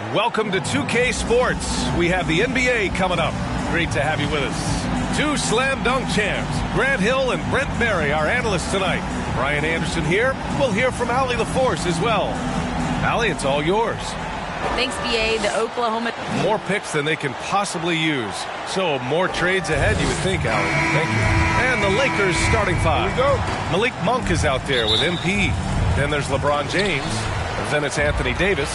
Welcome to 2K Sports. We have the NBA coming up. Great to have you with us. Two slam dunk champs, Grant Hill and Brent Barry, our analysts tonight. Brian Anderson here. We'll hear from Allie LaForce as well. Allie, it's all yours. Thanks, BA. The Oklahoma... More picks than they can possibly use. So more trades ahead, you would think, Allie. Thank you. And the Lakers starting five. Here we go. Malik Monk is out there with MP. Then there's LeBron James. Then it's Anthony Davis.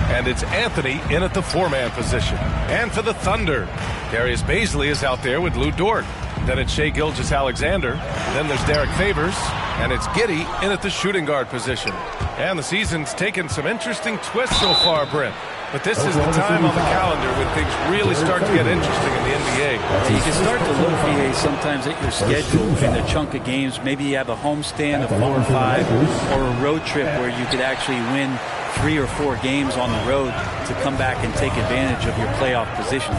And it's Anthony in at the four-man position. And for the Thunder, Darius Bazley is out there with Lou Dort. Then it's Shai Gilgeous-Alexander. Then there's Derek Favors. And it's Giddey in at the shooting guard position. And the season's taken some interesting twists so far, Brent. But this is the time on the calendar when things really start to get interesting in the NBA. You can start to look, BA, sometimes at your schedule in a chunk of games. Maybe you have a homestand of 4 or 5 or a road trip where you could actually win 3 or 4 games on the road to come back and take advantage of your playoff position.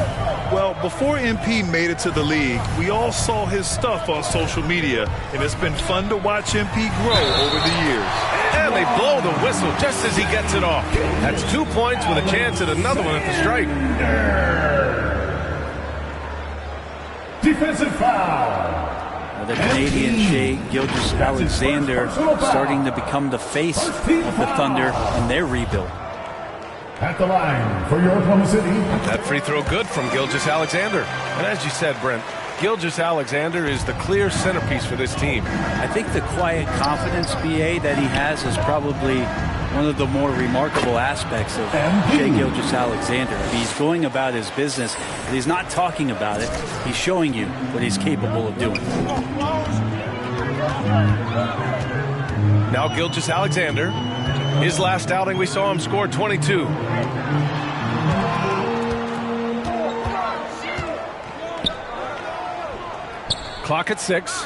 Well, before MP made it to the league, we all saw his stuff on social media, and it's been fun to watch MP grow over the years. And they blow the whistle just as he gets it off. That's 2 points with a chance at another one at the stripe. Defensive foul. The Canadian Shai Gilgeous-Alexander starting to become the face of the Thunder in their rebuild. At the line for your Oklahoma City. That free throw good from Gilgeous-Alexander. And as you said, Brent, Gilgeous-Alexander is the clear centerpiece for this team. I think the quiet confidence, BA, that he has is probably one of the more remarkable aspects of Shai Gilgeous-Alexander. He's going about his business, but he's not talking about it. He's showing you what he's capable of doing. Now Gilgeous-Alexander. His last outing, we saw him score 22. Clock at 6.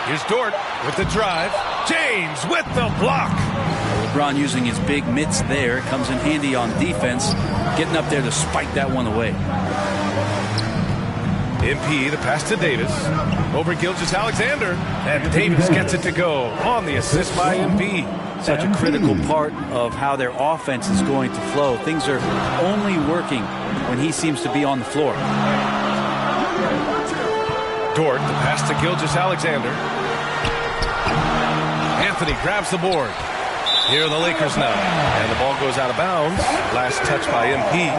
Here's Dort with the drive. James with the block. LeBron using his big mitts there. Comes in handy on defense. Getting up there to spike that one away. MP, the pass to Davis. Over Gilgeous-Alexander. And Davis gets it to go on the assist by MP. Such a critical part of how their offense is going to flow. Things are only working when he seems to be on the floor. Dort, the pass to Gilgeous-Alexander. Anthony grabs the board. Here are the Lakers now. And the ball goes out of bounds. Last touch by MP.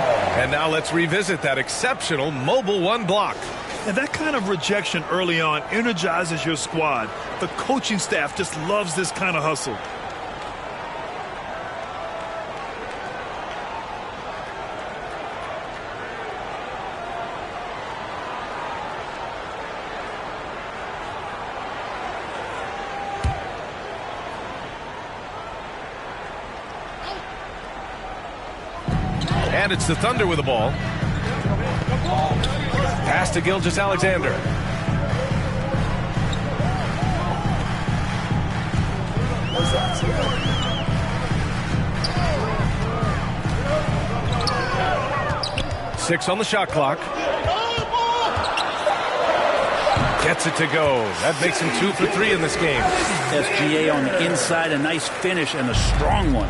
And now let's revisit that exceptional Mobile One block. And that kind of rejection early on energizes your squad. The coaching staff just loves this kind of hustle. And it's the Thunder with the ball. Pass to Gilgeous-Alexander. Six on the shot clock. Gets it to go. That makes him 2 for 3 in this game. SGA on the inside, a nice finish and a strong one.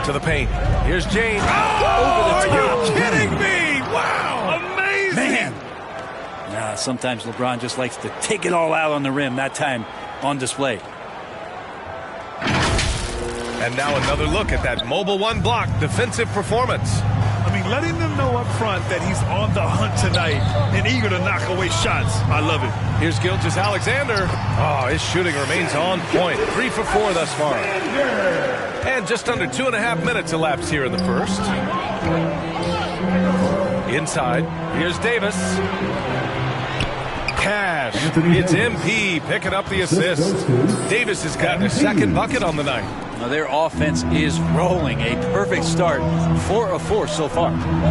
To the paint. Here's James. Oh, are you kidding me? Wow, amazing. Man. Sometimes LeBron just likes to take it all out on the rim, that time on display. And now another look at that Mobile One block defensive performance. I mean, letting them know up front that he's on the hunt tonight and eager to knock away shots. I love it. Here's Gilgeous-Alexander. Oh, his shooting remains on point. 3 for 4 thus far. And just under 2.5 minutes elapsed here in the first. Inside. Here's Davis. Cash. It's MP picking up the assist. Davis has gotten a second bucket on the night. Now their offense is rolling. A perfect start. 4 of 4 so far.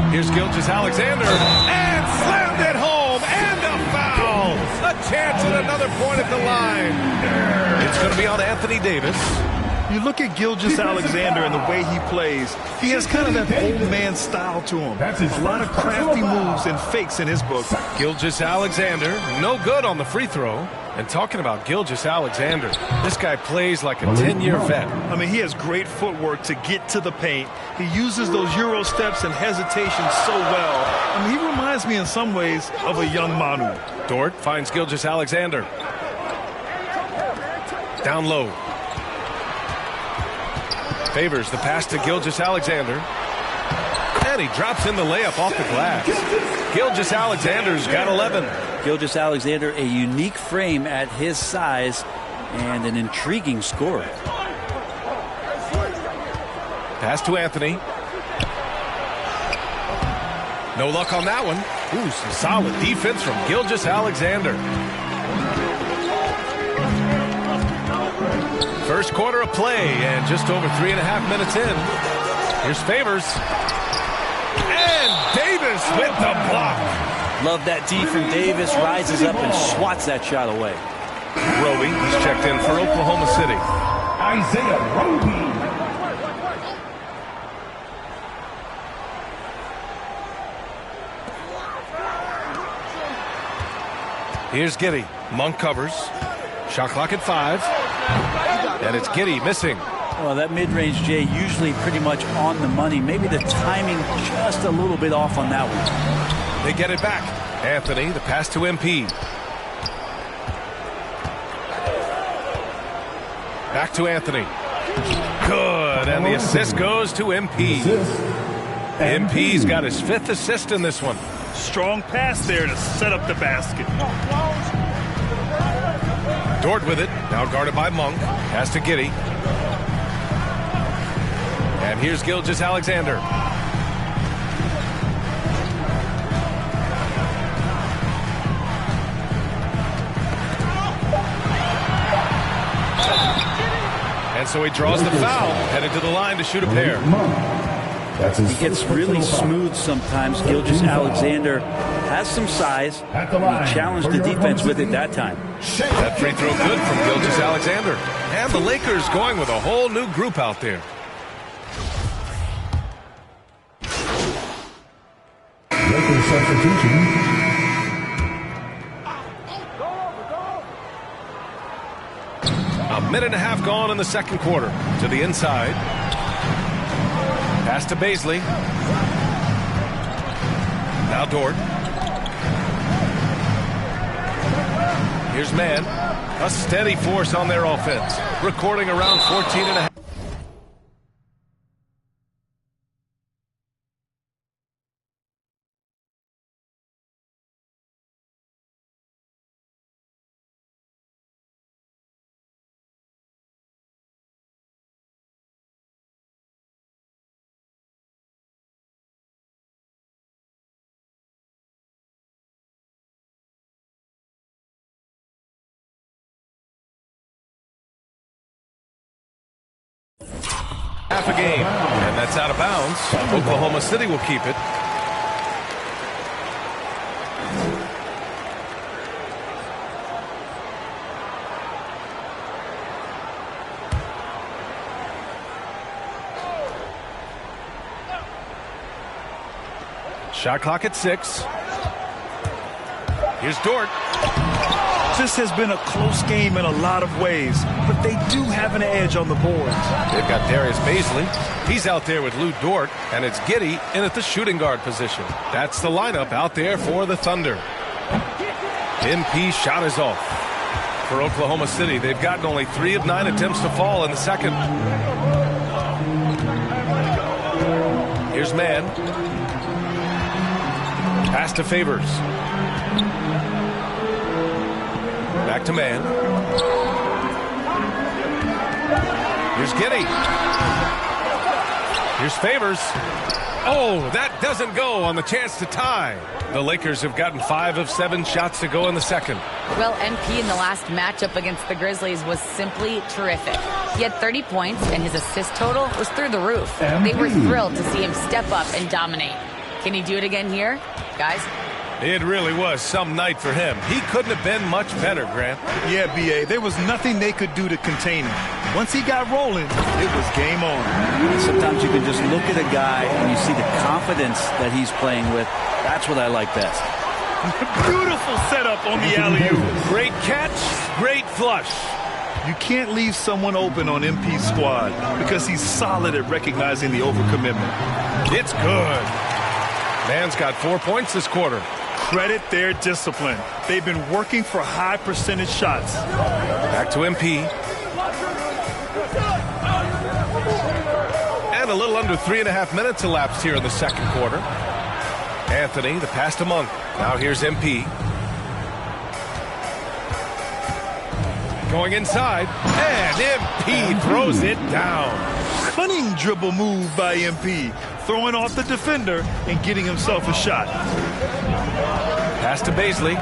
Here's Gilgeous-Alexander. And slammed it home. And a foul. A chance at another point at the line. It's going to be on Anthony Davis. You look at Gilgeous-Alexander and the way he plays, he has kind of that old man style to him. A lot of crafty moves and fakes in his book. Gilgeous-Alexander, no good on the free throw. And talking about Gilgeous-Alexander, this guy plays like a 10-year vet. I mean, he has great footwork to get to the paint. He uses those Euro steps and hesitation so well. I mean, he reminds me in some ways of a young Manu. Dort finds Gilgeous-Alexander. Down low. Favors the pass to Gilgeous-Alexander. And he drops in the layup off the glass. Gilgeous-Alexander's got 11. Gilgeous-Alexander, a unique frame at his size and an intriguing scorer. Pass to Anthony. No luck on that one. Ooh, some solid defense from Gilgeous-Alexander. First quarter of play and just over 3.5 minutes in. Here's Favors. And Davis with the block. Love that D from Davis. Rises up and swats that shot away. Roby is checked in for Oklahoma City. Isaiah Roby. Here's Giddey. Monk covers. Shot clock at 5. And it's Giddey missing. Well, that mid-range, Jay, usually pretty much on the money. Maybe the timing just a little bit off on that one. They get it back. Anthony, the pass to MP. Back to Anthony. Good, and the assist goes to MP. MP's got his 5th assist in this one. Strong pass there to set up the basket. Dort with it, now guarded by Monk. Pass to Giddey. And here's Gilgeous-Alexander. And so he draws the foul, headed to the line to shoot a pair. He gets really smooth sometimes. Gilgeous-Alexander has some size. He challenged the defense with it that time. That free throw good from Gilgeous-Alexander. And the Lakers going with a whole new group out there. Lakers substitution. A minute and a half gone in the second quarter. To the inside. Pass to Bazley. Now Dort. Here's Mann. A steady force on their offense. Recording around 14.5. Half a game, and that's out of bounds. Oklahoma City will keep it. Shot clock at 6. Here's Dort. This has been a close game in a lot of ways, but they do have an edge on the boards. They've got Darius Bazley. He's out there with Lou Dort, and it's Giddey in at the shooting guard position. That's the lineup out there for the Thunder. MP shot is off. For Oklahoma City, they've gotten only 3 of 9 attempts to fall in the second. Here's Mann. Pass to Favors. Back to Mann. Here's Giddey. Here's Favors. Oh, that doesn't go on the chance to tie. The Lakers have gotten 5 of 7 shots to go in the second. Well, MP in the last matchup against the Grizzlies was simply terrific. He had 30 points, and his assist total was through the roof. They were thrilled to see him step up and dominate. Can he do it again here, guys? It really was some night for him. He couldn't have been much better, Grant. Yeah, B.A., there was nothing they could do to contain him. Once he got rolling, it was game on. And sometimes you can just look at a guy and you see the confidence that he's playing with. That's what I like best. Beautiful setup on the alley-oop. Great catch, great flush. You can't leave someone open on MP's squad because he's solid at recognizing the overcommitment. It's good. Man's got 4 points this quarter. Credit their discipline. They've been working for high percentage shots. Back to MP. And a little under 3.5 minutes elapsed here in the second quarter. Anthony, the pass to Monk. Now here's MP. Going inside, and MP throws it down. Cunning dribble move by MP, throwing off the defender and getting himself a shot. Pass to Bazley.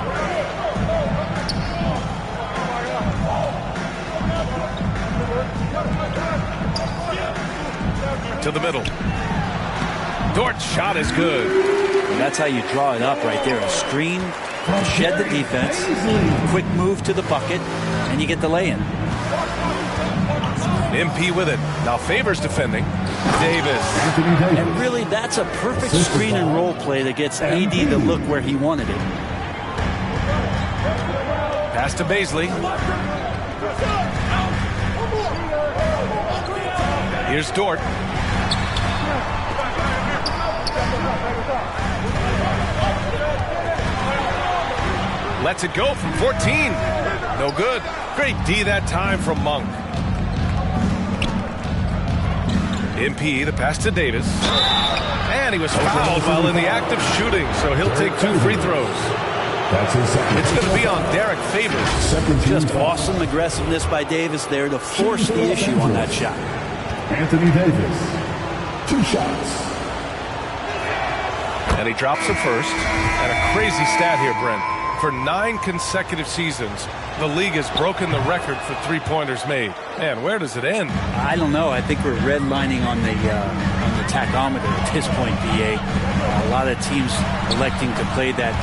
To the middle. Dort's shot is good. And that's how you draw it up right there. A screen to shed the defense, quick move to the bucket, and you get the lay-in. MP with it. Now Favors defending. Davis. And really, that's a perfect screen and roll play that gets AD to look where he wanted it. Pass to Bazley. Here's Dort. Lets it go from 14. No good. Great D that time from Monk. MP, the pass to Davis. And he was fouled while in the act of shooting, so he'll take 2 free throws. It's going to be on Derek Favors. Just awesome aggressiveness by Davis there to force the issue on that shot. Anthony Davis, 2 shots. And he drops a first. And a crazy stat here, Brent. For 9 consecutive seasons, the league has broken the record for three-pointers made. Man, where does it end? I don't know. I think we're redlining on the tachometer at this point, BA. A lot of teams electing to play that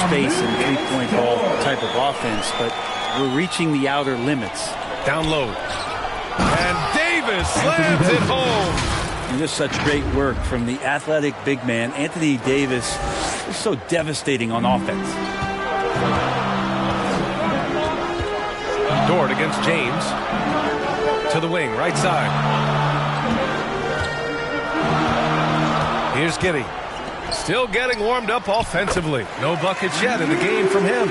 space and three-point ball type of offense, but we're reaching the outer limits. Down low. And Davis slams it home. And just such great work from the athletic big man. Anthony Davis is so devastating on offense. Dort against James. To the wing, right side. Here's Giddey. Still getting warmed up offensively. No buckets yet in the game from him.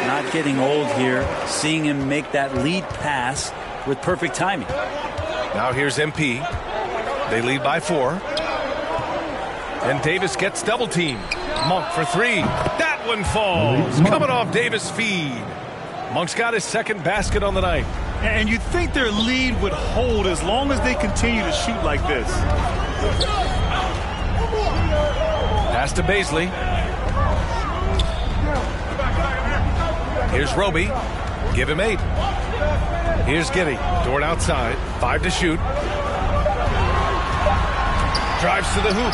Not getting old here. Seeing him make that lead pass with perfect timing. Now here's MP. They lead by 4. And Davis gets double teamed. Monk for 3. That one falls. Coming off Davis' feed. Monk's got his second basket on the night. And you'd think their lead would hold as long as they continue to shoot like this. Pass to Bazley. Here's Roby. Give him 8. Here's Giddey. Dort outside. 5 to shoot. Drives to the hoop.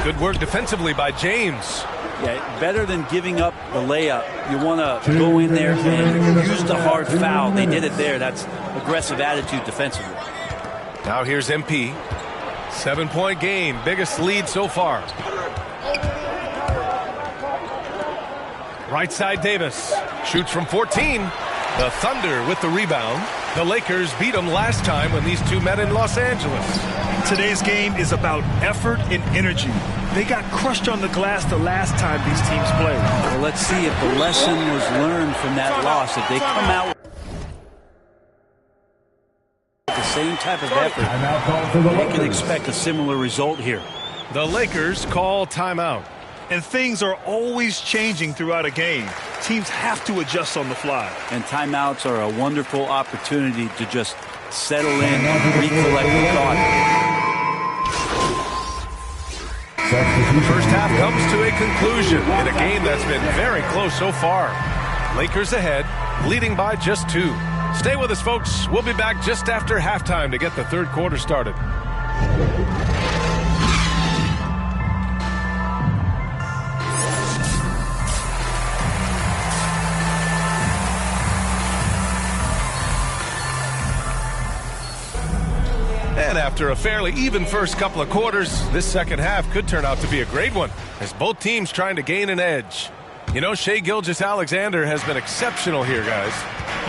Good work defensively by James. Yeah, better than giving up the layup. You want to go in there and use the hard foul. They did it there. That's aggressive attitude defensively. Now here's MP. 7-point game. Biggest lead so far. Right side Davis. Shoots from 14. The Thunder with the rebound. The Lakers beat them last time when these two met in Los Angeles. Today's game is about effort and energy. They got crushed on the glass the last time these teams played. Well, let's see if the lesson was learned from that loss. If they come out with the same type of effort, they can expect a similar result here. The Lakers call timeout. And things are always changing throughout a game. Teams have to adjust on the fly. And timeouts are a wonderful opportunity to just settle in, recollect the thought. The first half comes to a conclusion in a game that's been very close so far. Lakers ahead, leading by just 2. Stay with us, folks. We'll be back just after halftime to get the third quarter started. And after a fairly even first couple of quarters, this second half could turn out to be a great one as both teams trying to gain an edge. You know, Shai Gilgeous-Alexander has been exceptional here, guys.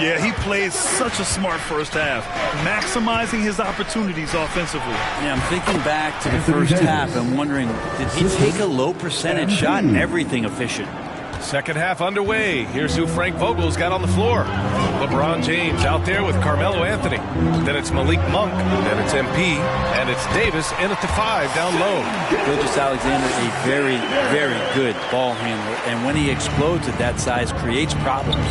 Yeah, he played such a smart first half, maximizing his opportunities offensively. Yeah, I'm thinking back to the first half and wondering, did he take a low percentage shot and everything efficient? Second half underway. Here's who Frank Vogel's got on the floor. LeBron James out there with Carmelo Anthony. Then it's Malik Monk. Then it's MP. And it's Davis in at the 5 down low. Gilgeous-Alexander, a very, very good ball handler. And when he explodes at that size, creates problems.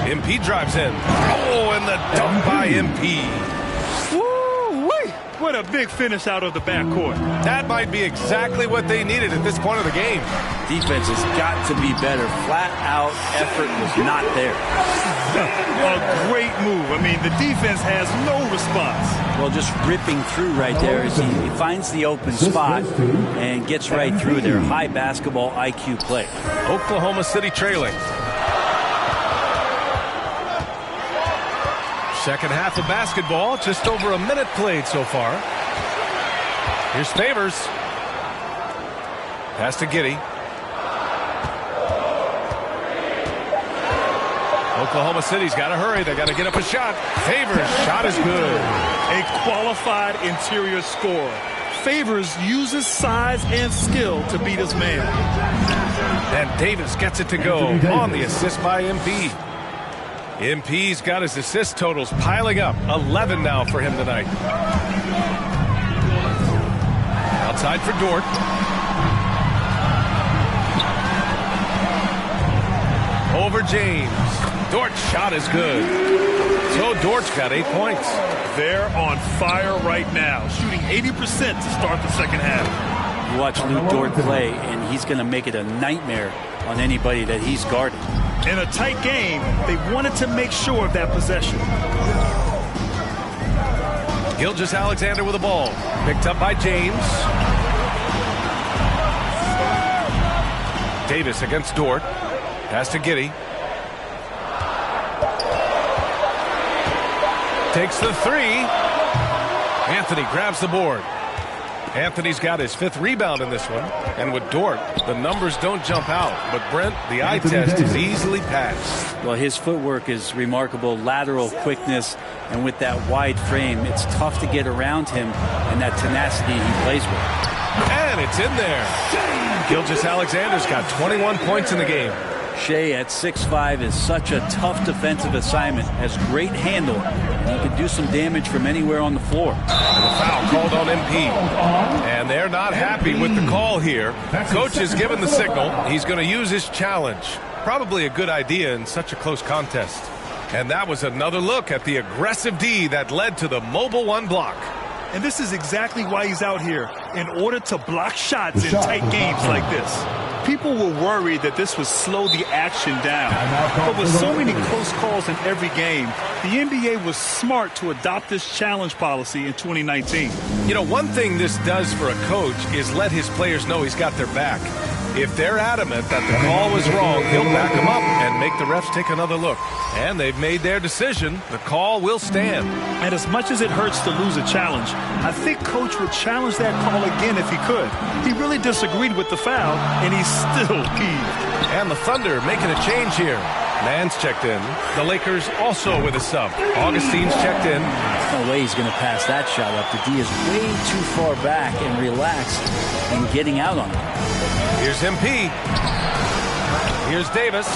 MP drives in. Oh, and the dunk by MP. Woo-wee! What a big finish out of the backcourt. That might be exactly what they needed at this point of the game. Defense has got to be better. Flat out effort was not there. A great move. I mean, the defense has no response. Well, just ripping through right there as he finds the open spot and gets right through there. High basketball IQ play. Oklahoma City trailing. Second half of basketball, just over a minute played so far. Here's Favors. Pass to Giddey. Oklahoma City's got to hurry. They got to get up a shot. Favors, shot is good. A qualified interior scorer. Favors uses size and skill to beat his man. And Davis gets it to go on the assist by MP. MP's got his assist totals piling up. 11 now for him tonight. Outside for Dort. Over James. Dort's shot is good. So Dort's got 8 points. They're on fire right now, shooting 80% to start the second half. You watch Lou Dort play, and he's going to make it a nightmare on anybody that he's guarding. In a tight game, they wanted to make sure of that possession. Gilgeous-Alexander with the ball. Picked up by James. Davis against Dort. Pass to Giddey. Takes the 3. Anthony grabs the board. Anthony's got his 5th rebound in this one. And with Dort, the numbers don't jump out. But Brent, the eye test is easily passed. Well, his footwork is remarkable. Lateral quickness. And with that wide frame, it's tough to get around him and that tenacity he plays with. And it's in there. Gilgeous-Alexander's got 21 points in the game. Shai at 6'5" is such a tough defensive assignment. Has great handle. And he can do some damage from anywhere on the floor. And a foul called on MP. And they're not happy with the call here. Coach has given the signal. He's going to use his challenge. Probably a good idea in such a close contest. And that was another look at the aggressive D that led to the Mobile One block. And this is exactly why he's out here, in order to block shots in tight games like this. People were worried that this would slow the action down. But with so many close calls in every game, the NBA was smart to adopt this challenge policy in 2019. You know, one thing this does for a coach is let his players know he's got their back. If they're adamant that the call was wrong, he'll back them up and make the refs take another look. And they've made their decision. The call will stand. And as much as it hurts to lose a challenge, I think Coach would challenge that call again if he could. He really disagreed with the foul, and he's still peeved. And the Thunder making a change here. Mann's checked in. The Lakers also with a sub. Augustine's checked in. No way he's going to pass that shot up. The D is way too far back and relaxed and getting out on it. Here's MP. Here's Davis.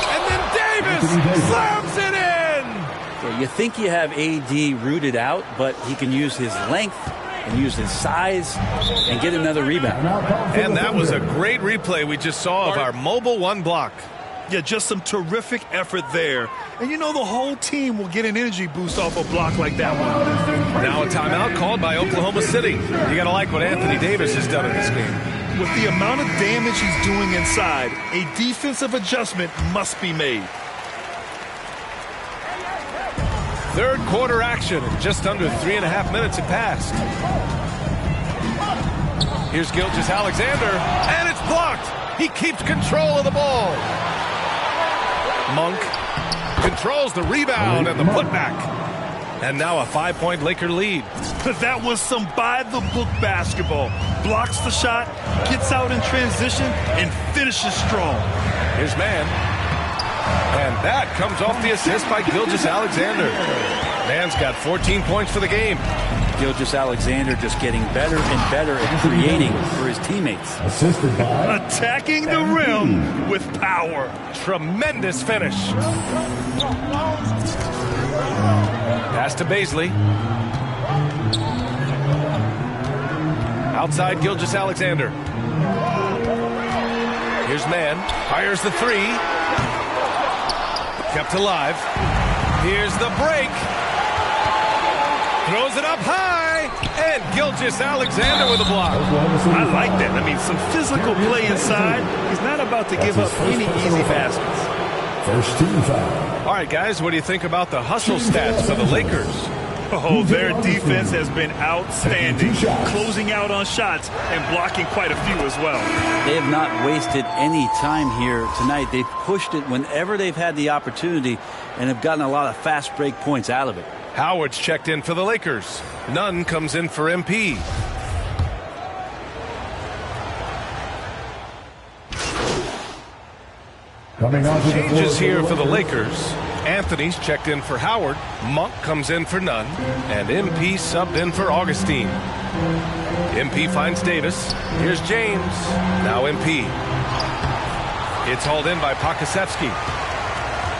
And then Davis slams it in! So you think you have AD rooted out, but he can use his length and use his size and get another rebound. And that was a great replay we just saw of our Mobile One block. Yeah, just some terrific effort there. And you know the whole team will get an energy boost off a block like that one. Now a timeout called by Oklahoma City. You got to like what Anthony Davis has done in this game. With the amount of damage he's doing inside, a defensive adjustment must be made. Third quarter action. Just under 3.5 minutes have passed. Here's Gilgeous-Alexander, and it's blocked. He keeps control of the ball. Monk controls the rebound and the putback. And now a 5-point Laker lead. That was some by-the-book basketball. Blocks the shot, gets out in transition, and finishes strong. His man. And that comes off the assist by Gilgeous-Alexander. Man's got 14 points for the game. Gilgeous-Alexander just getting better and better at creating for his teammates. Assisted by attacking the rim with power. Tremendous finish. Pass to Bazley. Outside Gilgeous-Alexander. Here's Man. Fires the three. Kept alive. Here's the break. Throws it up high. And Gilgeous-Alexander with a block. I like that. I mean, some physical play inside. He's not about to give up any easy baskets. First team foul. All right, guys, what do you think about the hustle stats for the Lakers? Oh, their defense has been outstanding, closing out on shots and blocking quite a few as well. They have not wasted any time here tonight. They've pushed it whenever they've had the opportunity and have gotten a lot of fast break points out of it. Howard's checked in for the Lakers. Nunn comes in for MP. Coming on to the Changes floor here for the Lakers. Anthony's checked in for Howard. Monk comes in for Nunn. And MP subbed in for Augustine. MP finds Davis. Here's James. Now MP. It's hauled in by Pokusevski.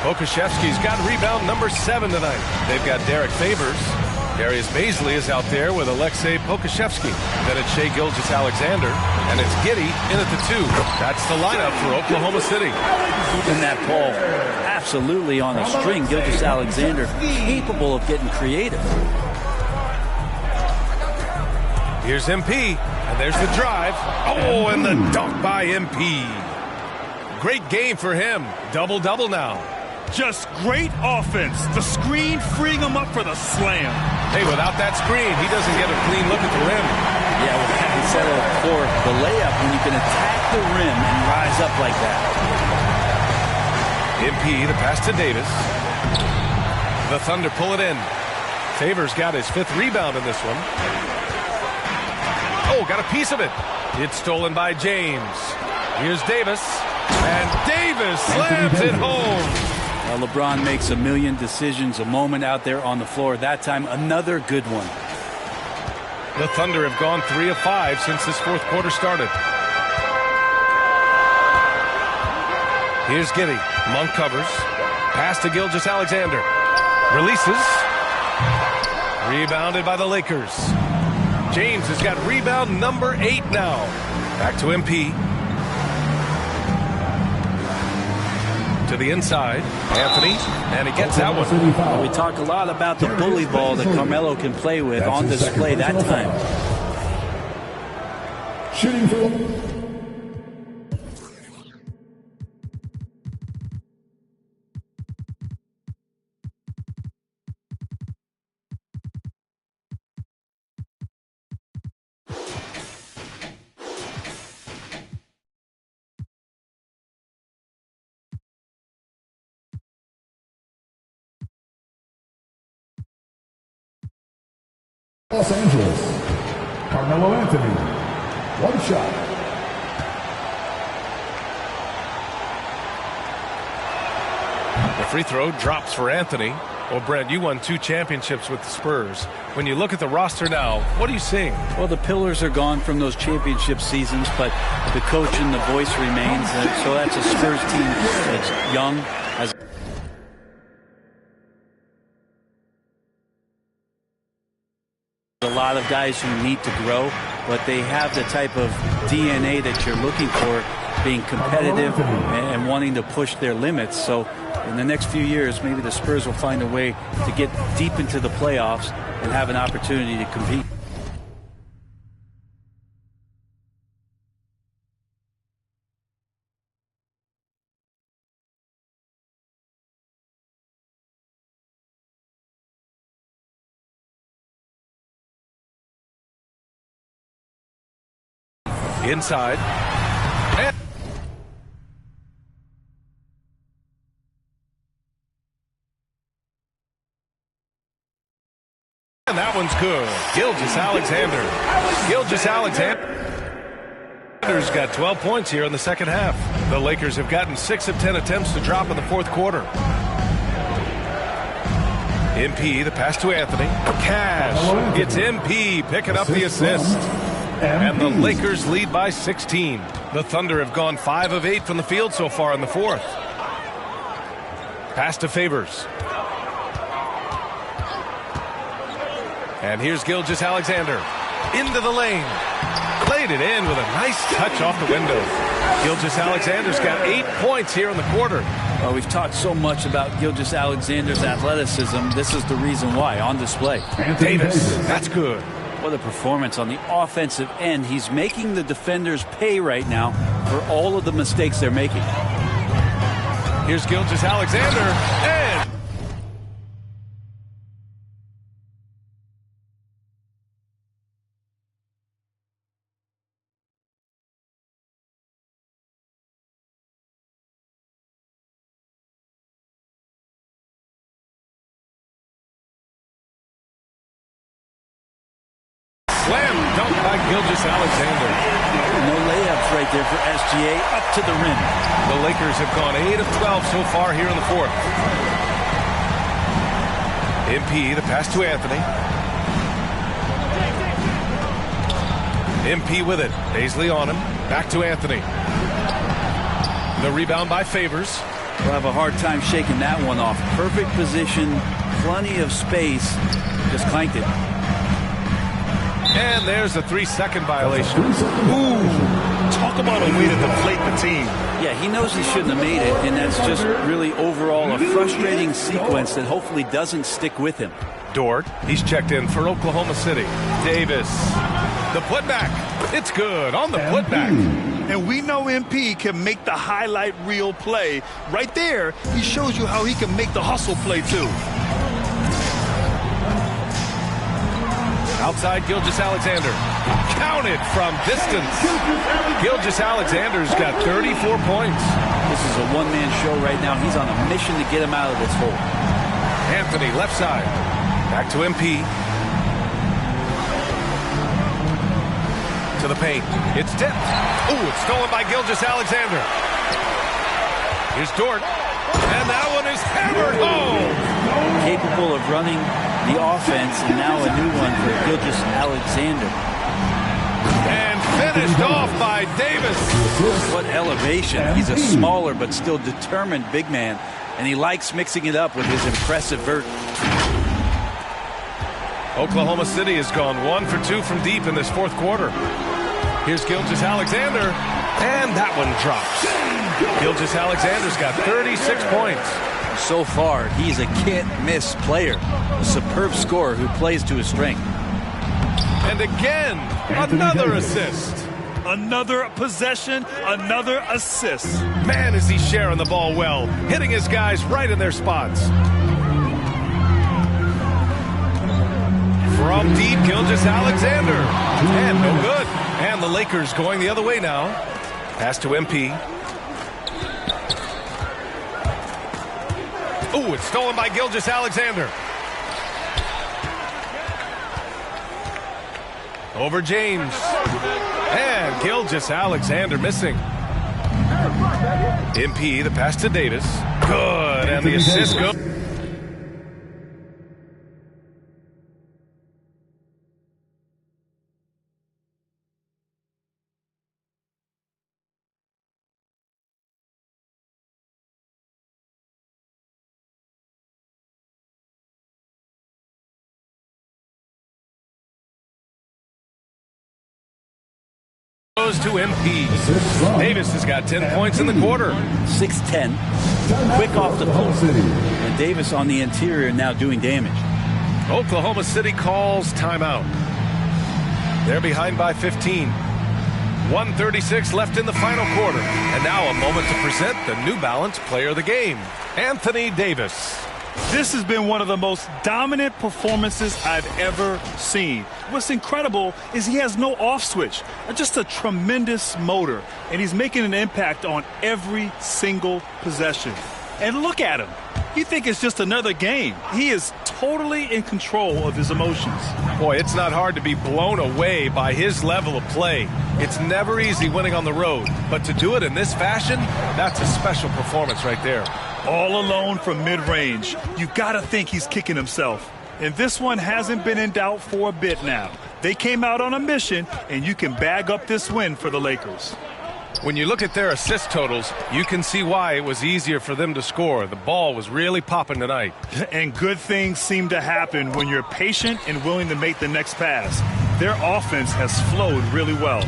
Pokusevski's got rebound number 7 tonight. They've got Derek Favors. Darius Bazley is out there with Alexei Pokusevski. Then it's Shai Gilgeous-Alexander. And it's Giddey in at the 2. That's the lineup for Oklahoma City. And that ball absolutely on a string. Gilgeous-Alexander capable of getting creative. Here's MP. And there's the drive. Oh, and the dunk by MP. Great game for him. Double-double now. Just great offense. The screen freeing him up for the slam. Hey, without that screen, he doesn't get a clean look at the rim. Yeah, well, he settled for the layup when you can attack the rim and rise up like that. MP, the pass to Davis. The Thunder pull it in. Favors got his 5th rebound in this one. Oh, got a piece of it. It's stolen by James. Here's Davis. And Davis slams it home. Well, LeBron makes a million decisions a moment out there on the floor. That time, another good one. The Thunder have gone 3 of 5 since this 4th quarter started. Here's Giddey. Monk covers. Pass to Gilgeous-Alexander. Releases. Rebounded by the Lakers. James has got rebound number 8 now. Back to MP. To the inside, Anthony, and he gets that one. Well, we talk a lot about the bully ball that Carmelo can play with on display that time. Shooting for Los Angeles, Carmelo Anthony, 1 shot. The free throw drops for Anthony. Well, Brent, you won 2 championships with the Spurs. When you look at the roster now, what are you seeing? Well, the pillars are gone from those championship seasons, but the coach and the voice remains. So that's a Spurs team that's young. Has a lot of guys who need to grow, but they have the type of DNA that you're looking for, being competitive and wanting to push their limits. So in the next few years, maybe the Spurs will find a way to get deep into the playoffs and have an opportunity to compete. Inside. And that one's good. Gilgeous-Alexander. Gilgeous-Alexander's got 12 points here in the second half. The Lakers have gotten 6 of 10 attempts to drop in the fourth quarter. MP, the pass to Anthony. Cash. It's MP picking up the assist. And the Lakers lead by 16. The Thunder have gone 5 of 8 from the field so far in the fourth. Pass to Favors. And here's Gilgeous-Alexander. Into the lane. Played it in with a nice touch off the window. Gilgeous-Alexander's got 8 points here in the quarter. Well, we've talked so much about Gilgeous-Alexander's athleticism. This is the reason why, on display. Davis, that's good. What a performance on the offensive end. He's making the defenders pay right now for all of the mistakes they're making. Here's Gilgeous-Alexander. And slam dunk by Gilgeous-Alexander. No layups right there for SGA up to the rim. The Lakers have gone 8 of 12 so far here in the fourth. MP, the pass to Anthony. MP with it. Bazley on him. Back to Anthony. The rebound by Favors. We'll have a hard time shaking that one off. Perfect position, plenty of space. Just clanked it. And there's a 3-second violation. Talk about a way to deflate the team. Yeah, he knows he shouldn't have made it, and that's just really overall a frustrating sequence that hopefully doesn't stick with him. Dort, he's checked in for Oklahoma City. Davis, the putback. It's good on the putback. And we know MP can make the highlight reel play. Right there, he shows you how he can make the hustle play too. Outside Gilgeous-Alexander. Counted from distance. Gilgeous-Alexander's got 34 points. This is a one-man show right now. He's on a mission to get him out of this hole. Anthony, left side. Back to MP. To the paint. It's tipped. Ooh, it's stolen by Gilgeous-Alexander. Here's Dort. And that one is hammered home. Capable of running the offense, and now a new one for Gilgeous-Alexander. And finished off by Davis. What elevation. He's a smaller but still determined big man, and he likes mixing it up with his impressive vert. Oklahoma City has gone 1 for 2 from deep in this fourth quarter. Here's Gilgeous-Alexander, and that one drops. Gilgeous-Alexander's got 36 points. So far, he's a can't-miss player. A superb scorer who plays to his strength. And again, another assist. Another possession, another assist. Man, is he sharing the ball well, hitting his guys right in their spots. From deep, Gilgeous-Alexander. And no good. And the Lakers going the other way now. Pass to MP. Ooh, it's stolen by Gilgeous-Alexander. Over James. And Gilgeous-Alexander missing. MP, the pass to Davis. Good, and the assist goes. Goes to MP. Davis has got 10 points in the quarter. 6'10", quick off the post. And Davis on the interior now doing damage. Oklahoma City calls timeout. They're behind by 15. 1:36 left in the final quarter. And now a moment to present the New Balance Player of the Game, Anthony Davis. This has been one of the most dominant performances I've ever seen. What's incredible is he has no off switch, just a tremendous motor, and he's making an impact on every single possession. And look at him. You think it's just another game. He is totally in control of his emotions. Boy, it's not hard to be blown away by his level of play. It's never easy winning on the road, but to do it in this fashion, that's a special performance right there. All alone from mid-range. You gotta think he's kicking himself. And this one hasn't been in doubt for a bit now. They came out on a mission, and you can bag up this win for the Lakers. When you look at their assist totals, you can see why it was easier for them to score. The ball was really popping tonight. And good things seem to happen when you're patient and willing to make the next pass. Their offense has flowed really well.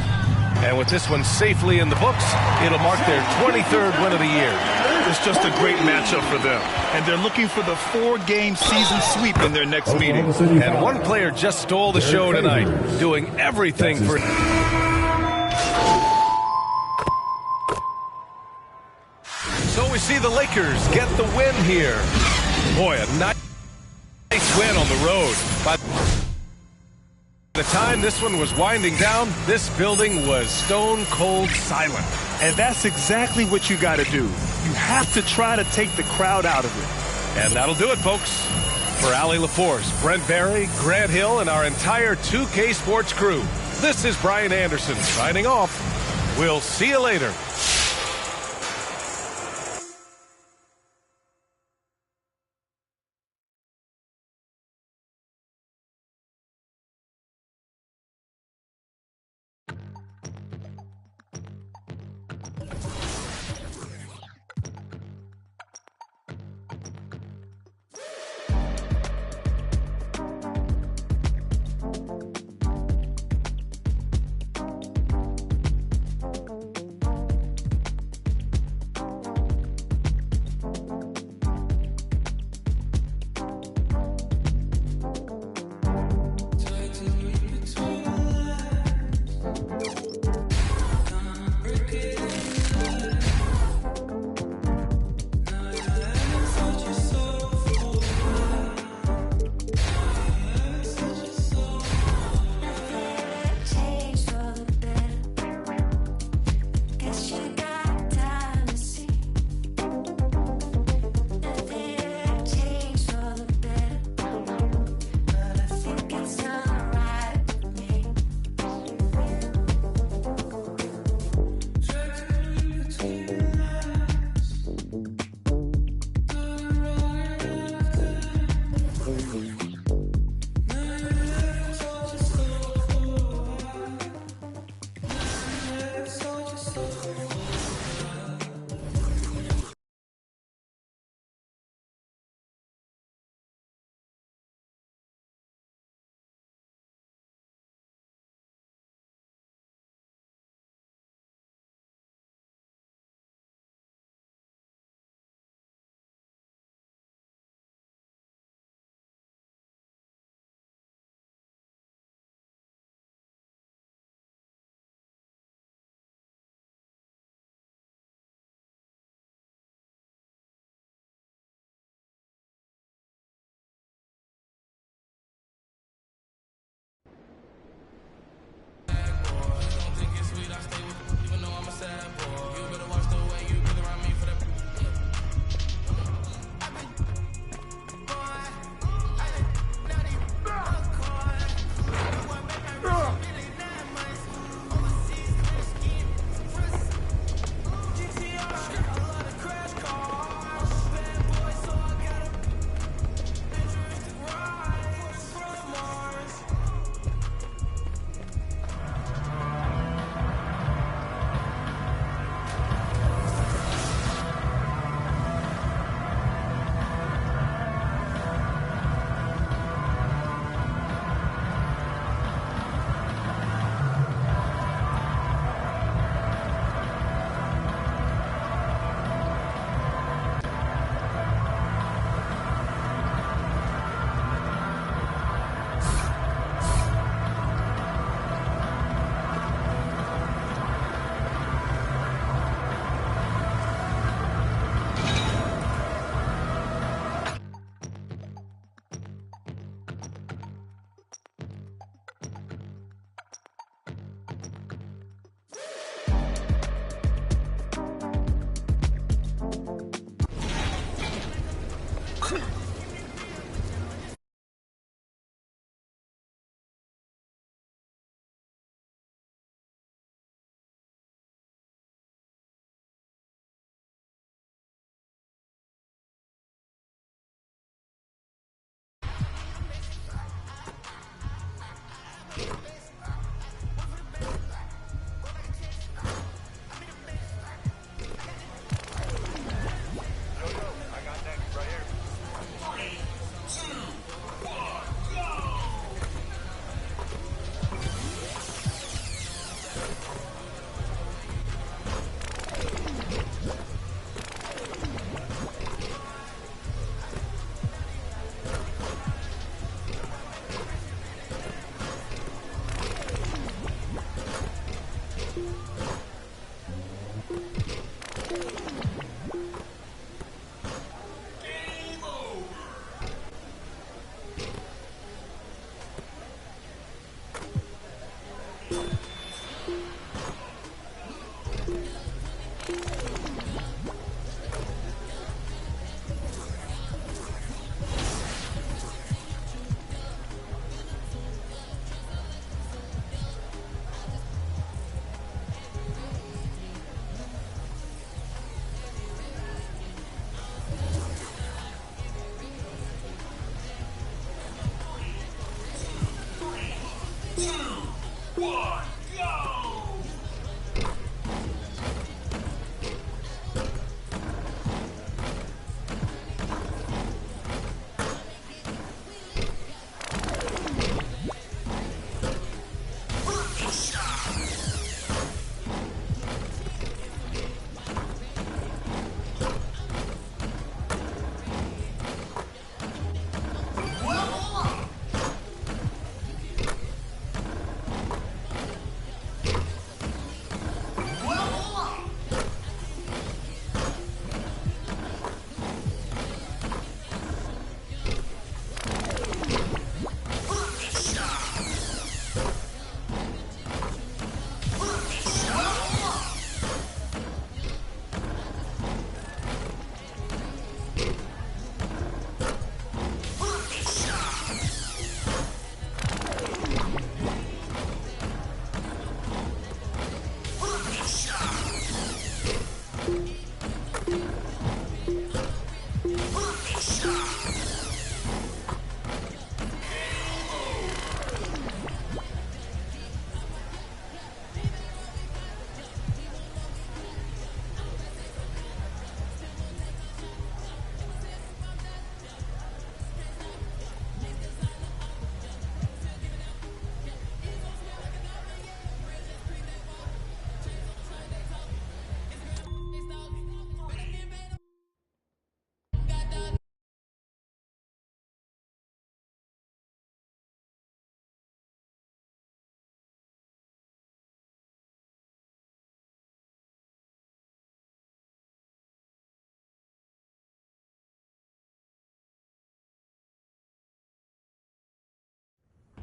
And with this one safely in the books, it'll mark their 23rd win of the year. It's just a great matchup for them. And they're looking for the 4-game season sweep in their next meeting. And one player just stole the show tonight, doing everything for... So we see the Lakers get the win here. Boy, a nice win on the road. By the time this one was winding down, this building was stone cold silent. And that's exactly what you got to do. You have to try to take the crowd out of it. And that'll do it, folks. For Allie LaForce, Brent Barry, Grant Hill, and our entire 2K Sports crew, this is Brian Anderson signing off. We'll see you later.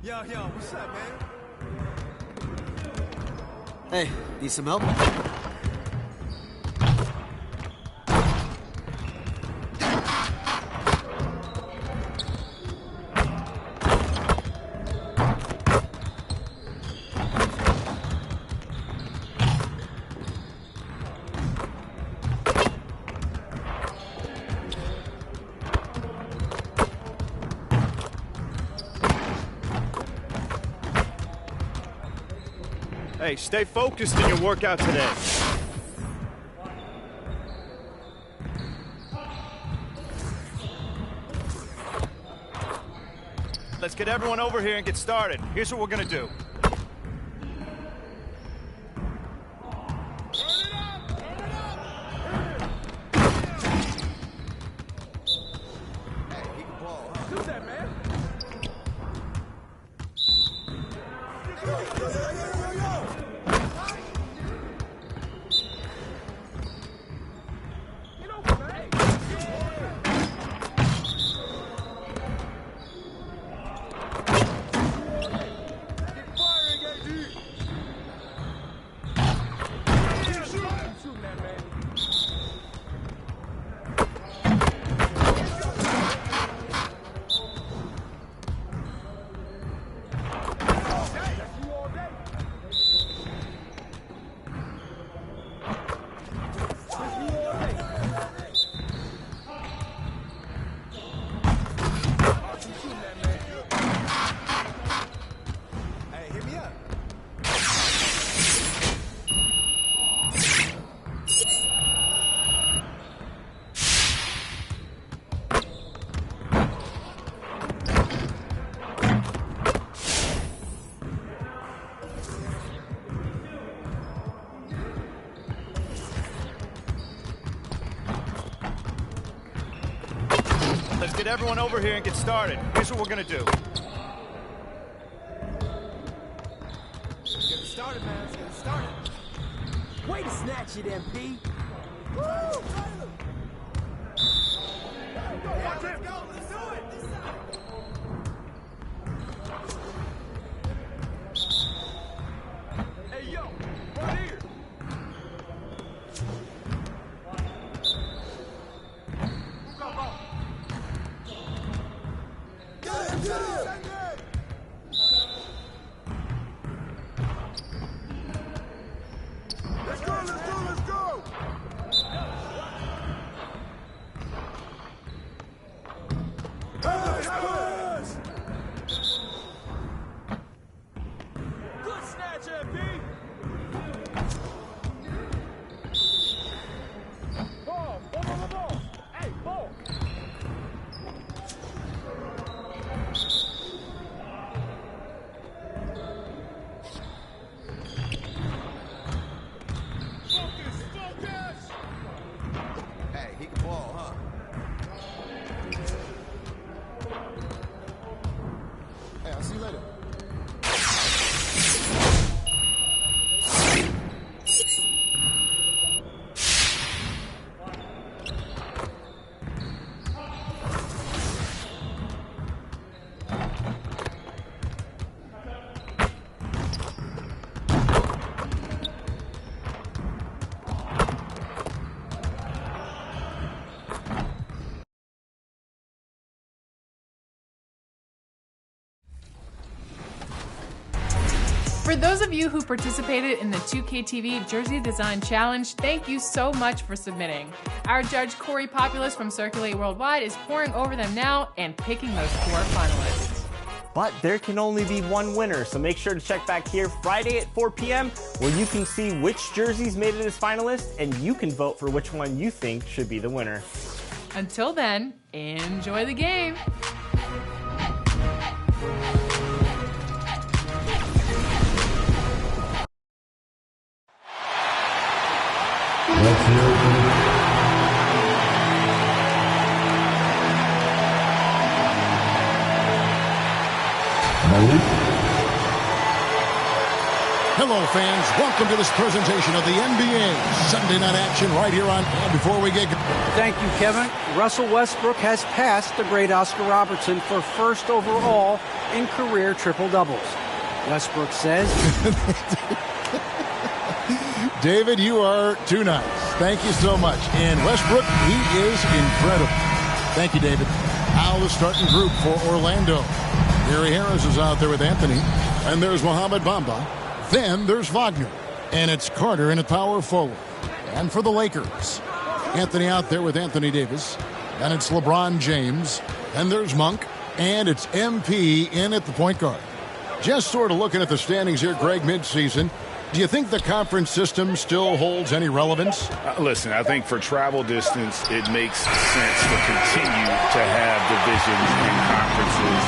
Yo, what's up, man? Hey, need some help? Hey, stay focused in your workout today. Let's get everyone over here and get started. Here's what we're gonna do. Let's get everyone over here and get started. Here's what we're gonna do. Get it started, man. Let's get it started. Way to snatch it, MP. Woo! Tyler! Let's go. Let's do it. This side. Hey, yo. Right here. Let's go! For those of you who participated in the 2KTV Jersey Design Challenge, thank you so much for submitting. Our judge, Corey Populus from Circulate Worldwide, is poring over them now and picking those 4 finalists. But there can only be one winner, so make sure to check back here Friday at 4 p.m. where you can see which jerseys made it as finalists, and you can vote for which one you think should be the winner. Until then, enjoy the game. Let's hear it. Malik. Hello, fans. Welcome to this presentation of the NBA Sunday Night Action right here on. Before we get. Thank you, Kevin. Russell Westbrook has passed the great Oscar Robertson for first overall in career triple-doubles. Westbrook says. David, you are too nice. Thank you so much. And Westbrook, he is incredible. Thank you, David. Now the starting group for Orlando. Gary Harris is out there with Anthony. And there's Mohamed Bamba. Then there's Wagner. And it's Carter in at power forward. And for the Lakers, Anthony out there with Anthony Davis. And it's LeBron James. And there's Monk. And it's MP in at the point guard. Just sort of looking at the standings here, Greg, midseason. Do you think the conference system still holds any relevance? Listen, I think for travel distance, it makes sense to continue to have divisions and conferences.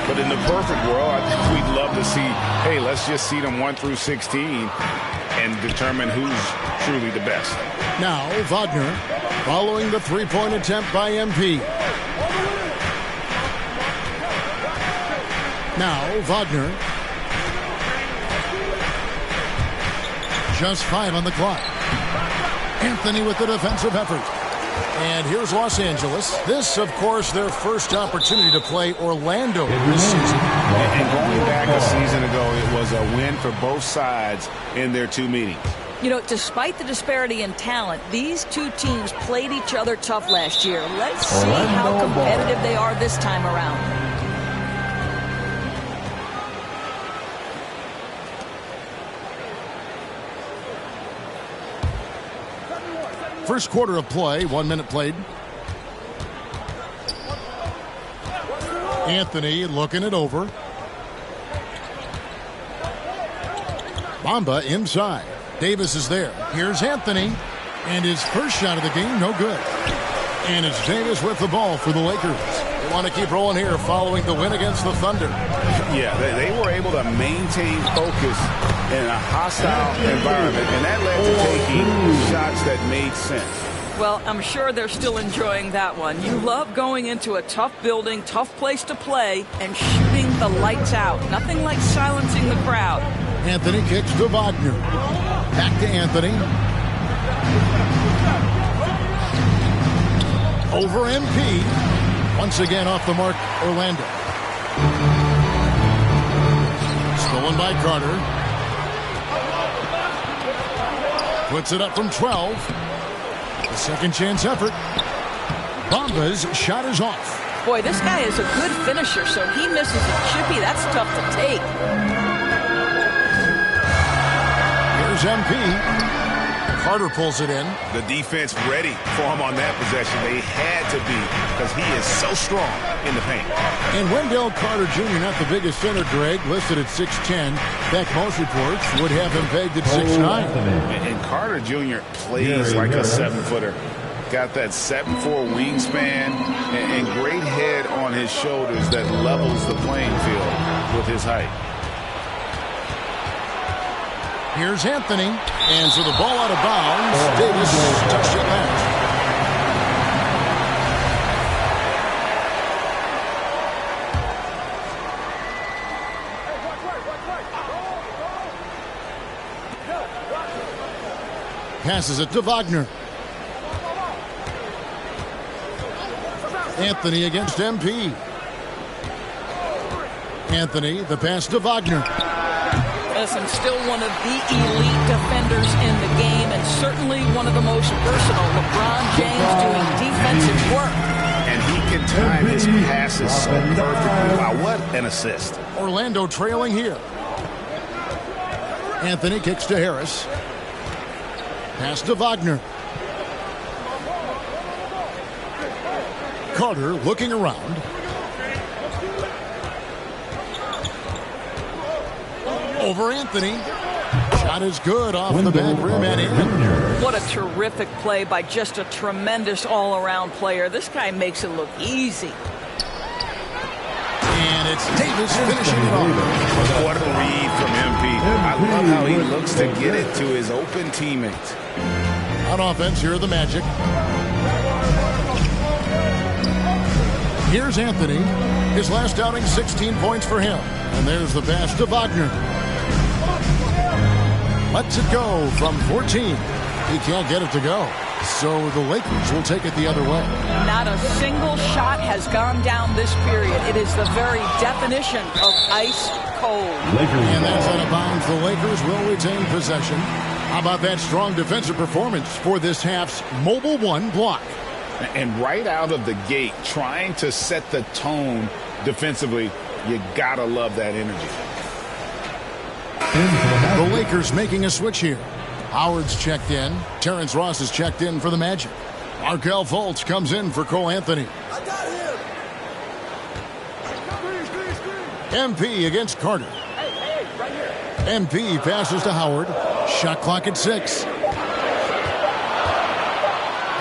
But in the perfect world, I think we'd love to see, hey, let's just see them 1 through 16 and determine who's truly the best. Now, Wagner following the three-point attempt by MP. Now, Wagner. Just 5 on the clock. Anthony with the defensive effort. And here's Los Angeles. This, of course, their first opportunity to play Orlando this season. And going back a season ago, it was a win for both sides in their 2 meetings. You know, despite the disparity in talent, these 2 teams played each other tough last year. Let's see how competitive they are this time around. First quarter of play, 1 minute played. Anthony looking it over. Bamba inside. Davis is there. Here's Anthony. And his first shot of the game, no good. And it's Davis with the ball for the Lakers. They want to keep rolling here following the win against the Thunder. Yeah, they were able to maintain focus in a hostile environment, and that led to taking shots that made sense. Well, I'm sure they're still enjoying that one. You love going into a tough building, tough place to play, and shooting the lights out. Nothing like silencing the crowd. Anthony kicks to Wagner. Back to Anthony. Over MP. Once again off the mark, Orlando. Stolen by Carter. Puts it up from 12. The second chance effort. Bamba's shot is off. Boy, this guy is a good finisher, so he misses a chippy. That's tough to take. Here's MP. Carter pulls it in. The defense ready for him on that possession. They had to be because he is so strong in the paint. And Wendell Carter Jr., not the biggest center, Greg, listed at 6'10". Back most reports would have him pegged at 6'9". And Carter Jr. plays like a 7-footer. Got that 7'4" wingspan and great head on his shoulders that levels the playing field with his height. Here's Anthony, and so the ball out of bounds. Davis touched it last. Passes it to Wagner. Anthony against MP. Anthony, the pass to Wagner. Listen, still one of the elite defenders in the game and certainly one of the most versatile. LeBron James doing defensive work. And he can time his passes so perfectly. Wow, what an assist. Orlando trailing here. Anthony kicks to Harris. Pass to Wagner. Carter looking around. Over Anthony. Shot is good off the back rim and in. What a terrific play by just a tremendous all-around player. This guy makes it look easy. And it's Davis finishing it off. What a read from MP. I love how he looks to get it to his open teammates. On offense, here are the Magic. Here's Anthony. His last outing, 16 points for him. And there's the pass to Wagner. Lets it go from 14. He can't get it to go. So the Lakers will take it the other way. Not a single shot has gone down this period. It is the very definition of ice cold. And that's out of bounds. The Lakers will retain possession. How about that strong defensive performance for this half's Mobile One block? And right out of the gate, trying to set the tone defensively, you gotta love that energy. The Lakers making a switch here. Howard's checked in. Terrence Ross is checked in for the Magic. Markelle Fultz comes in for Cole Anthony. I got him. MP against Carter. Hey, right here. MP passes to Howard. Shot clock at 6.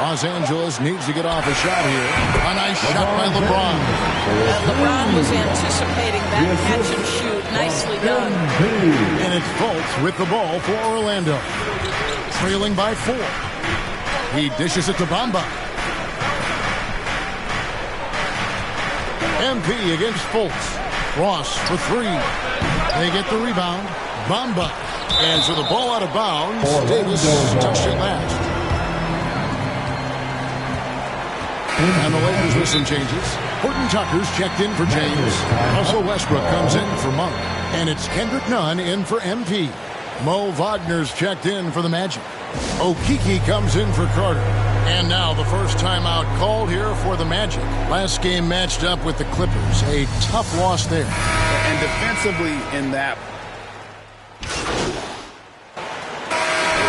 Los Angeles needs to get off a shot here. A nice shot by LeBron. LeBron was anticipating that catch and shoot. Nicely done. And it's Fultz with the ball for Orlando. Trailing by 4. He dishes it to Bamba. MP against Fultz. Ross for 3. They get the rebound. Bamba. And so the ball out of bounds. Davis touched it last. And the Lakers with some changes. Horton Tucker's checked in for James. Russell Westbrook comes in for Monk. And it's Kendrick Nunn in for MP. Mo Wagner's checked in for the Magic. Okeke comes in for Carter. And now the first timeout called here for the Magic. Last game matched up with the Clippers. A tough loss there. And defensively in that.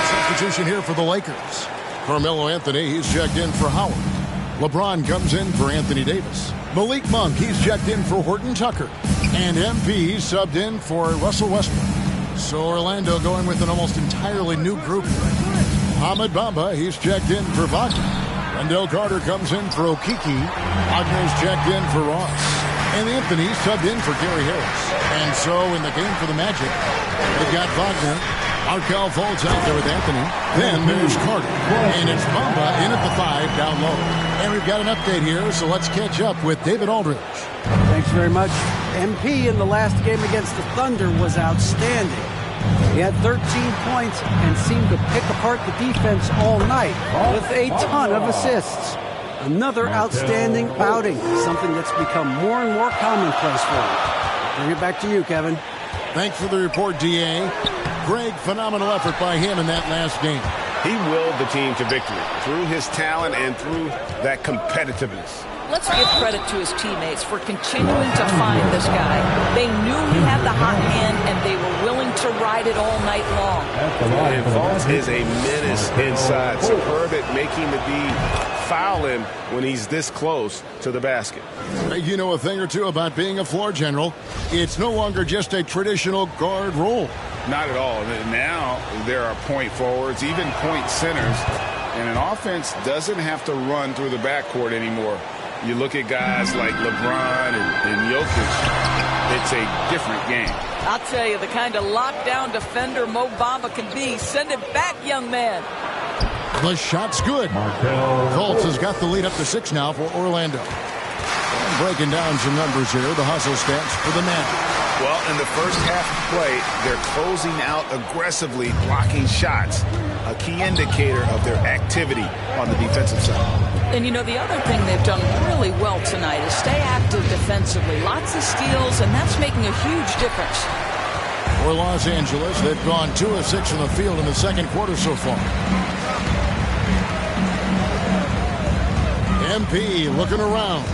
Substitution here for the Lakers. Carmelo Anthony, he's checked in for Howard. LeBron comes in for Anthony Davis. Malik Monk, he's checked in for Horton Tucker. And MP subbed in for Russell Westbrook. So Orlando going with an almost entirely new group. Ahmed Bamba, he's checked in for Wagner. Wendell Carter comes in for Okeke. Wagner's checked in for Ross. And Anthony subbed in for Gary Harris. And so in the game for the Magic, they've got Wagner. Markelle Fultz out there with Anthony. Then there's Carter. And it's Bamba in at the 5 down low. And we've got an update here, so let's catch up with David Aldridge. Thanks very much. MP in the last game against the Thunder was outstanding. He had 13 points and seemed to pick apart the defense all night with a ton of assists. Another outstanding outing, something that's become more and more commonplace for him. Bring it back to you, Kevin. Thanks for the report, D.A. Greg, phenomenal effort by him in that last game. He willed the team to victory through his talent and through that competitiveness. Let's give credit to his teammates for continuing to find this guy. They knew he had the hot hand, and they were willing to ride it all night long. And Fultz is a menace inside. Superb at making the D foul him when he's this close to the basket. You know a thing or two about being a floor general. It's no longer just a traditional guard role. Not at all. Now there are point forwards, even point centers, and an offense doesn't have to run through the backcourt anymore. You look at guys like LeBron and Jokic, it's a different game. I'll tell you, the kind of lockdown defender Mo Bamba can be. Send it back, young man. The shot's good. Fultz has got the lead up to 6 now for Orlando. And breaking down some numbers here, the hustle stats for the Magic. Well, in the first half of play, they're closing out aggressively, blocking shots, a key indicator of their activity on the defensive side. And, you know, the other thing they've done really well tonight is stay active defensively. Lots of steals, and that's making a huge difference. For Los Angeles, they've gone 2 of 6 from the field in the second quarter so far. MP looking around.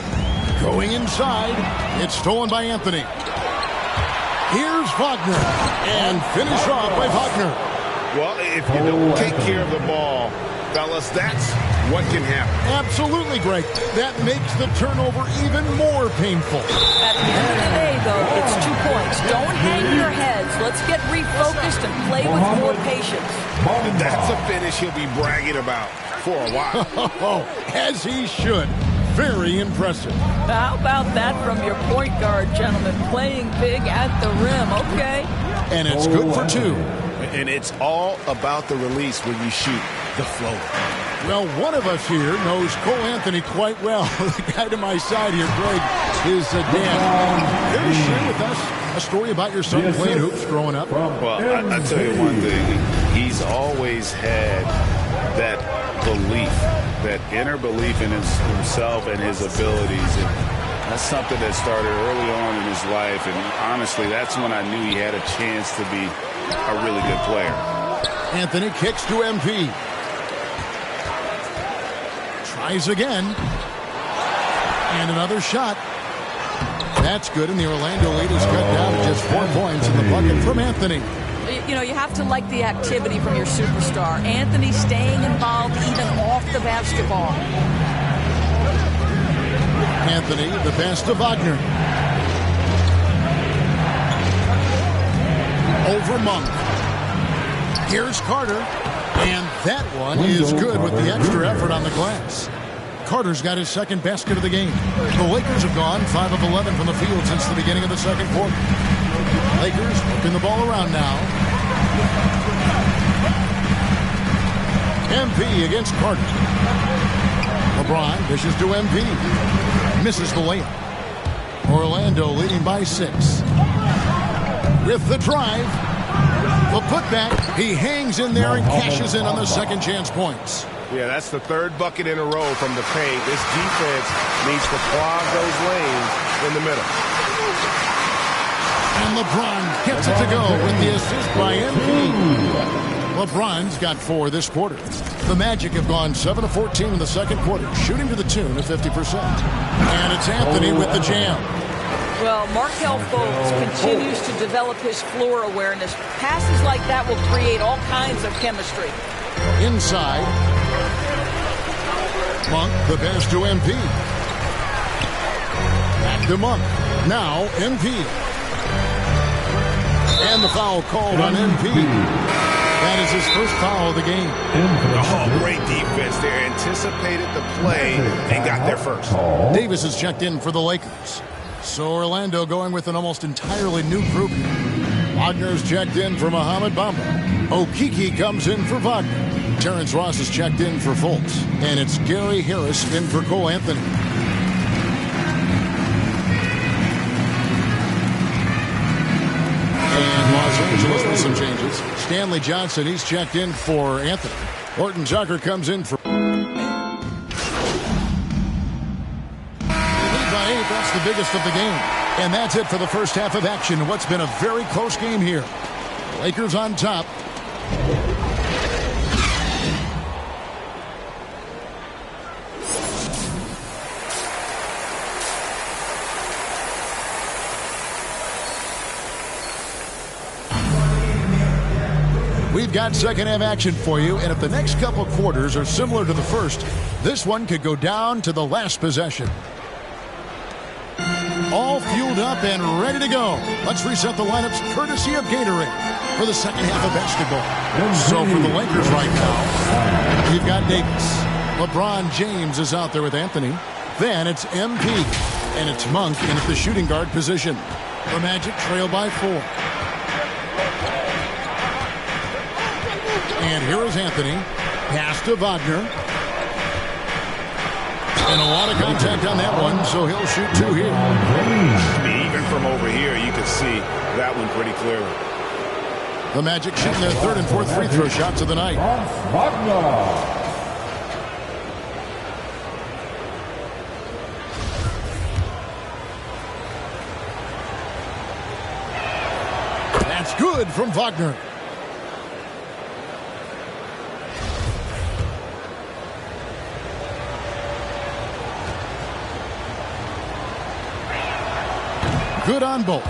Going inside. It's stolen by Anthony. Here's Wagner. And finished off by Wagner. Well, if you don't take care of the ball, fellas, that's what can happen. Absolutely, Greg. That makes the turnover even more painful. At the end of the day, though, it's 2 points. Don't hang your heads. Let's get refocused and play with more patience. That's a finish he'll be bragging about for a while. As he should. Very impressive. How about that from your point guard, gentlemen? Playing big at the rim, okay? And it's good for 2. And it's all about the release when you shoot the floater. Well, one of us here knows Cole Anthony quite well. The guy to my side here, Greg, is Dan. Care to share with us a story about your son playing hoops growing up? Well, I'll tell you one thing. He's always had that belief, that inner belief in himself and his abilities. And that's something that started early on in his life. And honestly, that's when I knew he had a chance to be a really good player. Anthony kicks to MP. Tries again. And another shot. That's good, and the Orlando lead is cut down to just 4 points in the bucket from Anthony. You know, you have to like the activity from your superstar. Anthony staying involved even off the basketball. Anthony, the pass to Wagner. Over Monk. Here's Carter. And that one is good with the extra effort on the glass. Carter's got his second basket of the game. The Lakers have gone 5 of 11 from the field since the beginning of the second quarter. Lakers working the ball around now. MP against Carter. LeBron dishes to MP. Misses the layup. Orlando leading by 6. With the drive. The putback. He hangs in there and cashes in on the second chance points. Yeah, that's the third bucket in a row from the paint. This defense needs to clog those lanes in the middle. And LeBron gets it to go with the assist by MP. LeBron's got 4 this quarter. The Magic have gone 7 of 14 in the second quarter, shooting to the tune of 50%. And it's Anthony with the jam. Well, Markelle Fultz continues to develop his floor awareness. Passes like that will create all kinds of chemistry. Inside. Monk, the pass to MP. Back to Monk. Now MP. And the foul called on MP. That is his first foul of the game. Oh, great defense there. Anticipated the play and got there first. Davis is checked in for the Lakers. So Orlando going with an almost entirely new group here. Wagner's checked in for Mohamed Bamba. Okeke comes in for Wagner. Terrence Ross is checked in for Fultz. And it's Gary Harris in for Cole Anthony. And Los Angeles with some changes. Stanley Johnson, he's checked in for Anthony. Horton Tucker comes in for... That's the biggest of the game. And that's it for the first half of action in what's been a very close game here. Lakers on top. We've got second half action for you, and if the next couple quarters are similar to the first, this one could go down to the last possession. All fueled up and ready to go. Let's reset the lineups courtesy of Gatorade for the second half of basketball. So for the Lakers right now, you've got Davis. LeBron James is out there with Anthony. Then it's MP. And it's Monk in at the shooting guard position. The Magic trail by 4. And here is Anthony. Pass to Wagner. And a lot of contact on that one, so he'll shoot 2 here. Even from over here, you can see that one pretty clearly. The Magic shooting their third and fourth free throw shots of the night. That's good from Wagner. Good on both.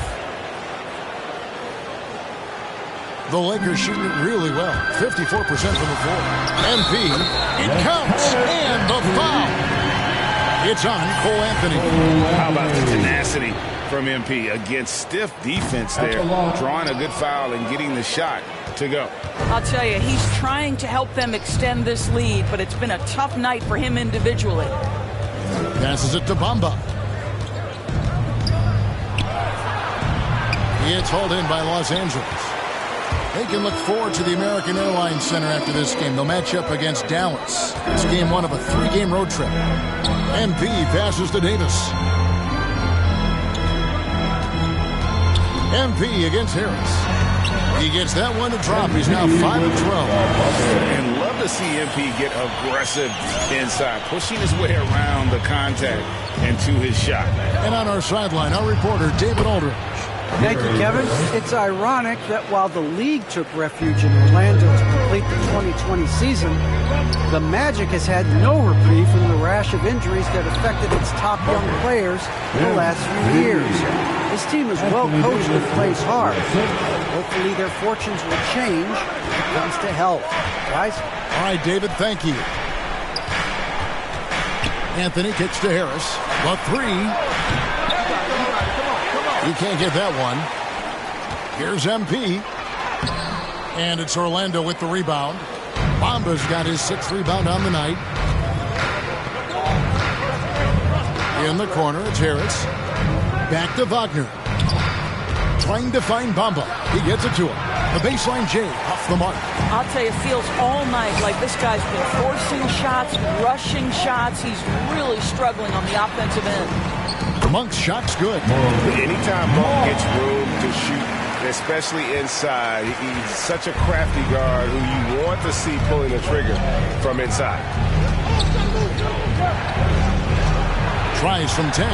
The Lakers shooting it really well. 54% from the floor. MP, it counts, and the foul. It's on Cole Anthony. How about the tenacity from MP against stiff defense there, drawing a good foul and getting the shot to go. I'll tell you, he's trying to help them extend this lead, but it's been a tough night for him individually. Passes it to Bamba. It's hauled in by Los Angeles. They can look forward to the American Airlines Center after this game. They'll match up against Dallas. It's game one of a 3-game road trip. MP passes to Davis. MP against Harris. He gets that one to drop. He's now 5 of 12. And love to see MP get aggressive inside, pushing his way around the contact and to his shot. And on our sideline, our reporter, David Aldridge. Thank you, Kevin. It's ironic that while the league took refuge in Orlando to complete the 2020 season, the Magic has had no reprieve from the rash of injuries that affected its top young players in the last few years. This team is well coached and plays hard. Hopefully their fortunes will change when it comes to health. Guys? All right, David, thank you. Anthony kicks to Harris. A three. He can't get that one. Here's MP. And it's Orlando with the rebound. Bamba's got his 6th rebound on the night. In the corner, it's Harris. Back to Wagner. Trying to find Bamba. He gets it to him. The baseline J off the mark. I'll tell you, it feels all night like this guy's been forcing shots, rushing shots. He's really struggling on the offensive end. Monk's shot's good. Anytime Monk gets room to shoot, especially inside, he's such a crafty guard who you want to see pulling the trigger from inside. Tries from 10.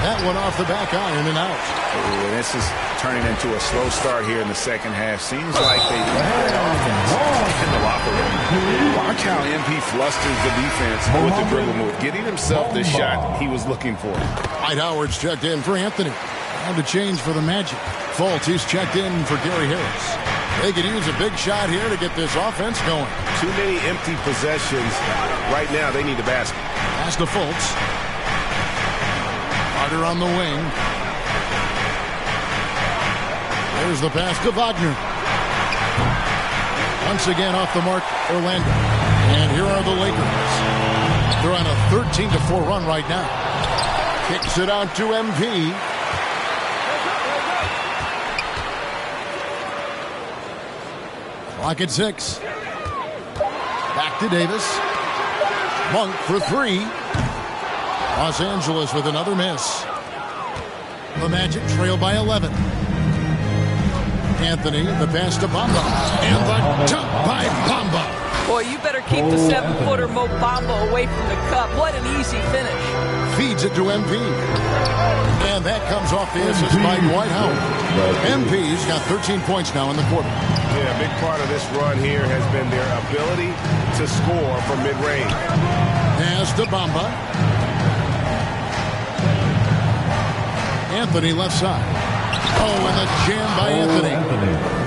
That one off the back iron and out. Ooh, this is turning into a slow start here in the second half. Seems like they left that offense in the locker room. Watch how MP flusters the defense with the dribble move, getting himself the shot he was looking for. Dwight Howard's checked in for Anthony. Time to change for the Magic. Fultz, he's checked in for Gary Harris. They could use a big shot here to get this offense going. Too many empty possessions. Right now, they need a basket. Pass to Fultz. Carter on the wing. There's the pass to Wagner. Once again off the mark, Orlando. And here are the Lakers. They're on a 13-4 run right now. Kicks it out to MP. Clock at 6. Back to Davis. Monk for 3. Los Angeles with another miss. The Magic trail by 11. Anthony, the pass to Bamba. And the jump by Bamba. Boy, you better keep the 7-footer Mo Bamba away from the cup. What an easy finish. Feeds it to MP. And that comes off the assist by Dwight Howard. MP's got 13 points now in the quarter. Yeah, a big part of this run here has been their ability to score from mid-range. Pass to Bamba. Anthony left side. Oh, and a jam by Anthony.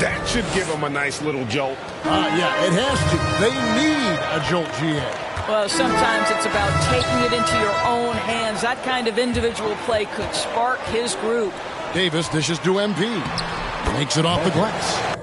That should give them a nice little jolt. Yeah, it has to. They need a jolt, GA. Well, sometimes it's about taking it into your own hands. That kind of individual play could spark his group. Davis dishes to MP. Makes it off the glass.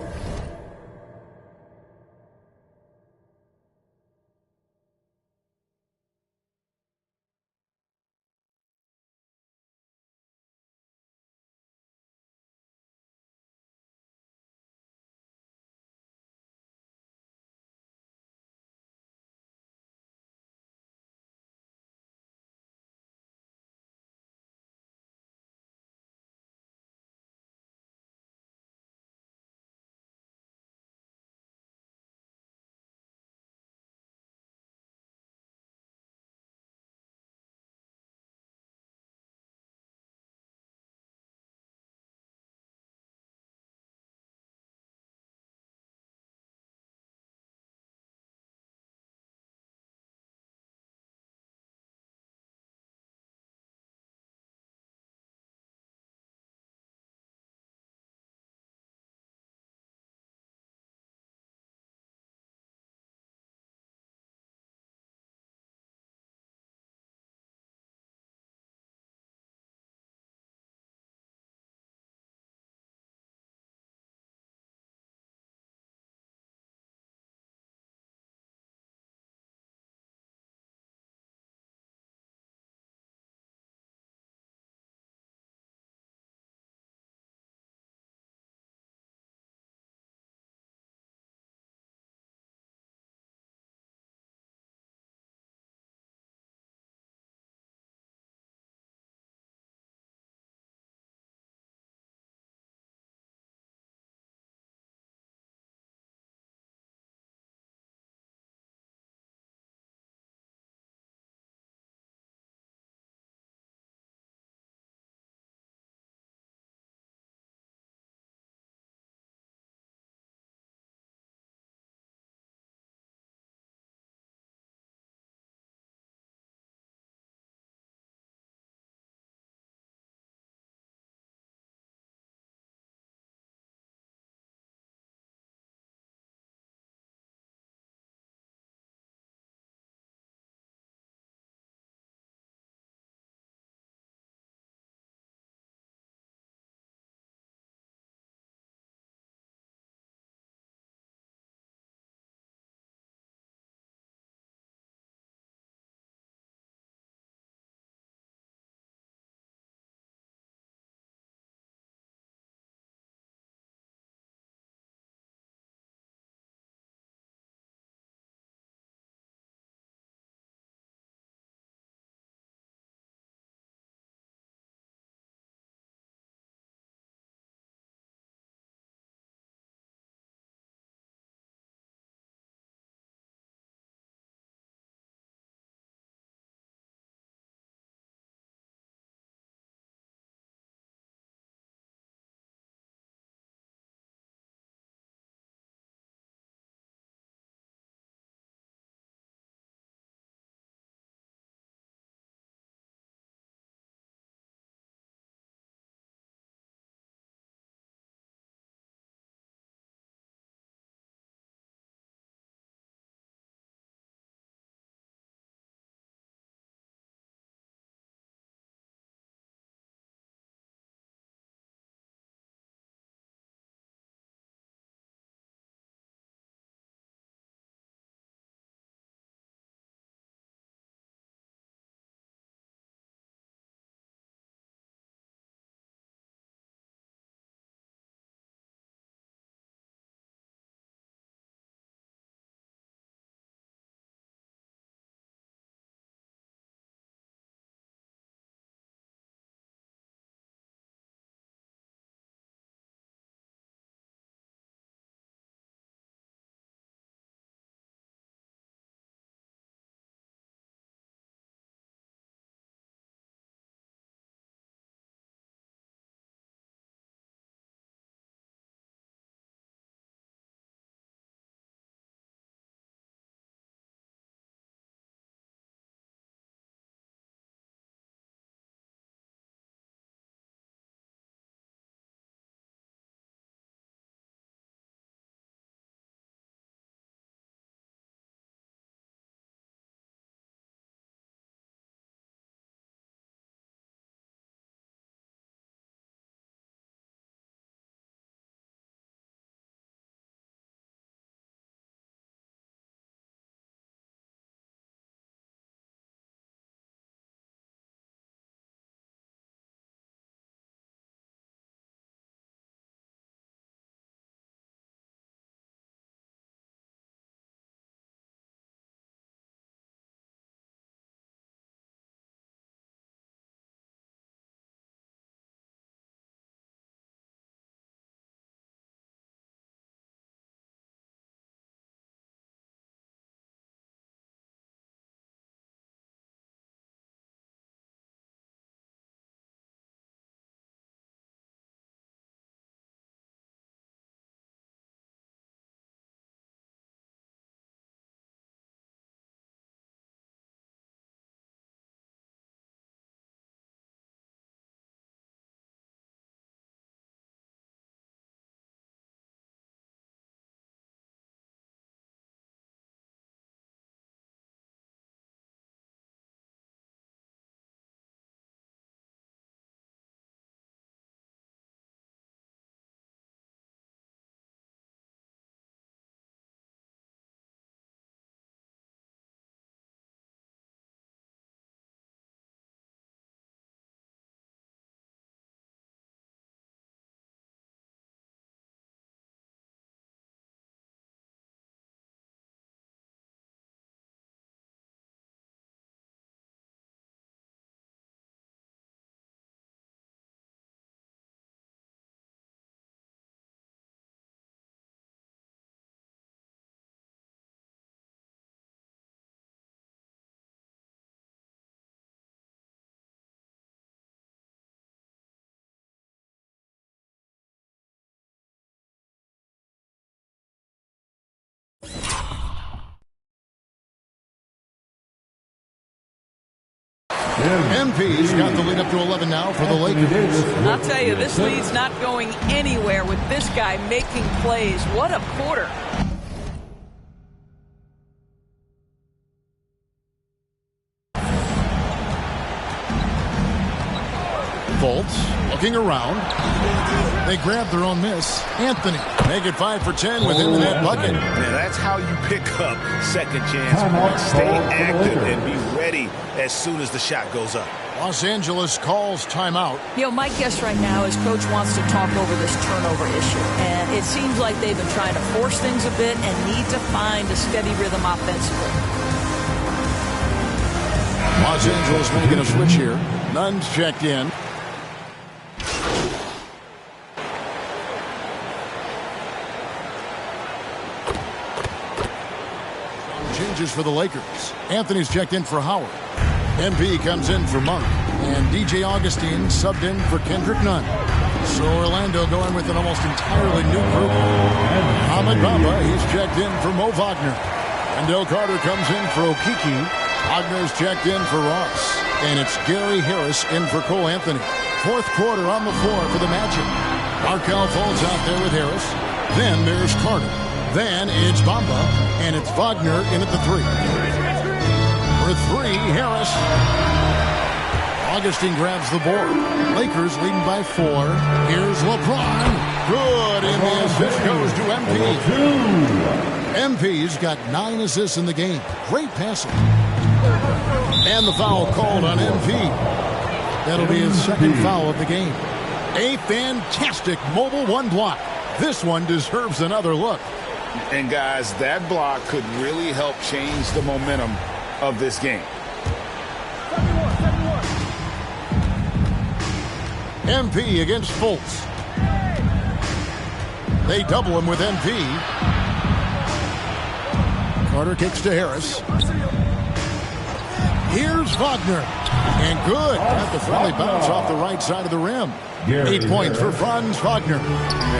MP's got the lead up to 11 now for the Lakers. I'll tell you, this lead's not going anywhere with this guy making plays. What a quarter. Fultz looking around. They grab their own miss. Anthony, make it 5 for 10 within the net bucket. Now that's how you pick up second chance points. Stay active and be ready as soon as the shot goes up. Los Angeles calls timeout. You know, my guess right now is Coach wants to talk over this turnover issue. And it seems like they've been trying to force things a bit and need to find a steady rhythm offensively. Los Angeles making a switch here. Nunn's checked in. Changes for the Lakers. Anthony's checked in for Howard. MP comes in for Monk. And DJ Augustine subbed in for Kendrick Nunn. So Orlando going with an almost entirely new group. Ahmed Bamba, he's checked in for Mo Wagner. Wendell Carter comes in for Okiki. Wagner's checked in for Ross. And it's Gary Harris in for Cole Anthony. Fourth quarter on the floor for the Magic. Markelle Fultz out there with Harris. Then there's Carter. Then it's Bamba, and it's Wagner in at the 3. For 3, Harris. Augustine grabs the board. Lakers leading by 4. Here's LeBron. Good, and the assist goes to MP. MP's got 9 assists in the game. Great passing. And the foul called on MP. That'll be his second foul of the game. A fantastic mobile 1 block. This one deserves another look. And guys, that block could really help change the momentum of this game. MP against Fultz. They double him with MP. Carter kicks to Harris. Here's Wagner. And good. Got the friendly bounce off the right side of the rim. 8 points for Franz Wagner.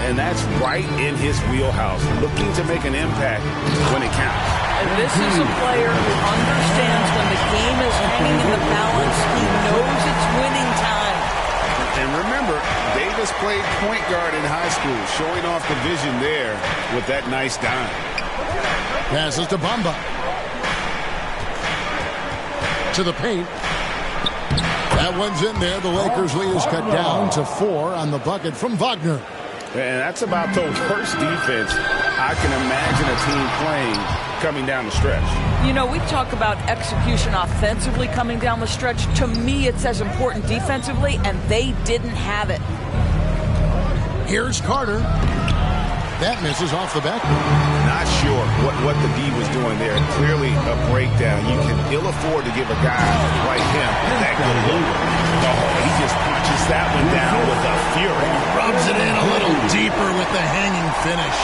And that's right in his wheelhouse. Looking to make an impact when it counts. And this is a player who understands when the game is hanging in the balance. He knows it's winning time. And remember, Davis played point guard in high school, showing off the vision there with that nice dime. Passes to Bamba. To the paint. That one's in there. The Lakers lead is cut down to 4 on the bucket from Wagner. And that's about the worst defense I can imagine a team playing coming down the stretch. You know, we talk about execution offensively coming down the stretch. To me, it's as important defensively, and they didn't have it. Here's Carter. That misses off the back. Not sure what the D was doing there. Clearly a breakdown. You can ill afford to give a guy like him that good look. Oh, he just punches that one down with a fury. Rubs it in a little deeper with the hanging finish.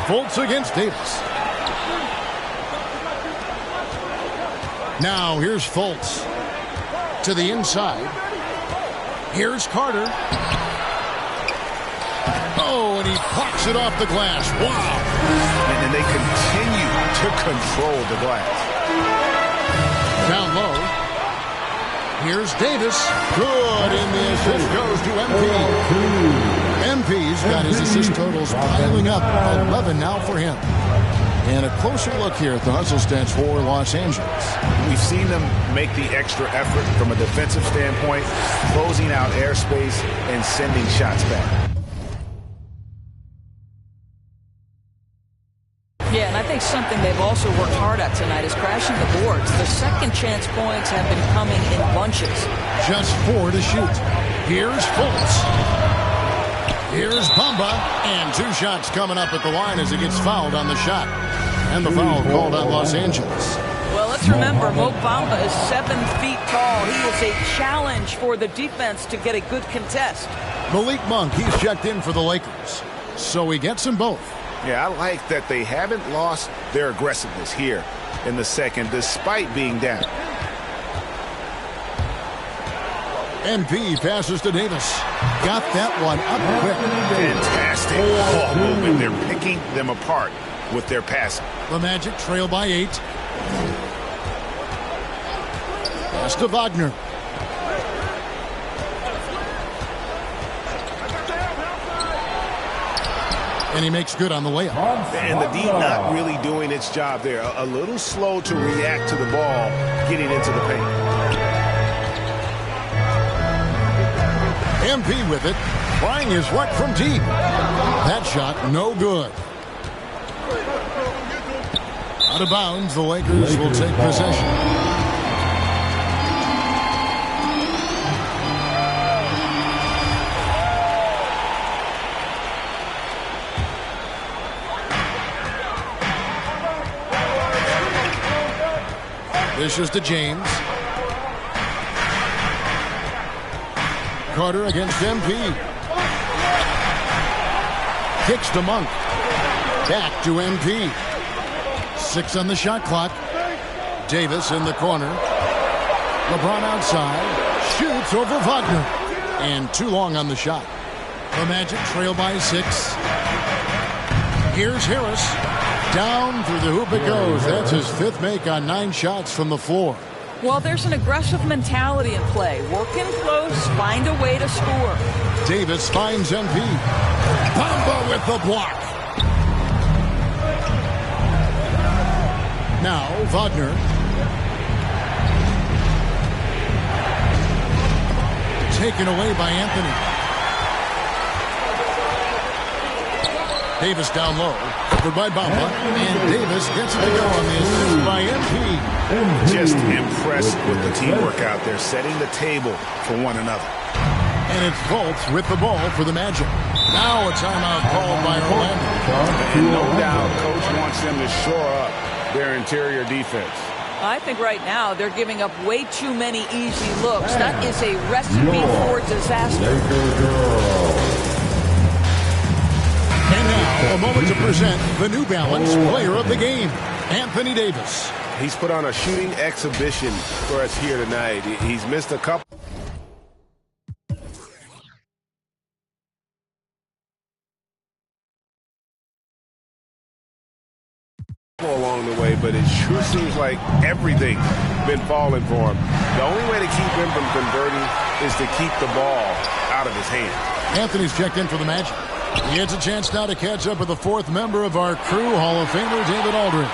Fultz against Davis. Now here's Fultz. To the inside. Here's Carter. Oh, and he pops it off the glass. Wow. And they continue to control the glass. Down low. Here's Davis. Good, and the assist goes to MP. MP's got his assist totals piling up. 11 now for him. And a closer look here at the hustle stats for Los Angeles. We've seen them make the extra effort from a defensive standpoint, closing out airspace and sending shots back. Yeah, and I think something they've also worked hard at tonight is crashing the boards. The second chance points have been coming in bunches. Just 4 to shoot. Here's Fultz. Here's Bamba. And 2 shots coming up at the line as he gets fouled on the shot. And the foul called on Los Angeles. Well, let's remember, Mo Bamba is 7 feet tall. He is a challenge for the defense to get a good contest. Malik Monk, he's checked in for the Lakers. So he gets them both. Yeah, I like that they haven't lost their aggressiveness here in the second, despite being down. MP passes to Davis. Got that one up quick. Fantastic ball movement. They're picking them apart with their passing. The Magic trail by 8. Pass to Wagner. And he makes good on the layup. And the D not really doing its job there. A little slow to react to the ball getting into the paint. MP with it. Trying his luck from deep. That shot no good. Out of bounds, the Lakers will take possession. Dishes to James. Carter against MP. Kicks to Monk. Back to MP. 6 on the shot clock. Davis in the corner. LeBron outside. Shoots over Wagner. And too long on the shot. The Magic trail by 6. Here's Harris. Down through the hoop it goes. That's his 5th make on 9 shots from the floor. Well, there's an aggressive mentality in play. Work in close, find a way to score. Davis finds MP. Bamba with the block. Now Wagner. Taken away by Anthony. Davis down low. Covered by Bamba. And Davis gets it to go on the assist by MP. Just impressed with the teamwork out there, setting the table for one another. And it's Fultz with the ball for the Magic. Now a timeout called by Orlando. And no doubt, Coach wants them to shore up their interior defense. I think right now they're giving up way too many easy looks. That is a recipe for disaster. And now, a moment to present the New Balance Player of the Game, Anthony Davis. He's put on a shooting exhibition for us here tonight. He's missed a couple. Along the way, but it sure seems like everything's been falling for him. The only way to keep him from converting is to keep the ball out of his hand. Anthony's checked in for the Magic. He gets a chance now to catch up with the 4th member of our crew, Hall of Famer David Aldridge.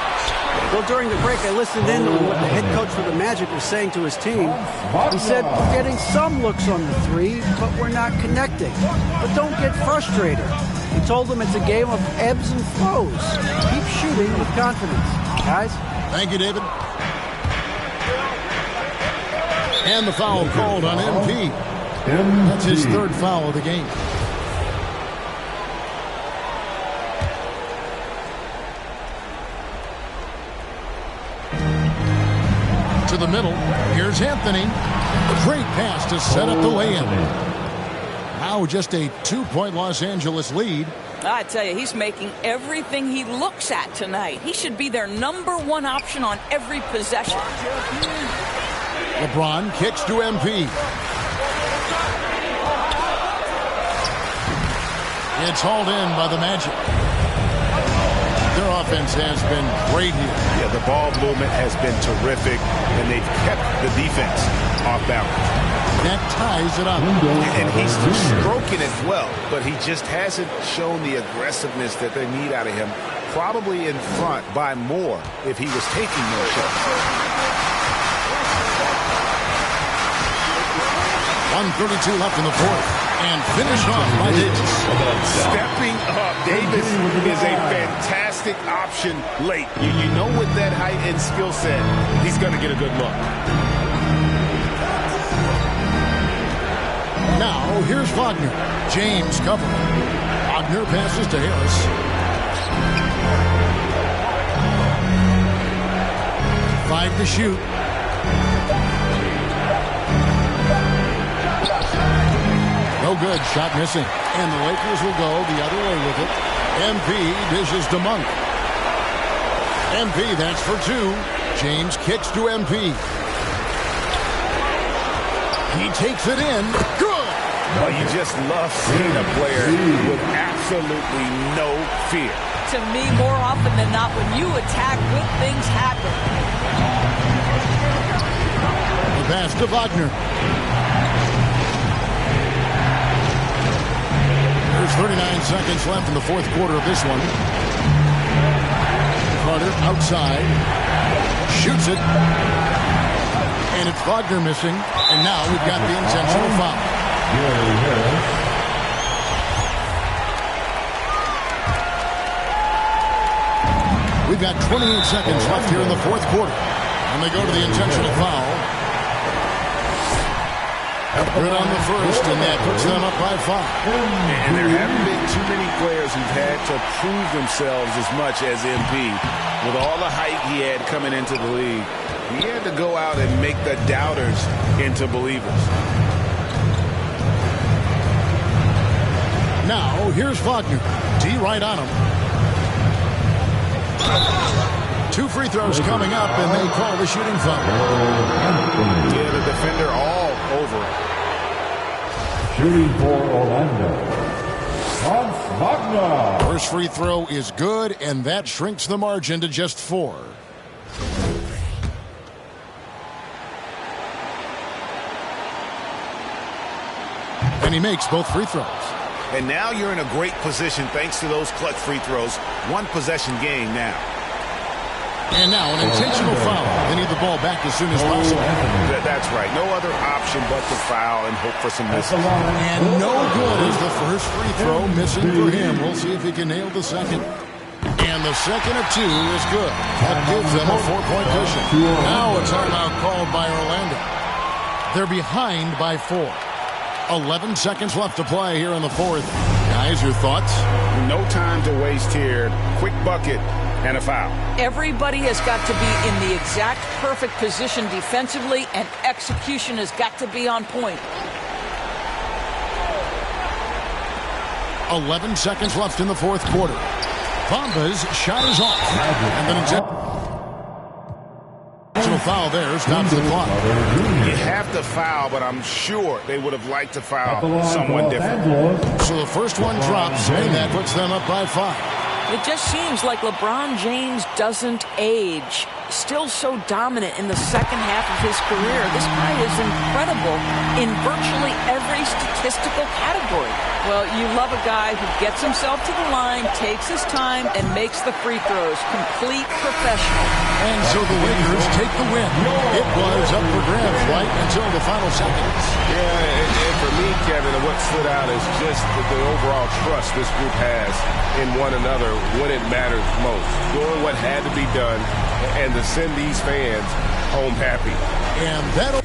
Well, during the break, I listened in to what the head coach for the Magic was saying to his team. He said, we're getting some looks on the 3, but we're not connecting. But don't get frustrated. He told them it's a game of ebbs and flows. Keep shooting with confidence. Guys? Thank you, David. And the foul called on MP. That's his 3rd foul of the game. To the middle. Here's Anthony. Great pass to set up the lay-in. Now just a 2-point Los Angeles lead. I tell you, he's making everything he looks at tonight. He should be their #1 option on every possession. LeBron kicks to MP. It's hauled in by the Magic. Their offense has been great here. Yeah, the ball movement has been terrific, and they've kept the defense off balance. That ties it up. And he's stroking it well, but he just hasn't shown the aggressiveness that they need out of him. Probably in front by more if he was taking more shots. 1:32 left in the 4th. And finished off by Davis. Stepping up. Davis is a fantastic option late. You know with that height and skill set, he's going to get a good look. Now, here's Wagner. James covering. Wagner passes to Harris. Five to shoot. No good. Shot missing. And the Lakers will go the other way with it. MP dishes to Monk. MP, that's for 2. James kicks to MP. He takes it in. Good! Well, you just love seeing a player with absolutely no fear. To me, more often than not, when you attack, good things happen. pass to Wagner. There's 39 seconds left in the fourth quarter of this one. Carter outside. Shoots it. And it's Wagner missing. And now we've got the intentional foul. We've got 28 seconds left here in the fourth quarter. And they go to the intentional foul. Good on the first, and that puts them up by 5. And there haven't been too many players who've had to prove themselves as much as MP. With all the hype he had coming into the league, he had to go out and make the doubters into believers. Now, here's Wagner. D right on him. 2 free throws coming up, and they call the shooting foul. Yeah, the defender all over it. Shooting for Orlando, Franz Wagner. First free throw is good, and that shrinks the margin to just 4. And he makes both free throws. And now you're in a great position thanks to those clutch free throws. One possession game now. And now an intentional foul. They need the ball back as soon as possible. That's right. No other option but to foul and hope for some misses. And no good is the first free throw missing for him. We'll see if he can nail the second. And the second of 2 is good. That gives them a 4-point cushion. Now a timeout called by Orlando. They're behind by 4. 11 seconds left to play here in the fourth. Guys, your thoughts? No time to waste here. Quick bucket and a foul. Everybody has got to be in the exact perfect position defensively, and execution has got to be on point. 11 seconds left in the fourth quarter. Bamba's shot is off. And then intentional foul there stops the clock. You have to foul, but I'm sure they would have liked to foul someone different. So the first one drops, and that puts them up by 5. It just seems like LeBron James doesn't age. Still so dominant in the second half of his career. This guy is incredible in virtually every statistical category. Well, you love a guy who gets himself to the line, takes his time, and makes the free throws. Complete professional. And so the Lakers take the win. It was up for grabs right until the final seconds. Yeah, and for me, Kevin, what stood out is just the overall trust this group has in one another when it matters most. Doing what had to be done and to send these fans home happy. And that'll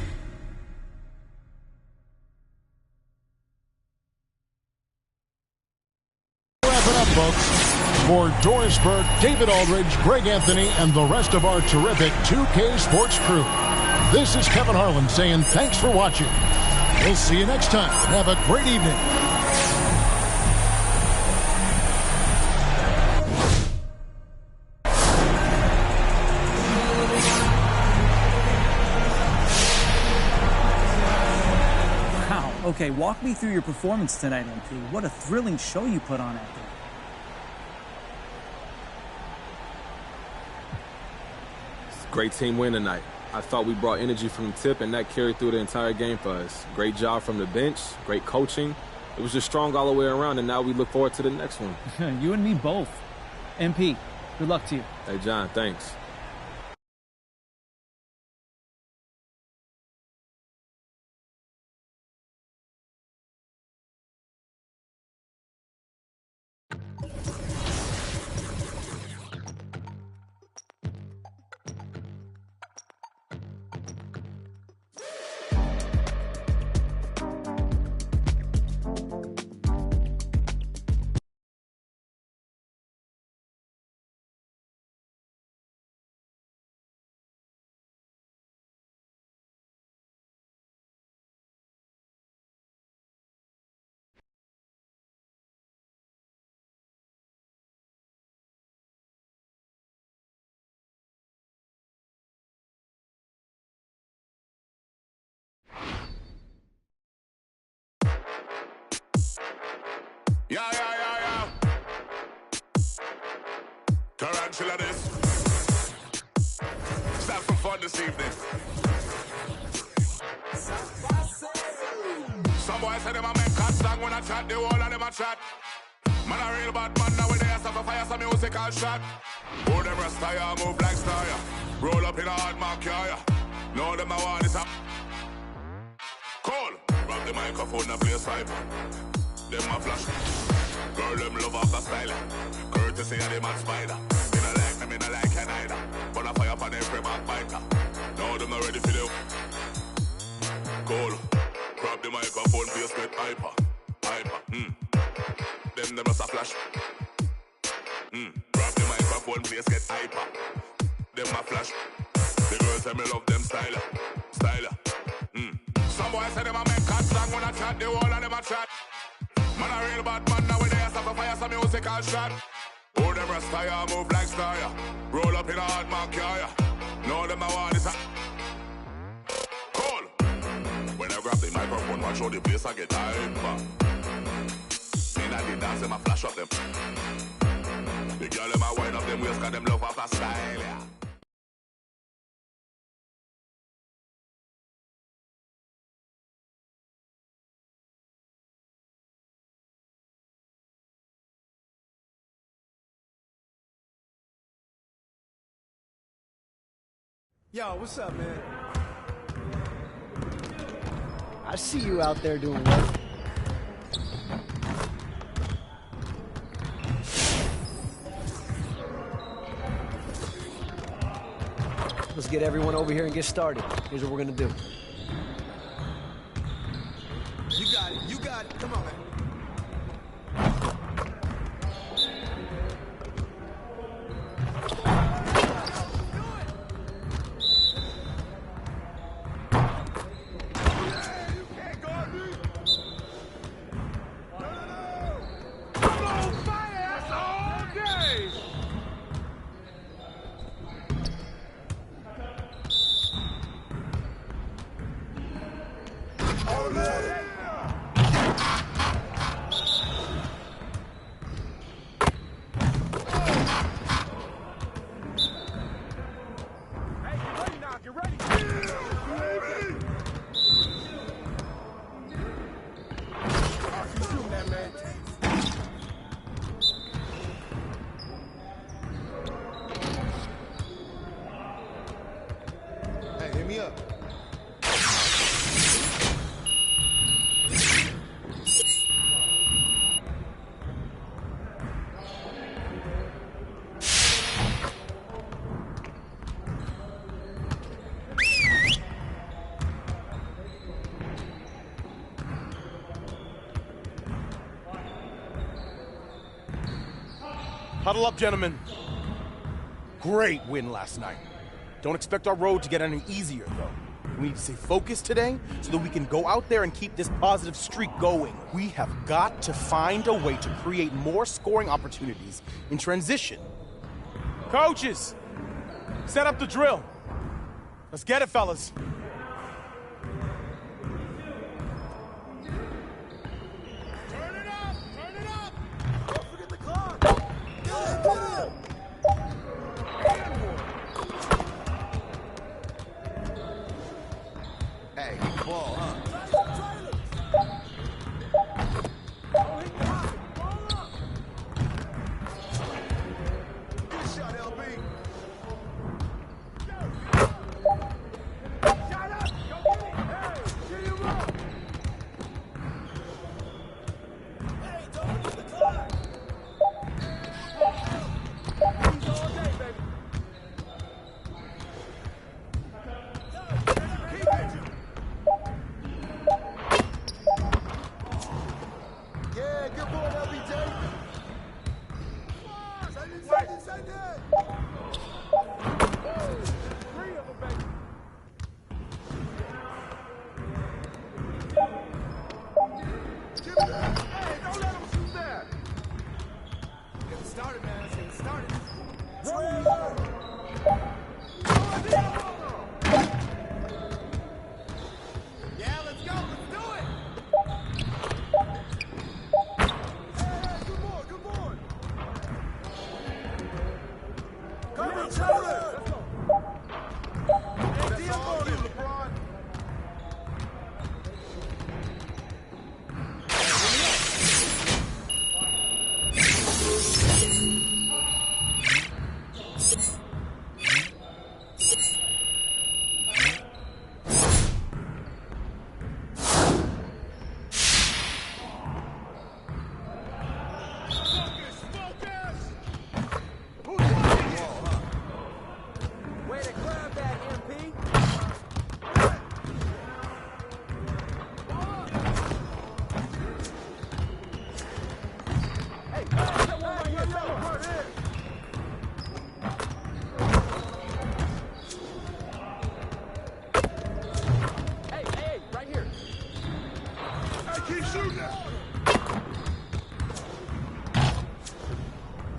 wrap it up, folks. For Doris Burke, David Aldridge, Greg Anthony, and the rest of our terrific 2K Sports crew, this is Kevin Harlan saying thanks for watching. We'll see you next time. Have a great evening. Okay, walk me through your performance tonight, MP. What a thrilling show you put on out there. Great team win tonight. I thought we brought energy from the tip, and that carried through the entire game for us. Great job from the bench, great coaching. It was just strong all the way around, and now we look forward to the next one. You and me both. MP, good luck to you. Hey, John, thanks. Yeah. Tarantula this. Let's have some fun this evening. Some boys say them a make cut song when I chat, the whole of them a chat. Man a real bad man now with the ass of a fire, some musical shot. Oh, them rasta ya move like star ya. Roll up in a hard mark ya. Know them a want it up. Call. Grab the microphone and play a sniper. Them a flash. Girl, them love off the style. Courtesy of the man spider. Me no like me no like you neither. But I fire up on every backbiter. Now them not ready for the call. Grab the microphone, please get hyper. Them must a flash. Grab the microphone, please get hyper. Them a flash. The girls say me love them styler. Some boys say them a make cut song when I chat, the whole of them a chat. Man a real bad man now with the ass of a fire, some musical shot. Oh, them rasta ya move like star ya. Roll up in a hard mark ya. Know them a want it. Call. When I grab the microphone, watch how the place I get hyper. Me not the dance, them a flash up them. The girl them a wind up them waist, cause them love off a style, yeah. Yo, what's up, man? I see you out there doing work. Let's get everyone over here and get started. Here's what we're gonna do. You got it. Come on, man. Huddle up, gentlemen. Great win last night. Don't expect our road to get any easier, though. We need to stay focused today so that we can go out there and keep this positive streak going. We have got to find a way to create more scoring opportunities in transition. Coaches, set up the drill. Let's get it, fellas. Hey, ball, huh? Good shot, LB. Shot up! Go get it! Hey, get him up! Hey, don't forget the clock! He's all day, baby. Keep it! Yeah, good boy, LBJ. Say that. Three of them, baby. Give it up. Hey, don't let him shoot that. Get it started, man. Let's get it started. Yeah, let's go. Let's do it. Good boy. Cover each other. Let's go.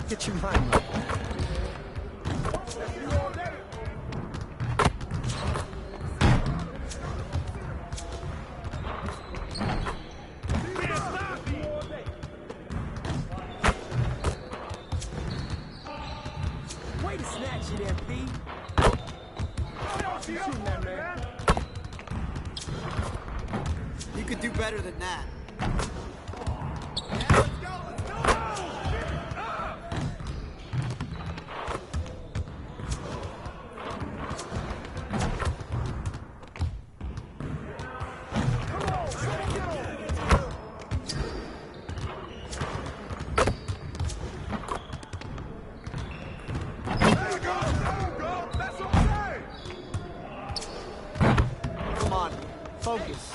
Get your mind right. Way to snatch it, MP. You shooting that, man. You could do better than that. Come on, focus.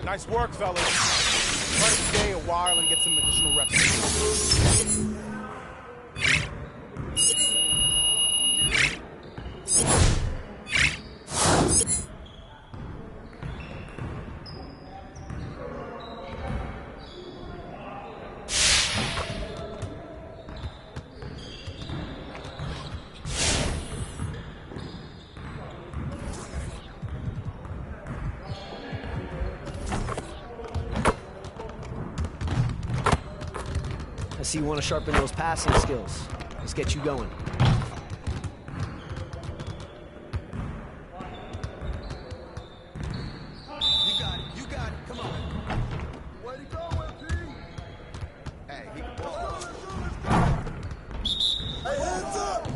Nice work, fellas. Try to stay a while and get some additional reps. I see you want to sharpen those passing skills. Let's get you going. You got it. You got it. Come on. Way to go, MP. Hey, he can ball. Hey, hands up.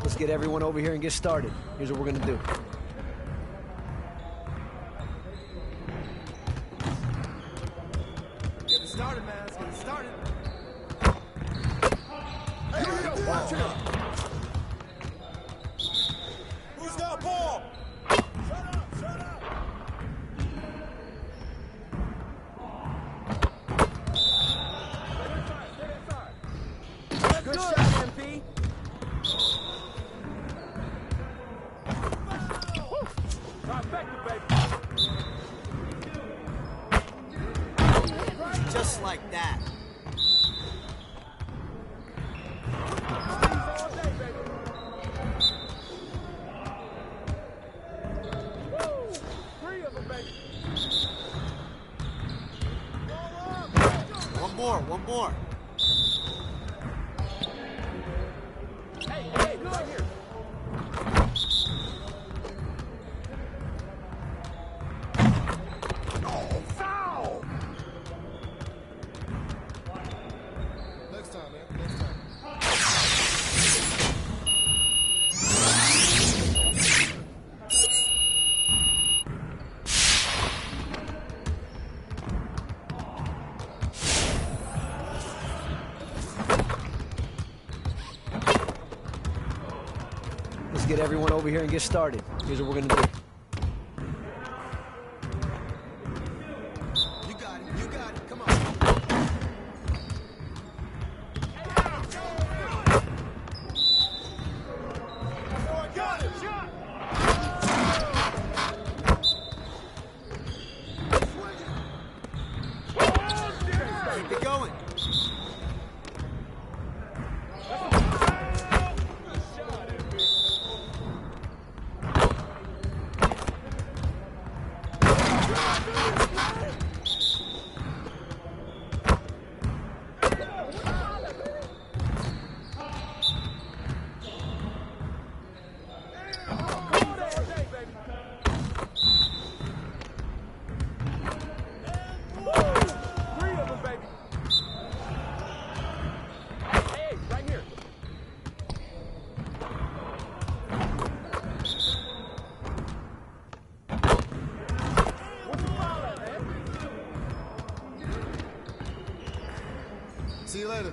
Let's get everyone over here and get started. Here's what we're gonna do. Get it started, man. Let's get it started. Hey, watch it. Who's got ball? Shut up. Shut up. Good shot, MP. Just like that. One One more. Hey, right here. Oh, foul! Next time, man. Next time. Let's get everyone over here and get started. Here's what we're gonna do. You got it. Come on. Got it. Shot. Keep it going. See you later.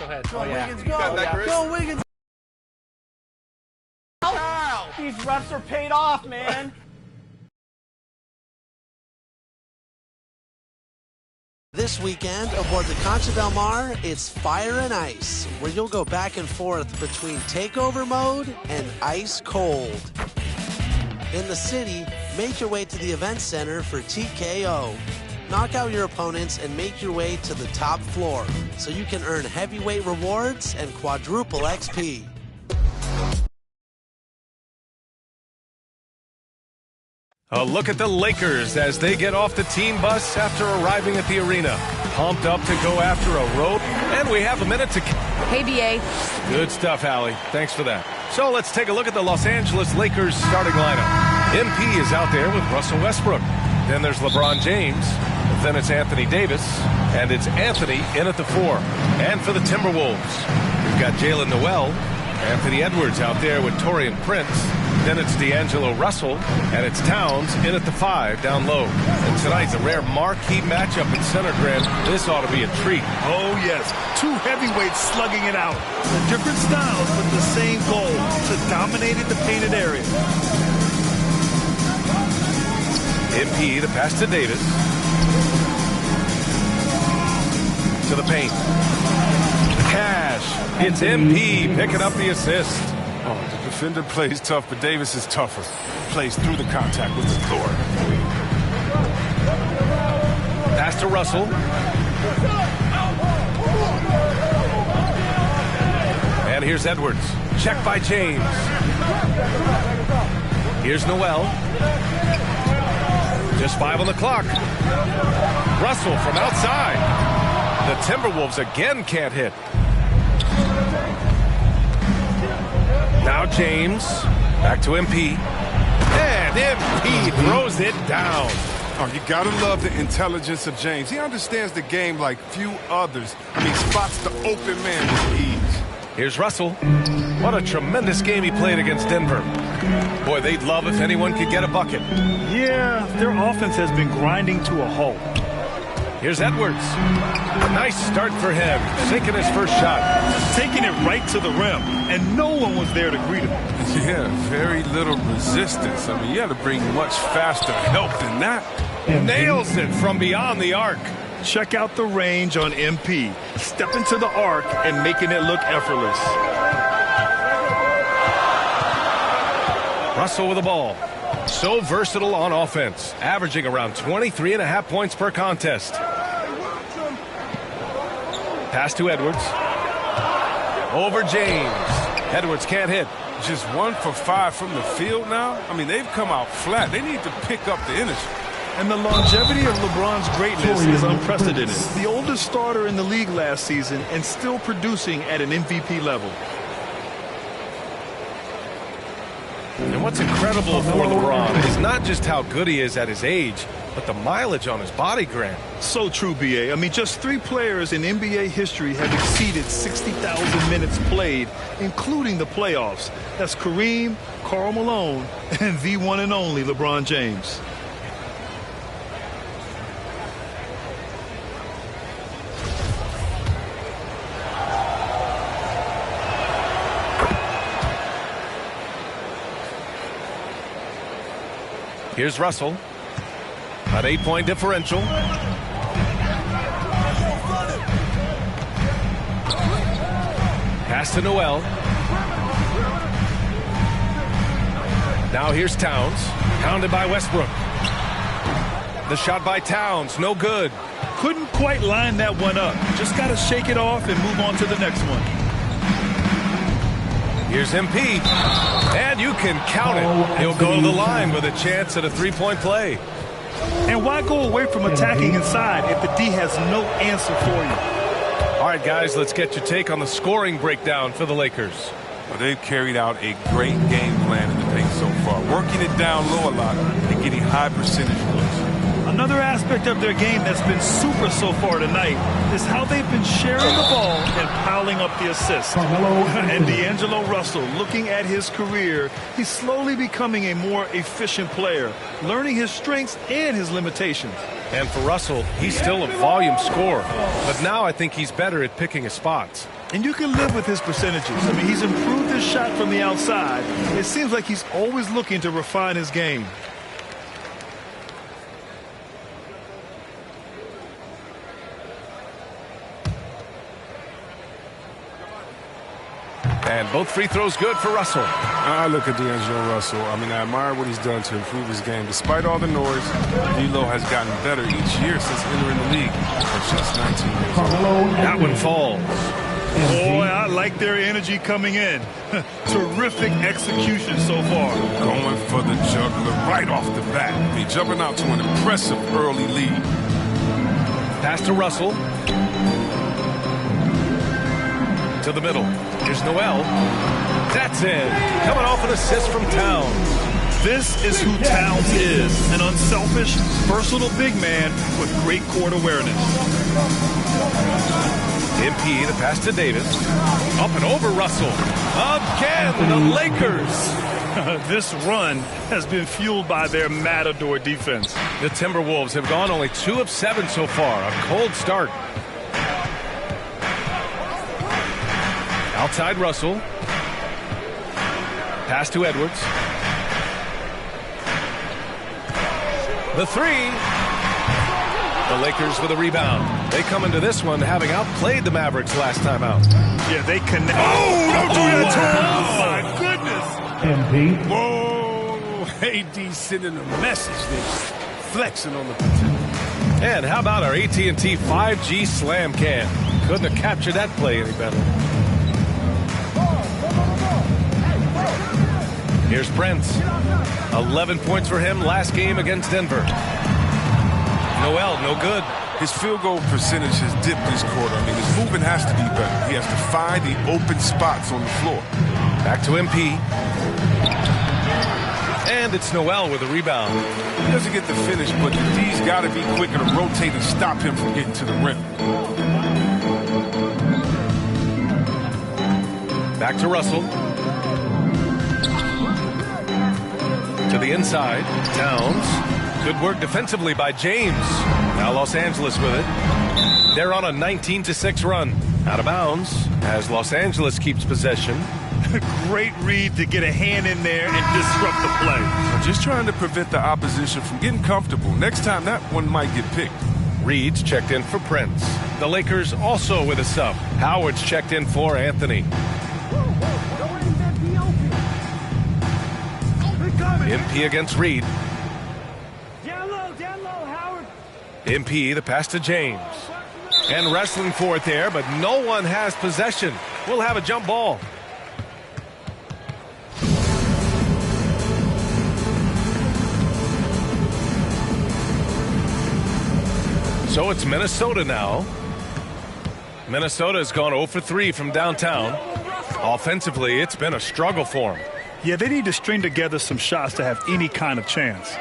Go ahead. Go, Oh, yeah. Wiggins, You got go. that, Chris? Go, Wiggins. These refs are paid off, man. This weekend aboard the Concha Del Mar, it's Fire and Ice, where you'll go back and forth between takeover mode and ice cold. In the city, make your way to the event center for TKO. Knock out your opponents and make your way to the top floor so you can earn heavyweight rewards and quadruple XP. A look at the Lakers as they get off the team bus after arriving at the arena. Pumped up to go after a road, and we have a minute to... Hey, BA. Good stuff, Allie. Thanks for that. So let's take a look at the Los Angeles Lakers starting lineup. MP is out there with Russell Westbrook. Then there's LeBron James. Then it's Anthony Davis. And it's Anthony in at the 4. And for the Timberwolves, we've got Jalen Noel, Anthony Edwards out there with Taurean Prince. Then it's D'Angelo Russell, and it's Towns in at the 5 down low. And tonight, a rare marquee matchup in center, Grant. This ought to be a treat. Oh, yes. Two heavyweights slugging it out. The different styles, but the same goal, to dominate the painted area. MP, the pass to Davis. To the paint. Cash. It's MP picking up the assist. Oh, the defender plays tough, but Davis is tougher. Plays through the contact with authority. Pass to Russell. And here's Edwards. Check by James. Here's Noel. Just 5 on the clock. Russell from outside. The Timberwolves again can't hit. Now James, back to MP, and MP throws it down. Oh, you gotta love the intelligence of James. He understands the game like few others. I mean, spots the open man with ease. Here's Russell. What a tremendous game he played against Denver. Boy, they'd love if anyone could get a bucket. Yeah, their offense has been grinding to a halt. Here's Edwards. A nice start for him, sinking his first shot. Taking it right to the rim, and no one was there to greet him. Yeah, very little resistance. I mean, you had to bring much faster help than that. Nails it from beyond the arc. Check out the range on MP. Step into the arc and making it look effortless. Russell with the ball. So versatile on offense, averaging around 23.5 points per contest. Pass to Edwards. Over James. Edwards can't hit. Just 1 for 5 from the field now? I mean, they've come out flat. They need to pick up the energy. And the longevity of LeBron's greatness is unprecedented. The oldest starter in the league last season and still producing at an MVP level. And what's incredible for LeBron is not just how good he is at his age, but the mileage on his body, Grant. So true, B.A. I mean, just 3 players in NBA history have exceeded 60,000 minutes played, including the playoffs. That's Kareem, Karl Malone, and the one and only LeBron James. Here's Russell. An 8-point differential. Pass to Noel. Now here's Towns. Pounded by Westbrook. The shot by Towns, no good. Couldn't quite line that one up. Just got to shake it off and move on to the next one. Here's MP. And you can count it. He'll go to the line with a chance at a 3-point play. And why go away from attacking inside if the D has no answer for you? All right, guys, let's get your take on the scoring breakdown for the Lakers. Well, they've carried out a great game plan in the paint so far, working it down low a lot and getting high percentage looks. Another aspect of their game that's been super so far tonight is how they've been sharing the ball and piling up the assists. And D'Angelo Russell, looking at his career, he's slowly becoming a more efficient player, learning his strengths and his limitations. And for Russell, he's still a volume scorer, but now I think he's better at picking his spots. And you can live with his percentages. I mean, he's improved his shot from the outside. It seems like he's always looking to refine his game. And both free throws good for Russell. I look at D'Angelo Russell. I mean, I admire what he's done to improve his game. Despite all the noise, D'Lo has gotten better each year since entering the league at just 19 years old. That one falls. Boy, I like their energy coming in. Terrific execution so far. Going for the juggler right off the bat. They're jumping out to an impressive early lead. Pass to Russell. To the middle. Here's Noel. That's in. Coming off an assist from Towns. This is who Towns is. An unselfish, versatile big man with great court awareness. MP, the pass to Davis. Up and over Russell. Again, the Lakers. This run has been fueled by their Matador defense. The Timberwolves have gone only 2 of 7 so far. A cold start. Outside Russell. Pass to Edwards. The 3. The Lakers with a rebound. They come into this one having outplayed the Mavericks last time out. Yeah, they connect. Oh, don't do that to him. Oh, my goodness. MP. Whoa, AD sending a message there. Flexing on the potential. And how about our AT&T 5G Slam Cam? Couldn't have captured that play any better. Here's Prince. 11 points for him last game against Denver. Noel, no good. His field goal percentage has dipped this quarter. I mean, his movement has to be better. He has to find the open spots on the floor. Back to MP. And it's Noel with a rebound. He doesn't get the finish, but the D's got to be quicker to rotate and stop him from getting to the rim. Back to Russell. To the inside. Towns. Good work defensively by James. Now Los Angeles with it. They're on a 19-6 run. Out of bounds as Los Angeles keeps possession. Great read to get a hand in there and disrupt the play. Just trying to prevent the opposition from getting comfortable. Next time, that one might get picked. Reed's checked in for Prince. The Lakers also with a sub. Howard's checked in for Anthony. MP against Reed. Down low, Howard. MP, the pass to James. And wrestling for it there, but no one has possession. We'll have a jump ball. So it's Minnesota now. Minnesota has gone 0 for 3 from downtown. Offensively, it's been a struggle for them. Yeah, they need to string together some shots to have any kind of chance.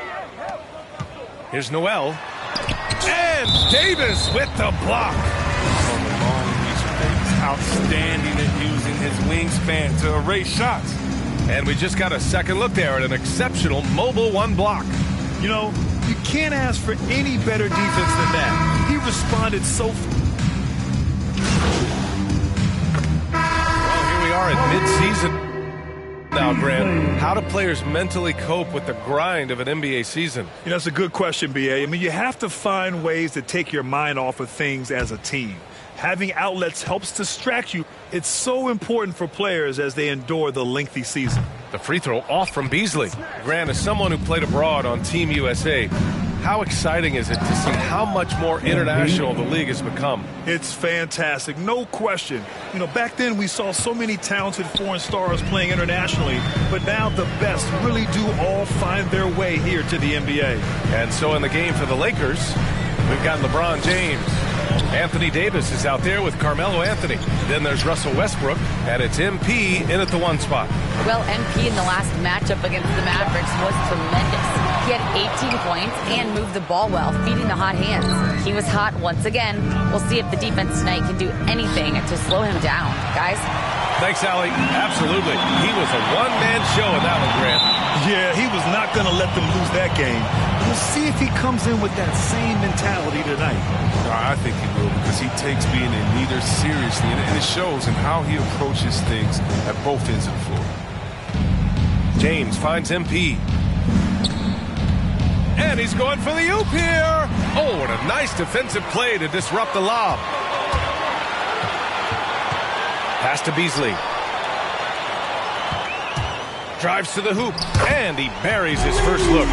Here's Noel. And Davis with the block. On the long reach, Davis outstanding at using his wingspan to erase shots. And we just got a second look there at an exceptional mobile 1 block. You know, you can't ask for any better defense than that. He responded so... Well, here we are at midseason. Now, Grant, how do players mentally cope with the grind of an NBA season? You know, that's a good question, B.A. I mean, you have to find ways to take your mind off of things as a team. Having outlets helps distract you. It's so important for players as they endure the lengthy season. The free throw off from Beasley. Grant, as someone who played abroad on Team USA, how exciting is it to see how much more international the league has become? It's fantastic, no question. You know, back then we saw so many talented foreign stars playing internationally, but now the best really do all find their way here to the NBA. And so in the game for the Lakers, we've got LeBron James. Anthony Davis is out there with Carmelo Anthony. Then there's Russell Westbrook, and it's MP in at the 1 spot. Well, MP in the last matchup against the Mavericks was tremendous. He had 18 points and moved the ball well, feeding the hot hands. He was hot once again. We'll see if the defense tonight can do anything to slow him down. Guys? Thanks, Allie. Absolutely. He was a one-man show in that one, Grant. Yeah, he was not going to let them lose that game. We'll see if he comes in with that same mentality tonight. I think he will, because he takes being a leader seriously, and it shows in how he approaches things at both ends of the floor. James finds MP. And he's going for the oop here. Oh, what a nice defensive play to disrupt the lob. Pass to Beasley. Drives to the hoop, and he buries his first look.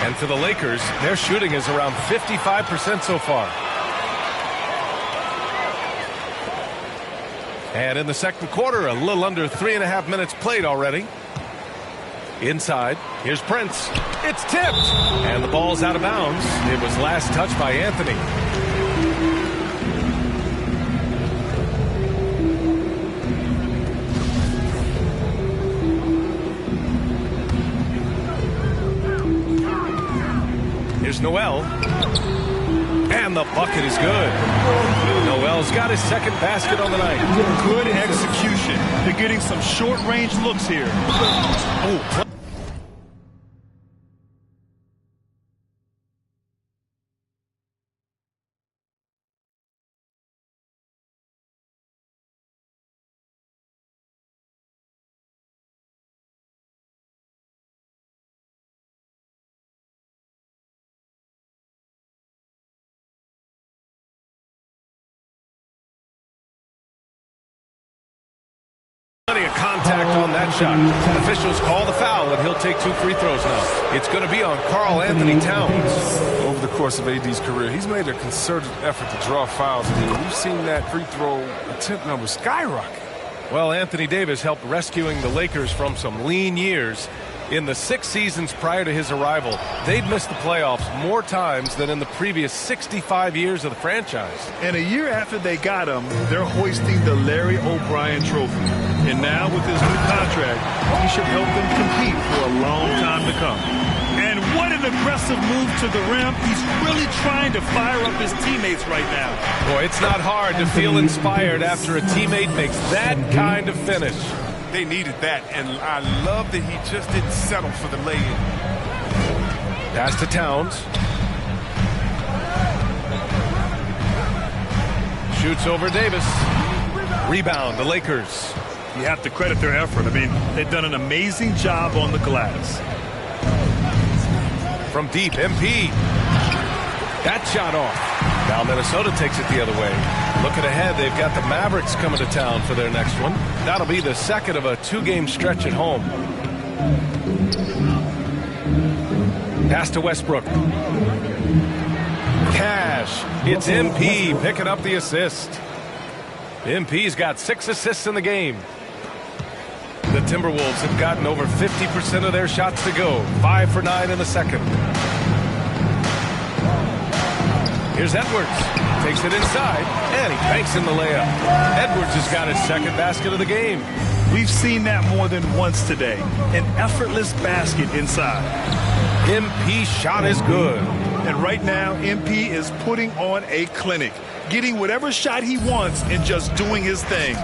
And for the Lakers, their shooting is around 55% so far. And in the second quarter, a little under 3.5 minutes played already. Inside, here's Prince. It's tipped, and the ball's out of bounds. It was last touched by Anthony. Here's Noel. And the bucket is good. Noel's got his second basket on the night. Good execution. They're getting some short-range looks here. Oh. Plenty of contact on that shot. Officials call the foul, and he'll take 2 free throws now. It's going to be on Karl Anthony Towns. Over the course of AD's career, he's made a concerted effort to draw fouls, and we've seen that free throw attempt number skyrocket. Well, Anthony Davis helped rescuing the Lakers from some lean years. In the 6 seasons prior to his arrival, they'd missed the playoffs more times than in the previous 65 years of the franchise. And a year after they got him, they're hoisting the Larry O'Brien Trophy. And now with his new contract, he should help them compete for a long time to come. And what an aggressive move to the rim. He's really trying to fire up his teammates right now. Boy, it's not hard to feel inspired after a teammate makes that kind of finish. They needed that, and I love that he just didn't settle for the lay-in. Pass to Towns. Shoots over Davis. Rebound, the Lakers. You have to credit their effort. I mean, they've done an amazing job on the glass. From deep, MP. That shot off. Now Minnesota takes it the other way. Looking ahead, they've got the Mavericks coming to town for their next one. That'll be the second of a 2-game stretch at home. Pass to Westbrook. Cash. It's MP picking up the assist. MP's got 6 assists in the game. The Timberwolves have gotten over 50% of their shots to go. 5 for 9 in the second. Here's Edwards. Takes it inside, and he banks in the layup. Edwards has got his second basket of the game. We've seen that more than once today. An effortless basket inside. MP shot is good. And right now, MP is putting on a clinic. Getting whatever shot he wants and just doing his thing.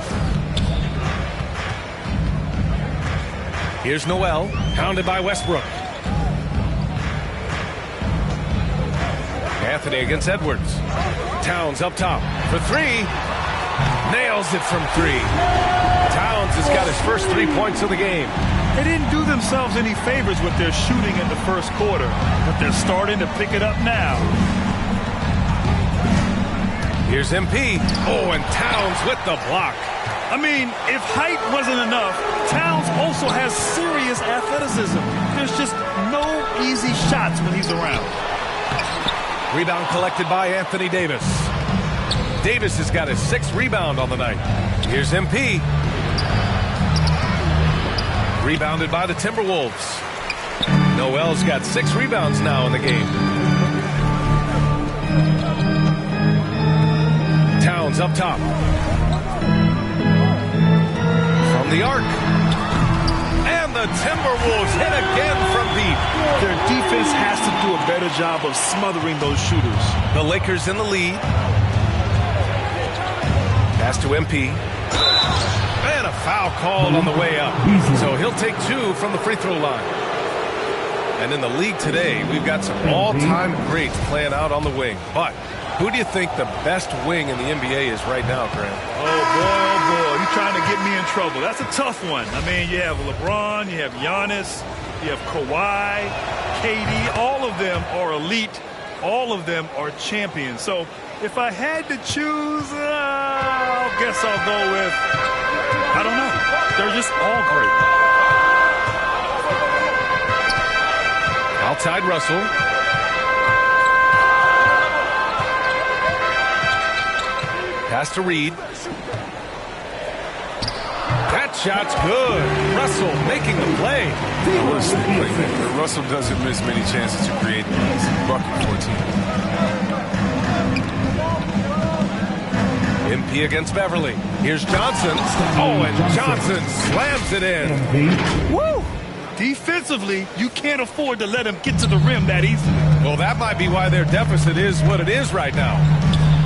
Here's Noel, pounded by Westbrook. Anthony against Edwards. Towns up top for 3. Nails it from 3. Towns has got his first 3 points of the game. They didn't do themselves any favors with their shooting in the first quarter, but they're starting to pick it up now. Here's MP. Oh, and Towns with the block. I mean, if height wasn't enough, Towns also has serious athleticism. There's just no easy shots when he's around. Rebound collected by Anthony Davis. Davis has got his 6th rebound on the night. Here's MP. Rebounded by the Timberwolves. Noel's got 6 rebounds now in the game. Towns up top. From the arc. And the Timberwolves hit again from deep. Their defense has to do a better job of smothering those shooters. The Lakers in the lead. Pass to MP. And a foul called on the way up. So he'll take 2 from the free throw line. And in the league today, we've got some all-time greats playing out on the wing. But who do you think the best wing in the NBA is right now, Grant? Oh, boy, you're trying to get me in trouble. That's a tough one. I mean, you have LeBron, you have Giannis, you have Kawhi, KD. All of them are elite. All of them are champions. So if I had to choose, I guess I'll go with, I don't know. They're just all great. Outside Russell. Pass to Reed. That shot's good. Russell making the play. Russell doesn't miss many chances to create a bucket for a team. MP against Beverly. Here's Johnson. Oh, and Johnson slams it in. Woo! Defensively, you can't afford to let him get to the rim that easily. Well, that might be why their deficit is what it is right now.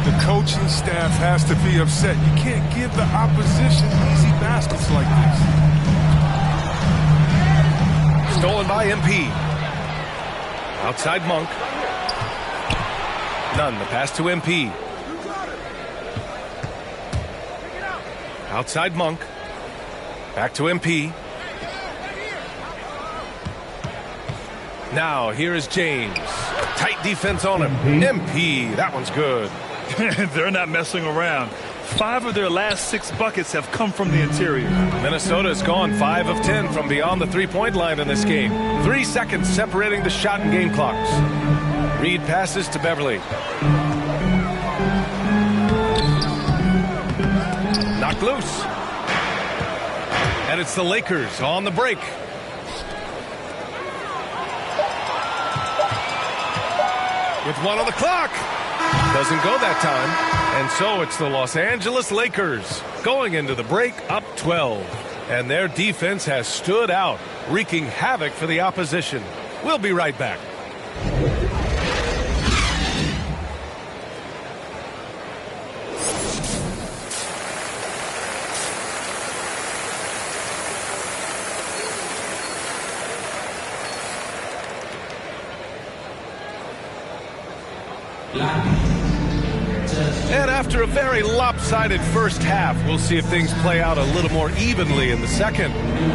The coaching staff has to be upset. You can't give the opposition easy baskets like this. Stolen by MP. Outside Monk. None. The pass to MP. Outside Monk. Back to MP. Now, here is James. Tight defense on him. MP. That one's good. They're not messing around. 5 of their last 6 buckets have come from the interior. Minnesota's gone 5 of 10 from beyond the three-point line in this game. 3 seconds separating the shot and game clocks. Reed passes to Beverly. Knocked loose. And it's the Lakers on the break. With 1 on the clock. Doesn't go that time. And so it's the Los Angeles Lakers going into the break up 12. And their defense has stood out, wreaking havoc for the opposition. We'll be right back. And after a very lopsided first half, we'll see if things play out a little more evenly in the second.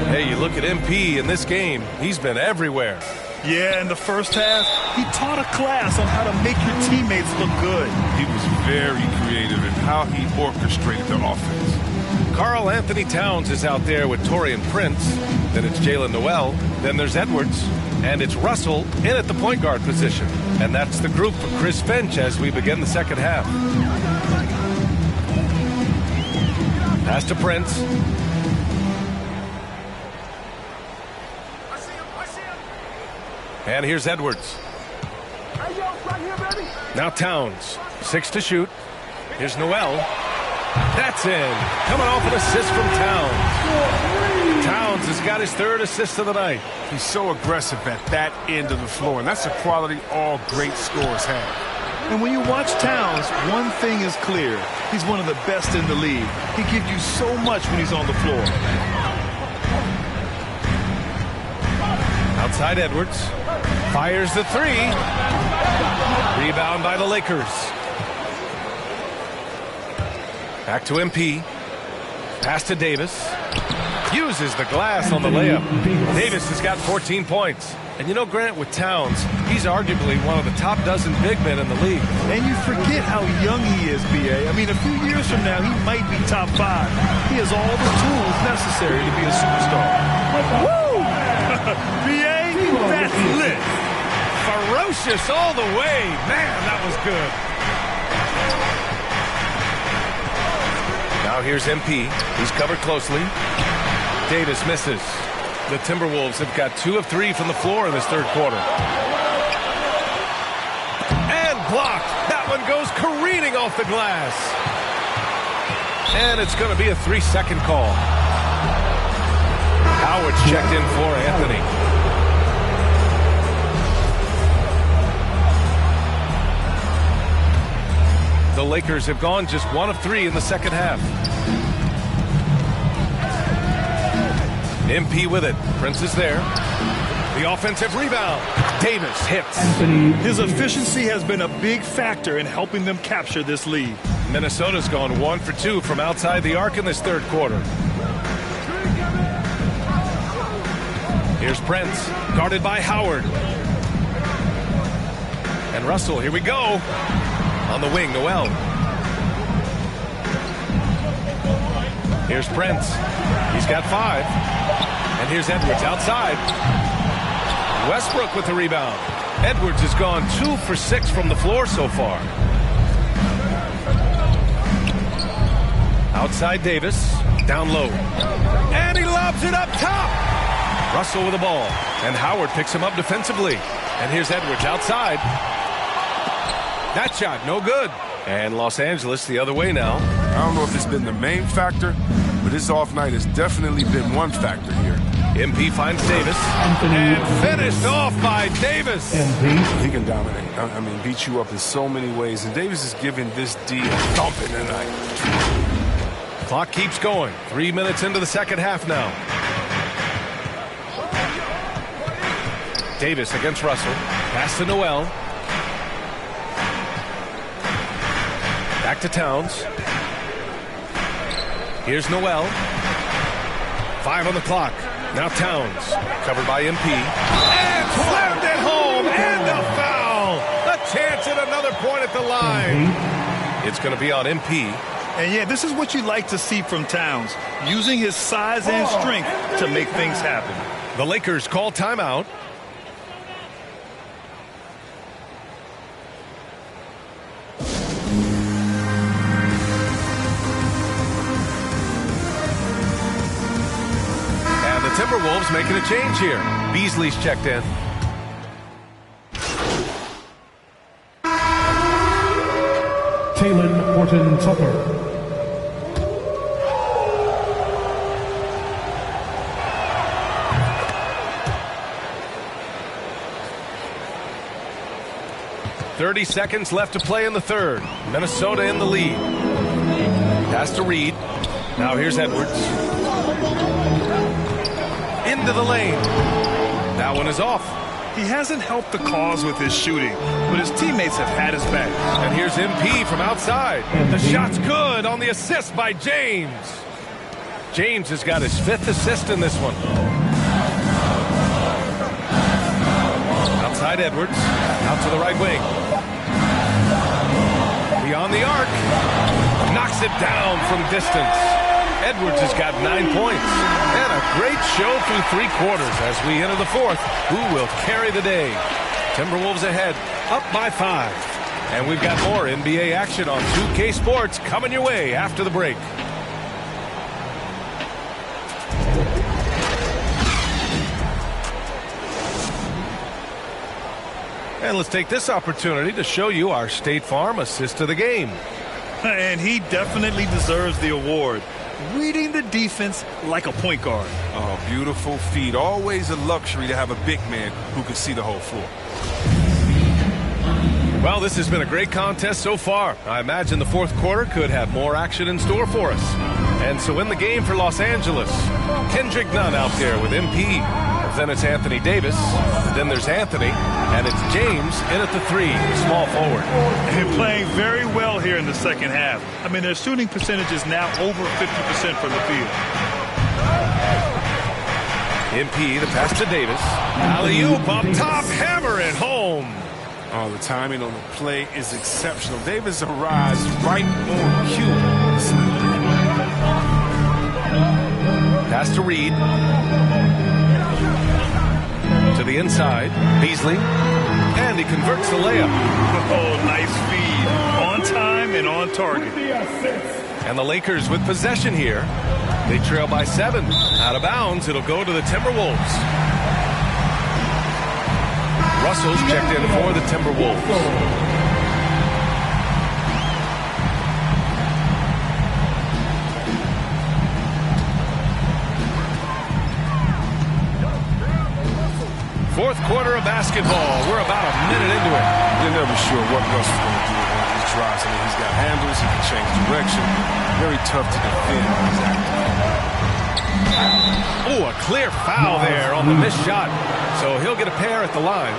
Hey, you look at MP in this game, he's been everywhere. Yeah, in the first half, he taught a class on how to make your teammates look good. He was very creative in how he orchestrated the offense. Karl Anthony Towns is out there with Taurean Prince. Then it's Jalen Noel. Then there's Edwards. And it's Russell in at the point guard position. And that's the group for Chris Finch as we begin the second half. Pass to Prince. And here's Edwards. Now Towns. 6 to shoot. Here's Noel. That's in. Coming off an assist from Towns. Towns has got his 3rd assist of the night. He's so aggressive at that end of the floor, and that's a quality all great scorers have. And when you watch Towns, one thing is clear. He's one of the best in the league. He gives you so much when he's on the floor. Outside Edwards. Fires the 3. Rebound by the Lakers. Back to MP. Pass to Davis. Uses the glass on the layup. Davis has got 14 points. And you know, Grant, with Towns, he's arguably one of the top dozen big men in the league. And you forget how young he is, B.A. I mean, a few years from now, he might be top 5. He has all the tools necessary to be a superstar. Woo! B.A., that's lit. Ferocious all the way. Man, that was good. Now here's MP. He's covered closely. Davis misses. The Timberwolves have got 2 of 3 from the floor in this third quarter. And blocked. That one goes careening off the glass. And it's going to be a 3-second call. Howard's checked in for Anthony. Lakers have gone just 1 of 3 in the second half. MP with it. Prince is there. The offensive rebound. Davis hits. His efficiency has been a big factor in helping them capture this lead. Minnesota's gone 1 for 2 from outside the arc in this third quarter. Here's Prince, guarded by Howard. And Russell, here we go. On the wing, Noel. Here's Prince. He's got 5. And here's Edwards outside. Westbrook with the rebound. Edwards has gone 2 for 6 from the floor so far. Outside Davis, down low. And he lobs it up top. Russell with the ball. And Howard picks him up defensively. And here's Edwards outside. That shot, no good. And Los Angeles the other way now. I don't know if it's been the main factor, but his off night has definitely been one factor here. MP finds Davis. And finished off by Davis. He can dominate. I mean, beat you up in so many ways. And Davis is giving this D a thumping tonight. Clock keeps going. 3 minutes into the second half now. Davis against Russell. Pass to Noel. Back to Towns. Here's Noel. 5 on the clock. Now Towns. Covered by MP. And slammed it home. And a foul. A chance at another point at the line. It's going to be on MP. And yeah, this is what you like to see from Towns. Using his size and strength to make things happen. The Lakers call timeout. Timberwolves making a change here. Beasley's checked in. Talen Horton-Tucker. .30 seconds left to play in the third. Minnesota in the lead. Pass to Reed. Now here's Edwards. Into the lane. That one is off. He hasn't helped the cause with his shooting, but his teammates have had his back. And here's MP from outside. The shot's good on the assist by James. James has got his 5th assist in this one. Outside Edwards. Out to the right wing. Beyond the arc. Knocks it down from distance. Edwards has got 9 points. And a great show through 3 quarters as we enter the fourth. Who will carry the day? Timberwolves ahead, up by 5. And we've got more NBA action on 2K Sports coming your way after the break. And let's take this opportunity to show you our State Farm assist of the game. And he definitely deserves the award. Reading the defense like a point guard. Oh, beautiful feed. Always a luxury to have a big man who can see the whole floor. Well, this has been a great contest so far. I imagine the fourth quarter could have more action in store for us. And so in the game for Los Angeles, Kendrick Nunn out there with MP. Then it's Anthony Davis. Then there's Anthony. And it's James in at the 3, small forward. And playing very well here in the second half. I mean, their shooting percentage is now over 50% from the field. MP, the pass to Davis. Alley-oop up top, hammer it home. Oh, the timing on the play is exceptional. Davis arrives right on cue. Pass to Reed. To the inside, Beasley, and he converts the layup. Oh, nice feed. On time and on target. And the Lakers with possession here. They trail by 7. Out of bounds, it'll go to the Timberwolves. Russell's checked in for the Timberwolves. Fourth quarter of basketball. We're about a minute into it. You're never sure what Russell's going to do. He's drives. I mean, he's got handles, he can change direction. Very tough to defend. Oh, a clear foul there on the missed shot. So he'll get a pair at the line.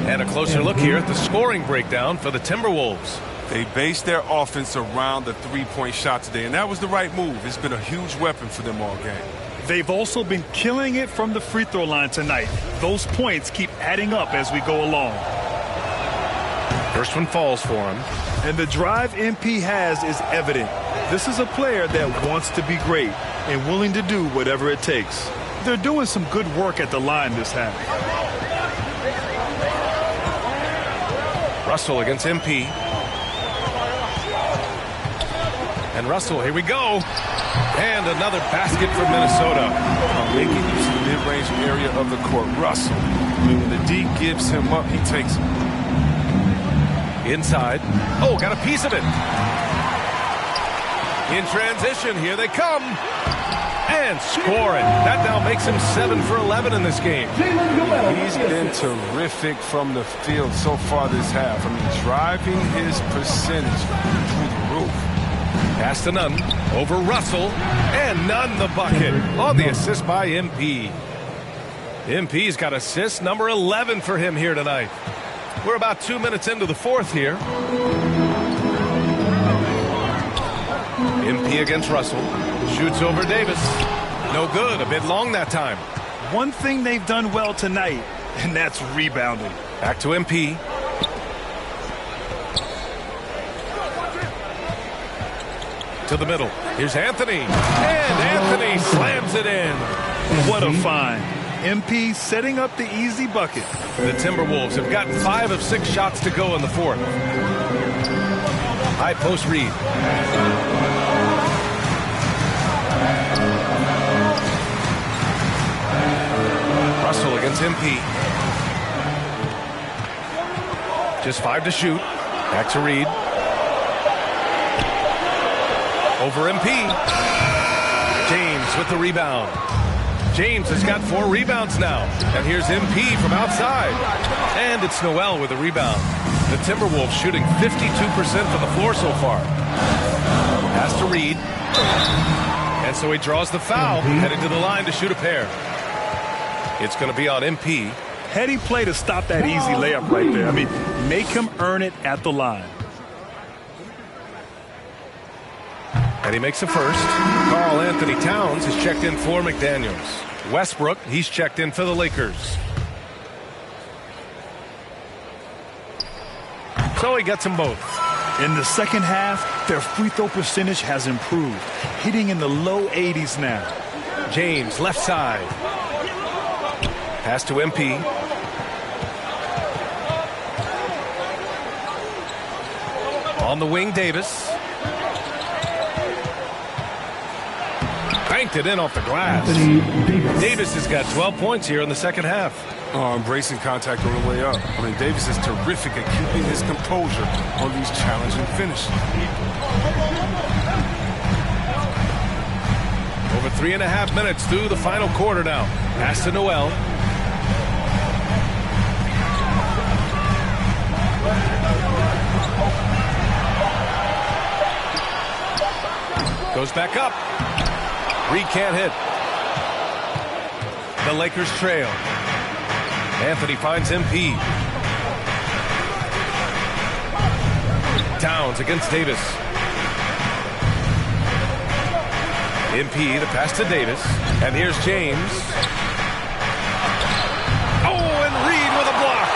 And a closer look here at the scoring breakdown for the Timberwolves. They based their offense around the three-point shot today, and that was the right move. It's been a huge weapon for them all game. They've also been killing it from the free throw line tonight. Those points keep adding up as we go along. First one falls for him. And the drive MP has is evident. This is a player that wants to be great and willing to do whatever it takes. They're doing some good work at the line this half. Russell against MP. And Russell, here we go. And another basket for Minnesota. Making use of the mid-range area of the court. Russell, I mean, when the D gives him up, he takes it. Inside. Oh, got a piece of it. In transition, here they come. And scoring. That now makes him 7 for 11 in this game. He's been terrific from the field so far this half. I mean, driving his percentage through the roof. Pass to Nunn. Over Russell. And Nunn the bucket on the assist by MP. MP's got assist number 11 for him here tonight. We're about 2 minutes into the fourth here. MP against Russell. Shoots over Davis. No good. A bit long that time. One thing they've done well tonight, and that's rebounding. Back to MP. To the middle. Here's Anthony. And Anthony slams it in. What a find. MP setting up the easy bucket. The Timberwolves have got 5 of 6 shots to go in the fourth. High post read. Russell against MP. Just 5 to shoot. Back to Reed. Over MP. James with the rebound. James has got 4 rebounds now. And here's MP from outside. And it's Noel with a rebound. The Timberwolves shooting 52% from the floor so far. Pass to Reed. And so he draws the foul, headed to the line to shoot a pair. It's going to be on MP. Heady play to stop that easy layup right there. I mean, make him earn it at the line. And he makes a first. Karl Anthony Towns is checked in for McDaniels. Westbrook, he's checked in for the Lakers. So he gets them both. In the second half, their free throw percentage has improved, hitting in the low 80s now. James, left side. Pass to MP. On the wing, Davis. Banked it in off the glass. Davis has got 12 points here in the second half. Embracing contact on the way up. I mean, Davis is terrific at keeping his composure on these challenging finishes. Over 3.5 minutes through the final quarter now. Pass to Noel. Goes back up. Reed can't hit. The Lakers trail. Anthony finds MP. Towns against Davis. MP, the pass to Davis. And here's James. Oh, and Reed with a block.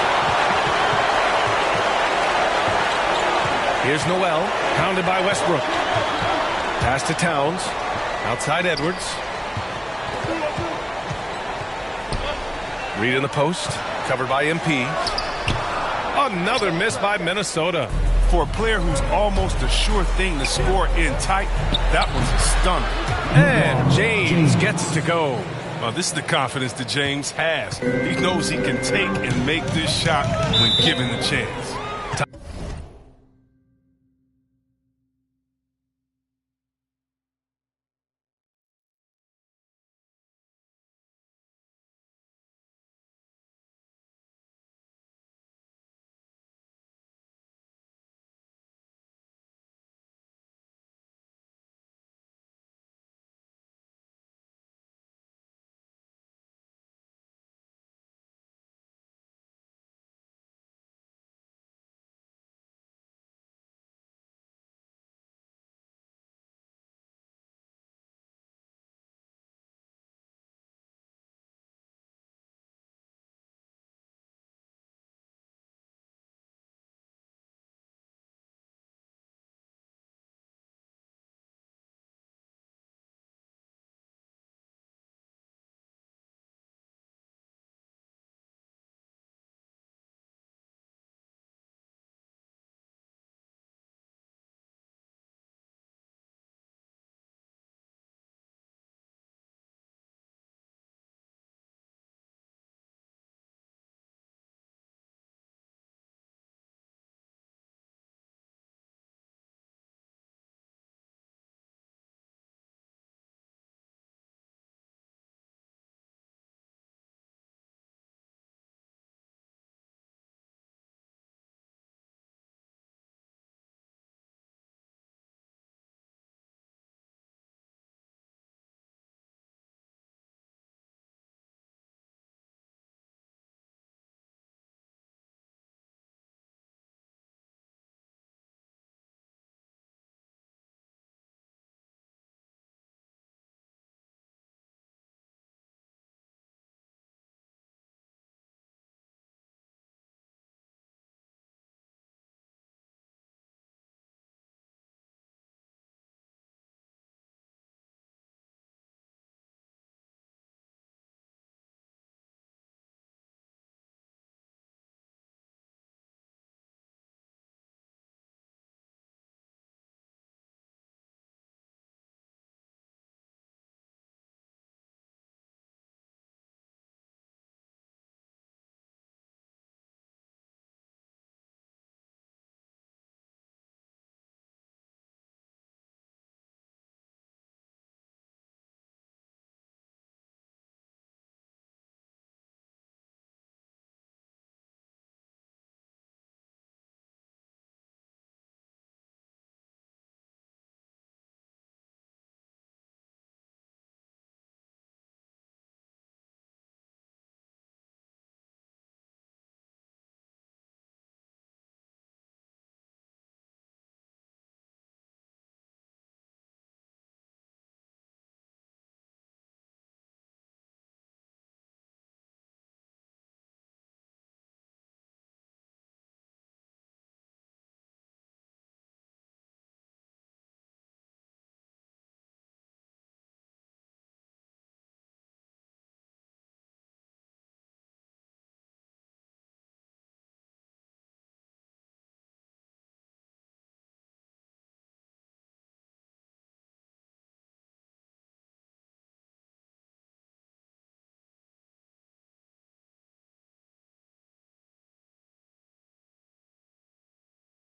Here's Noel, pounded by Westbrook. Pass to Towns. Outside Edwards. Reed in the post. Covered by MP. Another miss by Minnesota. For a player who's almost a sure thing to score in tight, that was a stunner. And James gets to go. This is the confidence that James has. He knows he can take and make this shot when given the chance.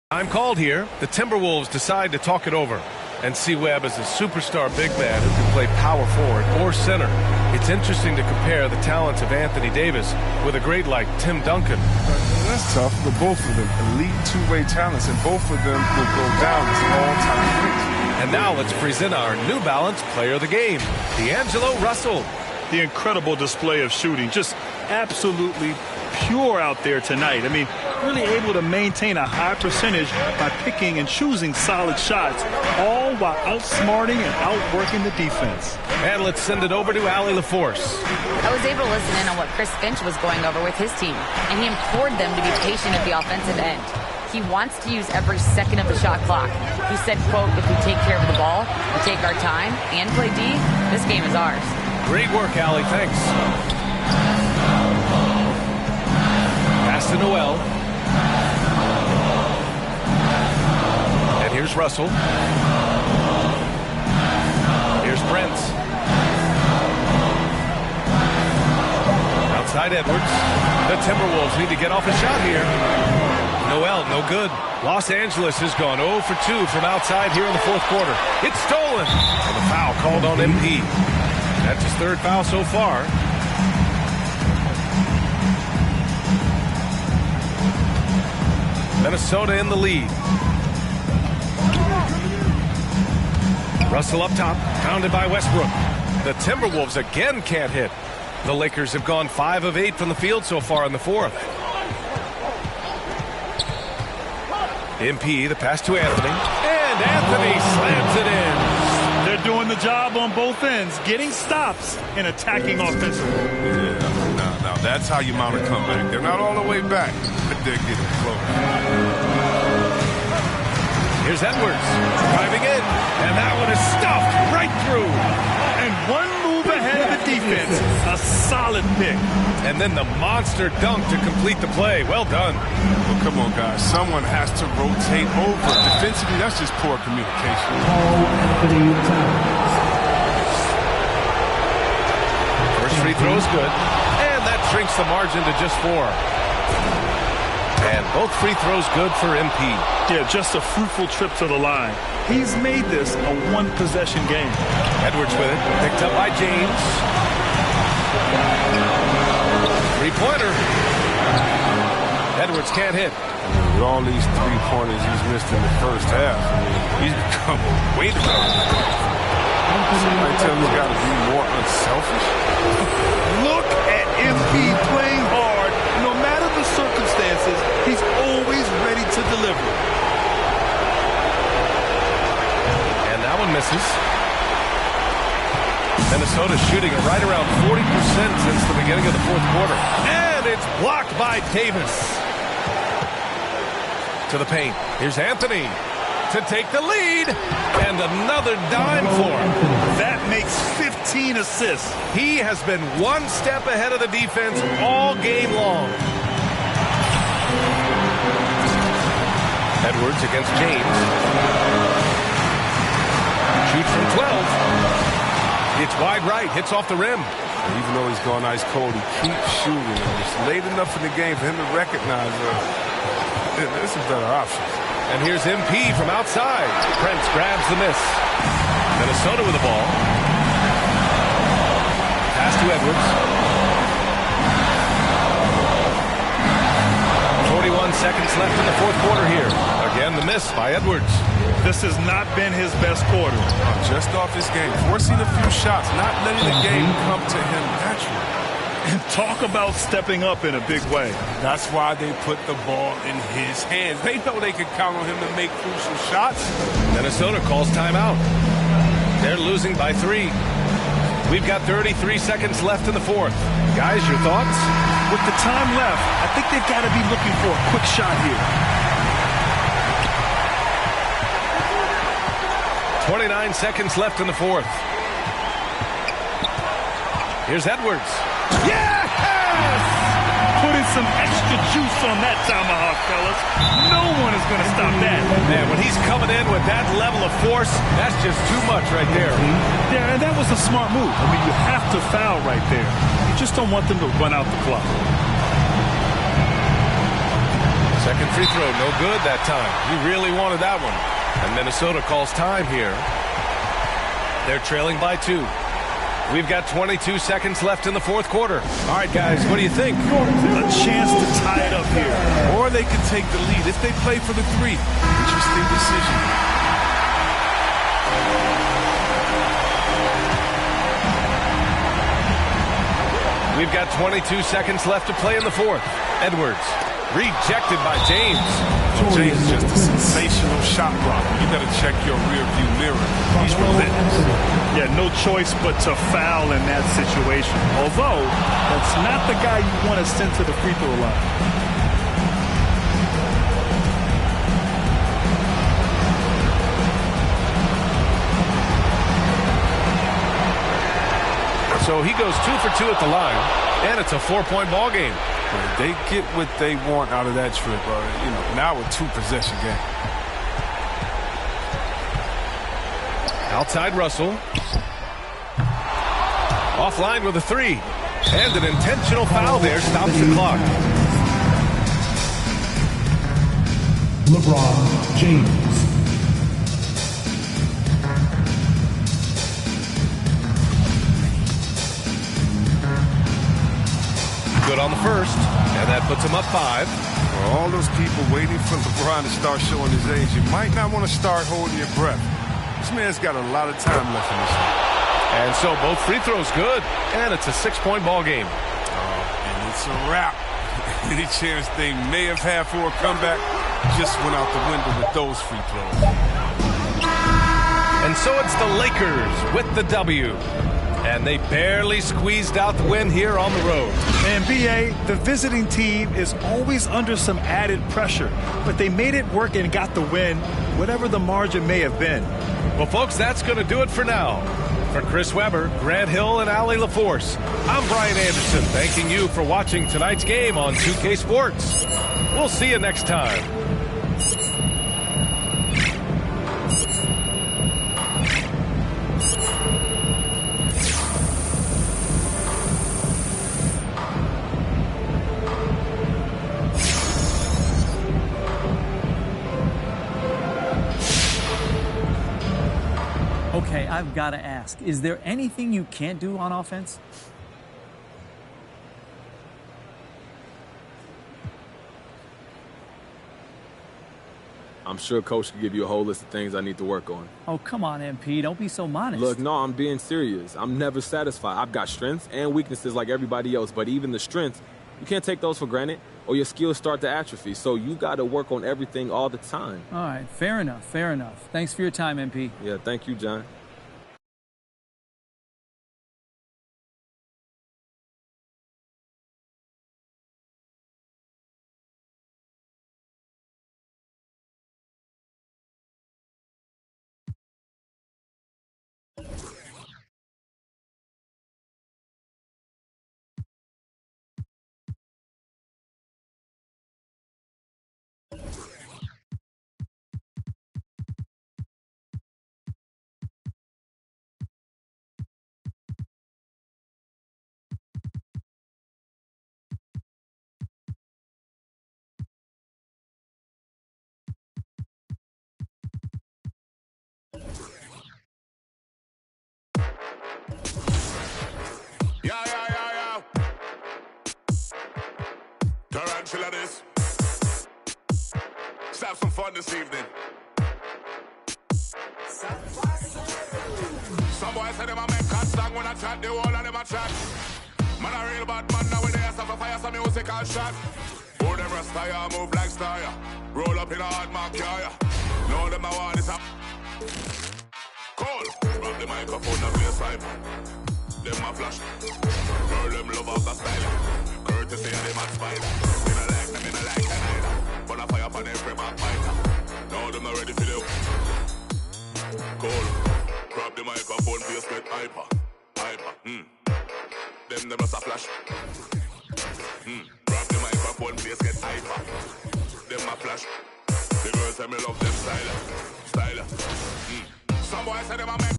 I'm called here. The Timberwolves decide to talk it over and see Webb as a superstar big man who can play power forward or center. It's interesting to compare the talents of Anthony Davis with a great like Tim Duncan. That's tough, but both of them elite two-way talents, and both of them will go down as all-time greats. And now let's present our New Balance Player of the Game, D'Angelo Russell. The incredible display of shooting, just absolutely pure out there tonight. I mean, really able to maintain a high percentage by picking and choosing solid shots, all while outsmarting and outworking the defense. And let's send it over to Allie LaForce. I was able to listen in on what Chris Finch was going over with his team, and he implored them to be patient at the offensive end. He wants to use every second of the shot clock. He said, quote, if we take care of the ball, we take our time, and play D, this game is ours. Great work, Allie. Thanks. Pass to Noel. And here's Russell. Here's Prince. Outside Edwards. The Timberwolves need to get off a shot here. Noel, no good. Los Angeles has gone 0 for 2 from outside here in the fourth quarter. It's stolen. And the foul called on MP. That's his third foul so far. Minnesota in the lead. Russell up top, pounded by Westbrook. The Timberwolves again can't hit. The Lakers have gone 5 of 8 from the field so far in the fourth. MP, the pass to Anthony. And Anthony slams it in. They're doing the job on both ends, getting stops and attacking offensively. Yeah, now that's how you mount a comeback. They're not all the way back, but they're getting close. Here's Edwards driving in, and that one is stuffed right through. And one move ahead of the defense, a solid pick. And then the monster dunk to complete the play. Well done. Well, come on, guys. Someone has to rotate over. Defensively, that's just poor communication. First free throw is good, and that shrinks the margin to just 4. And both free throws good for MP. Yeah, just a fruitful trip to the line. He's made this a one-possession game. Edwards with it, picked up by James. Three-pointer. Edwards can't hit. With all these three-pointers he's missed in the first half, I mean, he's become way too much. Somebody tell him he's got to be more unselfish. Look at MP playing hard. No matter the circumstances, he's always ready to deliver. And that one misses. Minnesota shooting at right around 40% since the beginning of the fourth quarter. And it's blocked by Davis. To the paint. Here's Anthony to take the lead. And another dime for him. That makes 15 assists. He has been one step ahead of the defense all game long. Edwards against James. Shoots from 12. It's wide right, hits off the rim. And even though he's gone ice cold, he keeps shooting. And it's late enough in the game for him to recognize there's some better options. And here's MP from outside. Prince grabs the miss. Minnesota with the ball. Pass to Edwards. 41 seconds left in the fourth quarter here. Again, the miss by Edwards. This has not been his best quarter. Just off his game, forcing a few shots, not letting the game come to him naturally. And talk about stepping up in a big way. That's why they put the ball in his hands. They know they can count on him to make crucial shots. Minnesota calls timeout. They're losing by 3. We've got 33 seconds left in the fourth. Guys, your thoughts? With the time left, I think they've got to be looking for a quick shot here. 29 seconds left in the fourth. Here's Edwards. Yes! Putting some extra juice on that tomahawk, fellas. No one is going to stop that. Man, when he's coming in with that level of force, that's just too much right there. Yeah, and that was a smart move. I mean, you have to foul right there. You just don't want them to run out the clock. Second free throw, no good that time. He really wanted that one. And Minnesota calls time here. They're trailing by 2. We've got 22 seconds left in the fourth quarter. All right, guys, what do you think? A chance to tie it up here. Or they could take the lead if they play for the 3. Interesting decision. We've got 22 seconds left to play in the fourth. Edwards, rejected by James. Well, James is just a sensational shot blocker. You got to check your rear view mirror. He's relentless. Yeah, no choice but to foul in that situation. Although, that's not the guy you want to send to the free throw line. So he goes 2 for 2 at the line, and it's a 4-point ball game. They get what they want out of that trip, now a 2-possession game. Outside Russell. Offline with a 3. And an intentional foul there stops the clock. LeBron James. Good on the first, and that puts him up 5. For all those people waiting for LeBron to start showing his age, you might not want to start holding your breath. This man's got a lot of time left in this game. And so both free throws good, and it's a 6-point ball game. And it's a wrap. Any chance they may have had for a comeback just went out the window with those free throws. And so it's the Lakers with the W. And they barely squeezed out the win here on the road. And BA, the visiting team is always under some added pressure, but they made it work and got the win, whatever the margin may have been. Well, folks, that's going to do it for now. For Chris Webber, Grant Hill, and Allie LaForce, I'm Brian Anderson, thanking you for watching tonight's game on 2K Sports. We'll see you next time. Okay, I've got to ask, is there anything you can't do on offense? I'm sure Coach can give you a whole list of things I need to work on. Oh, come on, MP. Don't be so modest. Look, no, I'm being serious. I'm never satisfied. I've got strengths and weaknesses like everybody else, but even the strengths, you can't take those for granted or your skills start to atrophy. So you got to work on everything all the time. All right, fair enough, fair enough. Thanks for your time, MP. Yeah, thank you, John. Yeah. Tarantula this. Let's have some fun this evening. Some boys say them a make cut song when I chat, the whole of them a chat. Man a real bad man now with the ass of a fire, some music and shot. Oh, them rasta move like star. Roll up in a hard mark, yeah. Know them a want this up. Cool. Grab the microphone and play cypher. Them a flash. Girl, them love of the style. Courtesy of them a spider. Me no like them, me no like them either. But I fire upon every backbiter. Now them not ready for the cool. Grab the microphone, face get hyper. Them just a flash. Grab the microphone, face get hyper. Them a flash. The girls say me love them style. Some boys say them a make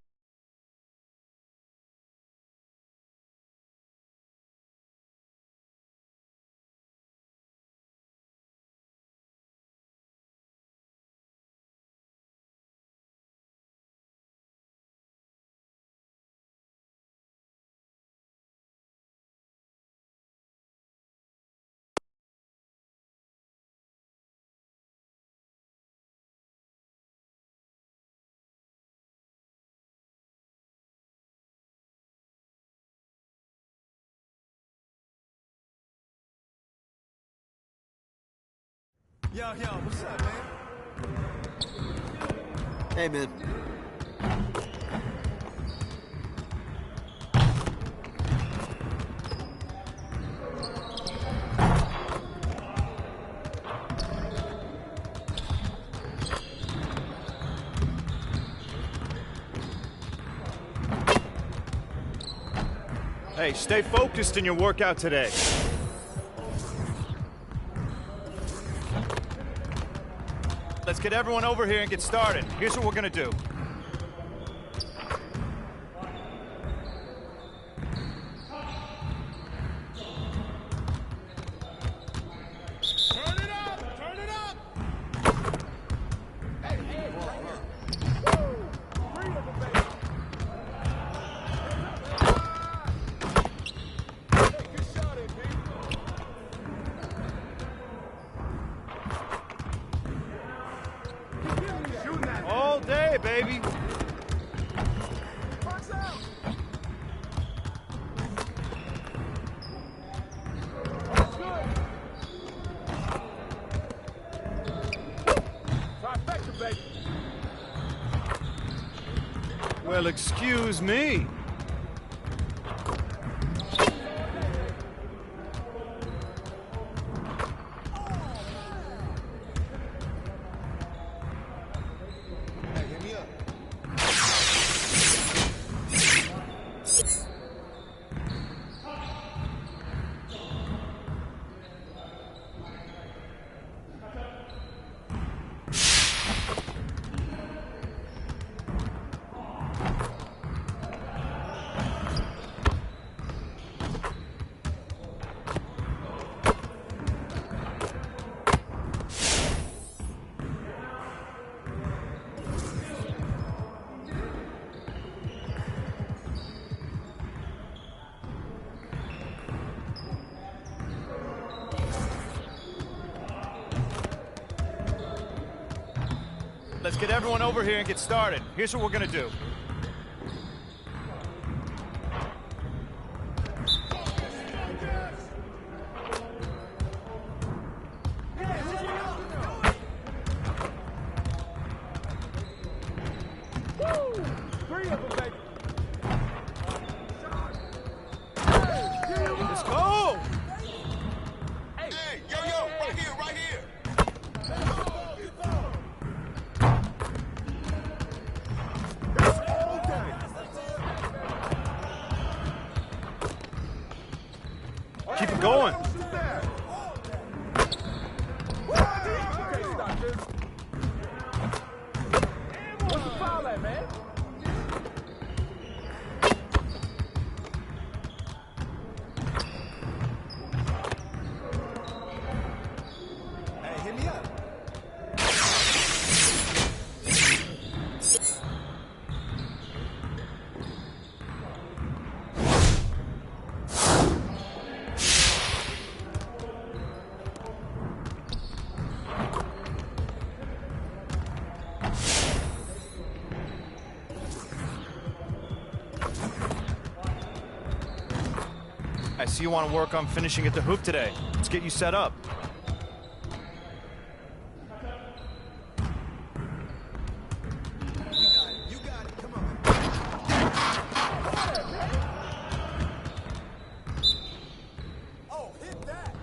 Yo, what's up, man? Hey, man. Hey, stay focused in your workout today. Let's get everyone over here and get started. Here's what we're gonna do. All day, baby. Well, excuse me. Let's get everyone over here and get started. Here's what we're gonna do. Let's go! Hey, yo, right here, right here. Keep it going. What's the foul at, man? Hey, hit me up. I see you want to work on finishing at the hoop today. Let's get you set up. You got it. Come on. Oh, hit that.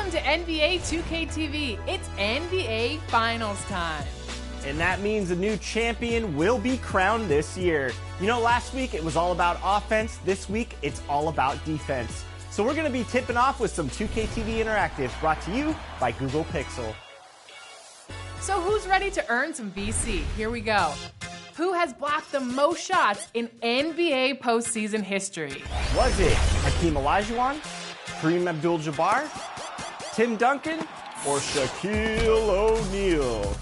Welcome to NBA 2K TV. It's NBA Finals time. And that means a new champion will be crowned this year. You know, last week it was all about offense. This week it's all about defense. So we're going to be tipping off with some 2K TV Interactive, brought to you by Google Pixel. So who's ready to earn some VC? Here we go. Who has blocked the most shots in NBA postseason history? Was it Hakeem Olajuwon, Kareem Abdul-Jabbar, Tim Duncan, or Shaquille O'Neal?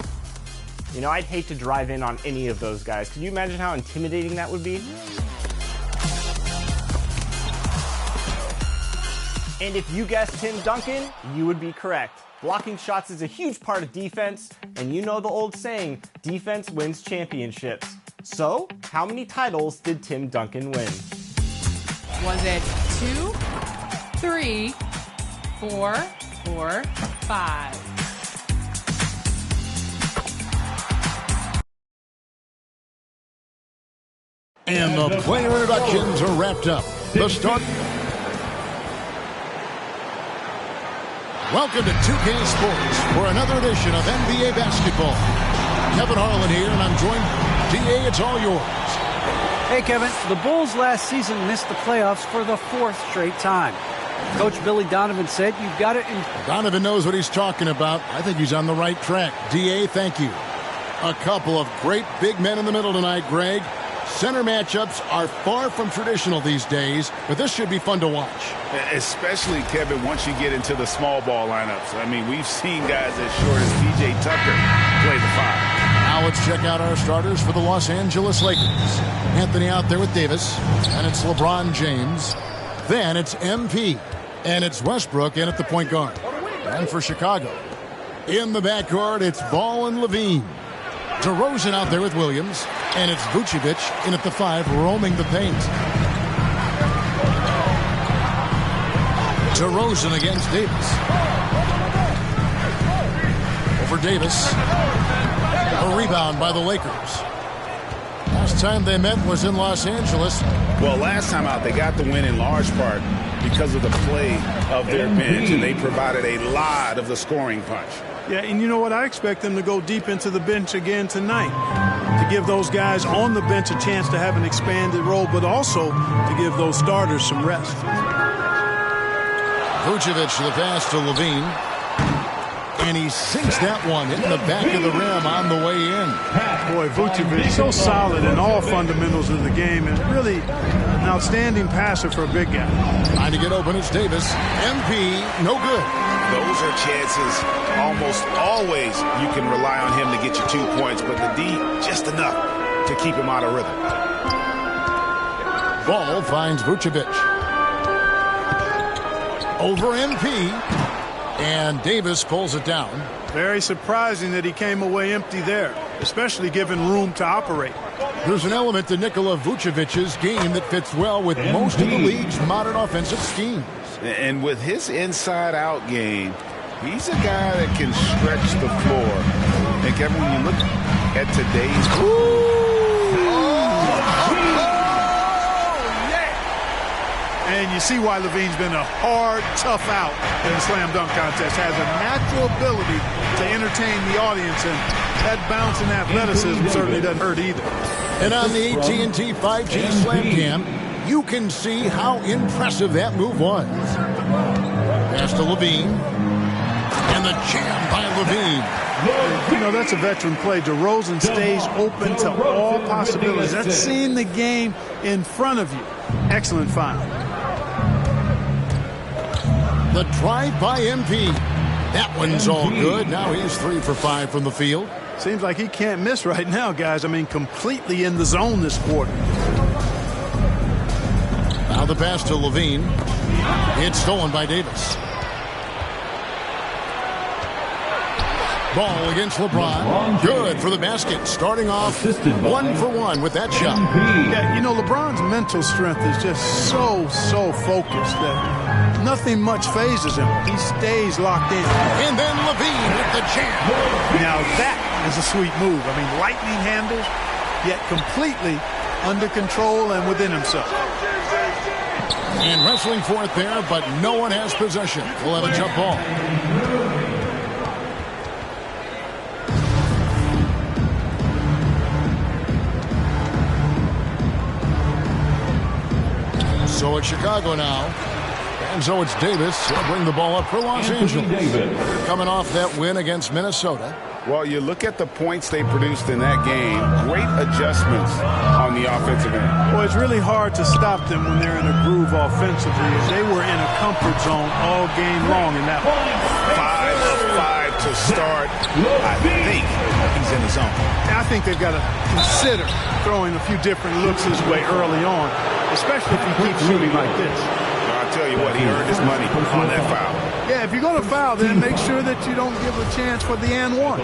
You know, I'd hate to drive in on any of those guys. Could you imagine how intimidating that would be? And if you guessed Tim Duncan, you would be correct. Blocking shots is a huge part of defense, and you know the old saying, defense wins championships. So, how many titles did Tim Duncan win? Was it 2, 3, 4, or 5? And the player introductions are wrapped up. The start. Welcome to 2K Sports for another edition of NBA basketball. Kevin Harlan here, and I'm joined. DA, it's all yours. Hey, Kevin. The Bulls last season missed the playoffs for the 4th straight time. Coach Billy Donovan said you've got it in. Donovan knows what he's talking about. I think he's on the right track. DA, thank you. A couple of great big men in the middle tonight, Greg. Center matchups are far from traditional these days, but this should be fun to watch. Especially, Kevin, once you get into the small ball lineups. I mean, we've seen guys as short as P.J. Tucker play the 5. Now let's check out our starters for the Los Angeles Lakers. Anthony out there with Davis, and it's LeBron James. Then it's MP, and it's Westbrook in at the point guard. And for Chicago, in the backcourt, it's Ball and Levine. DeRozan out there with Williams, and it's Vucevic in at the 5, roaming the paint. DeRozan against Davis. Over Davis. A rebound by the Lakers. Last time they met was in Los Angeles. Well, last time out, they got the win in large part because of the play of their bench, and they provided a lot of the scoring punch. Yeah, and you know what? I expect them to go deep into the bench again tonight to give those guys on the bench a chance to have an expanded role, but also to give those starters some rest. Vucevic, the pass to Levine. And he sinks that one in the back of the rim on the way in. Boy, Vucevic, so solid in all fundamentals of the game, and really an outstanding passer for a big guy. Trying to get open, it's Davis. MP, no good. Those are chances almost always you can rely on him to get you 2 points, but the D, just enough to keep him out of rhythm. Ball finds Vucevic. Over MP. And Davis pulls it down. Very surprising that he came away empty there, especially given room to operate. There's an element to Nikola Vucevic's game that fits well with most of the league's modern offensive schemes. And with his inside-out game, he's a guy that can stretch the floor. And Kevin, when you look at today's... And you see why Levine's been a hard, tough out in the slam dunk contest. Has a natural ability to entertain the audience, and that bounce and athleticism certainly doesn't hurt either. And on the AT&T 5G Slam Cam, you can see how impressive that move was. Pass to Levine. And the jam by Levine. You know, that's a veteran play. DeRozan stays open to all possibilities. That's seeing the game in front of you. Excellent foul. The drive by MP. That one's all good. Now he's 3 for 5 from the field. Seems like he can't miss right now, guys. I mean, completely in the zone this quarter. Now the pass to Levine. It's stolen by Davis. Ball against LeBron. Good for the basket. Starting off 1 for 1 with that shot. Yeah, you know, LeBron's mental strength is just so focused that nothing much phases him. He stays locked in. And then Levine with the jam. Now that is a sweet move. I mean, lightning handles, yet completely under control and within himself. And wrestling for it there, but no one has possession. We'll have a jump ball. So it's Chicago now. And so it's Davis. He'll bring the ball up for Los Angeles. They're coming off that win against Minnesota. Well, you look at the points they produced in that game. Great adjustments on the offensive end. Well, it's really hard to stop them when they're in a groove offensively. They were in a comfort zone all game long in that one. 5 of 5 to start. I think he's in the zone. I think they've got to consider throwing a few different looks his way early on, especially if he keeps shooting like this. I'll tell you what, he earned his money on that foul. Yeah, if you're going to foul, then make sure that you don't give a chance for the and one.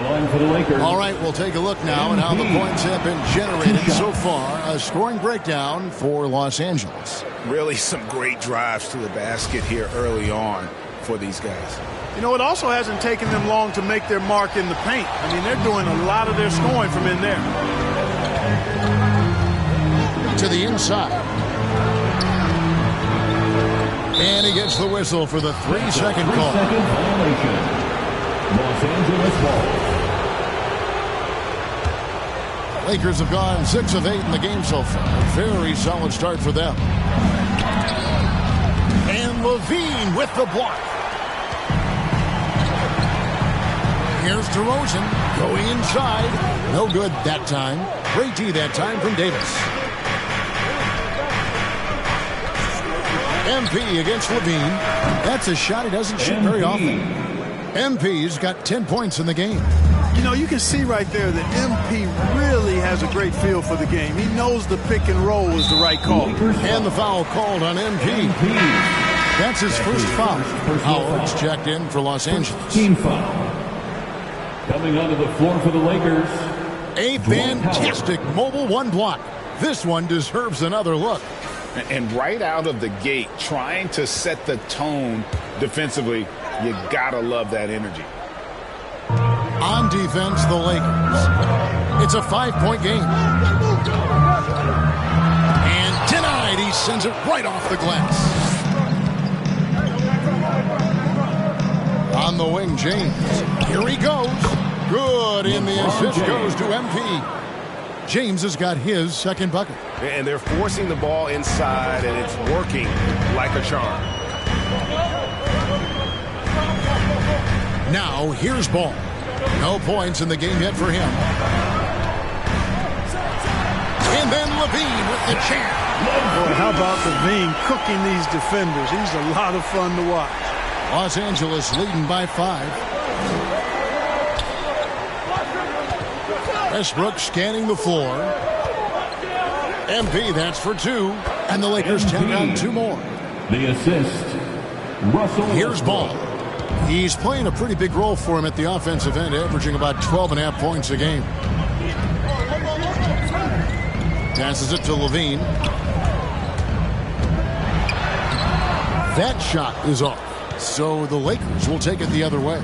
All right, we'll take a look now at how the points have been generated so far. A scoring breakdown for Los Angeles. Really some great drives to the basket here early on for these guys. You know, it also hasn't taken them long to make their mark in the paint. I mean, they're doing a lot of their scoring from in there. To the inside. And he gets the whistle for the 3-second call. Los Angeles ball. Lakers have gone 6 of 8 in the game so far. Very solid start for them. And Levine with the block. Here's DeRozan going inside. No good that time. Great D that time from Davis. MP against Levine. That's a shot he doesn't shoot very often. MP's got 10 points in the game. You know, you can see right there that MP really has a great feel for the game. He knows the pick and roll is the right call. And the foul called on MP. That's his first foul. Howard's checked in for Los Angeles. Team foul. Coming onto the floor for the Lakers. A fantastic mobile one block. This one deserves another look. And right out of the gate, trying to set the tone defensively, you gotta love that energy. On defense, the Lakers. It's a 5-point game. And denied. He sends it right off the glass. On the wing, James. Here he goes. Good, and the assist goes to MP. James has got his second bucket. And they're forcing the ball inside, and it's working like a charm. Now, here's Ball. No points in the game yet for him. And then Levine with the champ. Boy, how about Levine cooking these defenders? He's a lot of fun to watch. Los Angeles leading by 5. Westbrook scanning the floor. MP, that's for 2. And the Lakers take on 2 more. The assist, Russell. Here's Ball. He's playing a pretty big role for him at the offensive end, averaging about 12.5 points a game. Passes it to Levine. That shot is off. So the Lakers will take it the other way.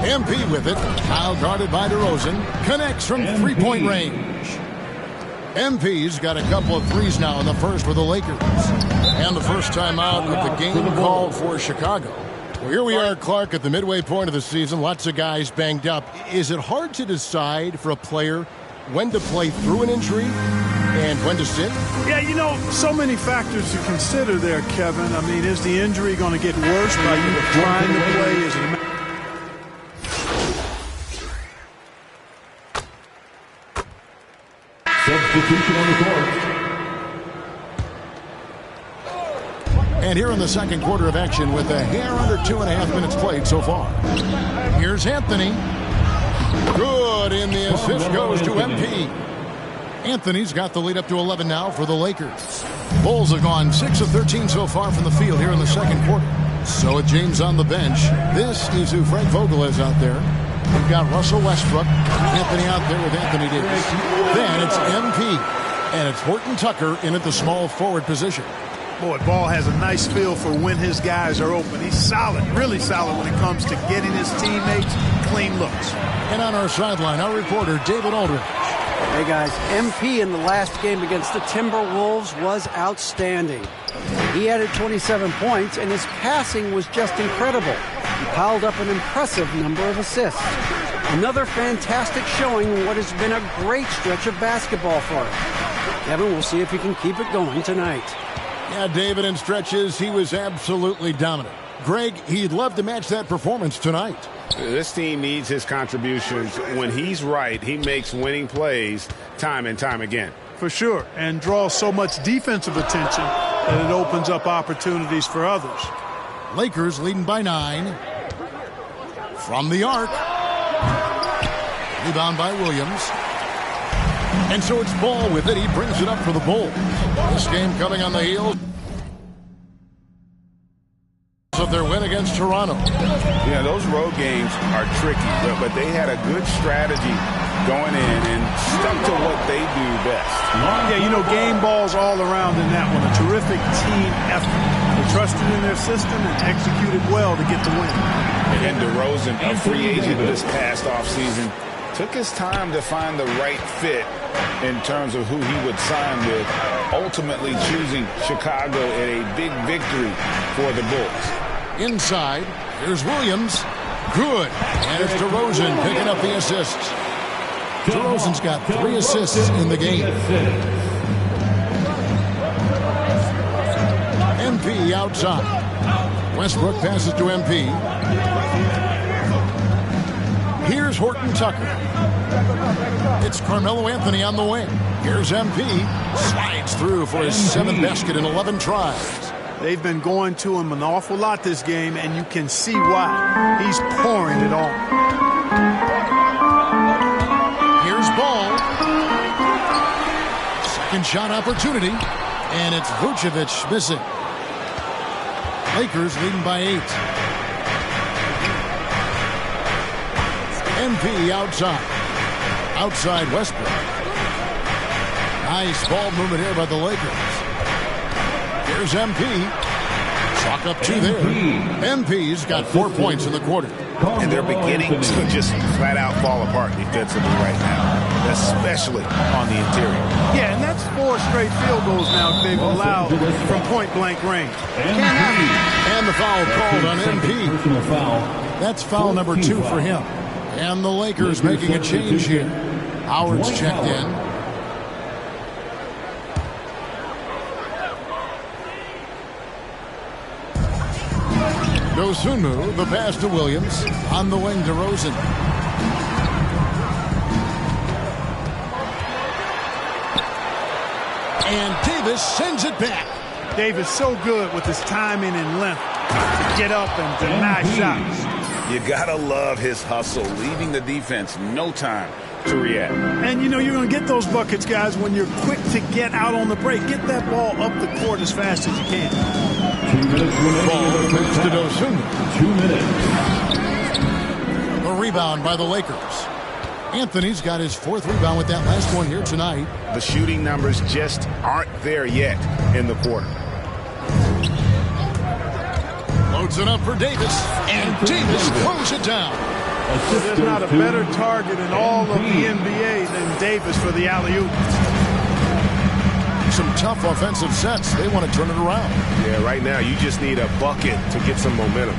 MP with it. Foul guarded by DeRozan. Connects from 3-point range. MP's got a couple of threes now in the first for the Lakers. And the first time out of the game called for Chicago. Well, here we are, Clark, at the midway point of the season. Lots of guys banged up. Is it hard to decide for a player when to play through an injury and when to sit? Yeah, you know, so many factors to consider there, Kevin. I mean, is the injury going to get worse by you trying to play? Is it substitution on the court. And here in the second quarter of action with a hair under 2.5 minutes played so far. Here's Anthony. Good, and the assist goes to MP. Anthony's got the lead up to 11 now for the Lakers. Bulls have gone 6 of 13 so far from the field here in the second quarter. So with James on the bench, this is who Frank Vogel is out there. We've got Russell Westbrook, Anthony out there with Anthony Davis. Then it's MP, and it's Horton Tucker in at the small forward position. Boy, Ball has a nice feel for when his guys are open. He's solid, really solid when it comes to getting his teammates clean looks. And on our sideline, our reporter, David Aldridge. Hey guys, MP in the last game against the Timberwolves was outstanding. He added 27 points, and his passing was just incredible. He piled up an impressive number of assists. Another fantastic showing in what has been a great stretch of basketball for him. Kevin, we'll see if he can keep it going tonight. Yeah, David, in stretches, he was absolutely dominant. Greg, he'd love to match that performance tonight. This team needs his contributions. When he's right, he makes winning plays time and time again. For sure, and draws so much defensive attention that it opens up opportunities for others. Lakers leading by 9. From the arc. Rebound by Williams. And so it's Ball with it. He brings it up for the Bulls. This game coming on the heels of their win against Toronto. Yeah, those road games are tricky, but they had a good strategy going in and stuck to what they do best. Yeah, you know, game balls all around in that one. A terrific team effort. They trusted in their system and executed well to get the win. And DeRozan, a free agent this past offseason, took his time to find the right fit in terms of who he would sign with, ultimately choosing Chicago in a big victory for the Bulls. Inside, here's Williams. Good. And it's DeRozan picking up the assists. DeRozan's got 3 assists in the game. MP outside. Westbrook passes to MP. Here's Horton Tucker. It's Carmelo Anthony on the wing. Here's MP. Slides through for his 7th basket in 11 tries. They've been going to him an awful lot this game, and you can see why. He's pouring it on. Here's Ball. Second shot opportunity, and it's Vucevic missing. Lakers leading by 8. MP outside. Outside Westbrook. Nice ball movement here by the Lakers. Here's MP. Chalk up 2 there. MP's got 4 points in the quarter. And they're beginning to just flat out fall apart defensively right now, especially on the interior. Yeah, and that's 4 straight field goals now they've allowed from point-blank range. And the foul called on MP. That's foul number 2 for him. And the Lakers making a change here. Howard's checked in. Dosunmu, the pass to Williams. On the wing, DeRozan. And Davis sends it back. Davis so good with his timing and length to get up and deny shots. You gotta love his hustle, leaving the defense no time to react. And you know you're going to get those buckets, guys, when you're quick to get out on the break. Get that ball up the court as fast as you can. 2 minutes remaining. Ball moves to Dosunmu. 2 minutes. A rebound by the Lakers. Anthony's got his 4th rebound with that last one here tonight. The shooting numbers just aren't there yet in the quarter. Loads it up for Davis, and Davis throws it down. There's not a better target in all of the NBA than Davis for the alley-oop. Some tough offensive sets. They want to turn it around. Yeah, right now you just need a bucket to get some momentum.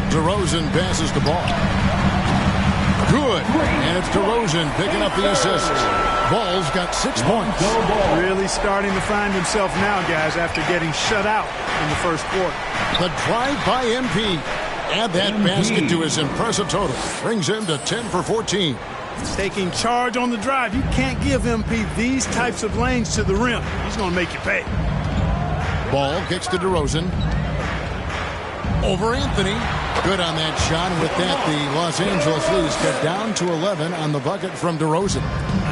DeRozan passes the ball. Good. And it's DeRozan picking up the assists. Ball's got 6 points. Really starting to find himself now, guys, after getting shut out in the first quarter. The drive by MP. Add that basket to his impressive total. Brings him to 10 for 14. Taking charge on the drive. You can't give MP these types of lanes to the rim. He's going to make you pay. Ball kicks to DeRozan. Over Anthony. Good on that shot. And with that, the Los Angeles Leafs get down to 11 on the bucket from DeRozan.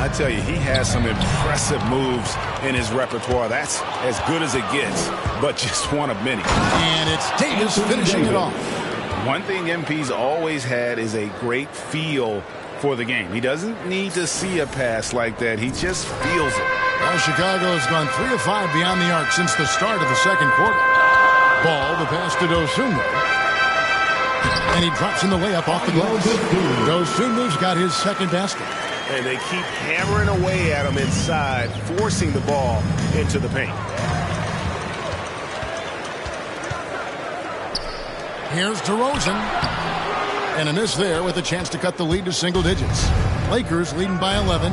I tell you, he has some impressive moves in his repertoire. That's as good as it gets, but just one of many. And it's Davis finishing it off. One thing MP's always had is a great feel for the game. He doesn't need to see a pass like that. He just feels it. Well, Chicago has gone 3 of 5 beyond the arc since the start of the second quarter. Ball, the pass to Dosunmu. And he drops in the layup off the glass. Dosunmu's got his second basket. and they keep hammering away at him inside, forcing the ball into the paint. Here's DeRozan. And a miss there with a chance to cut the lead to single digits. Lakers leading by 11.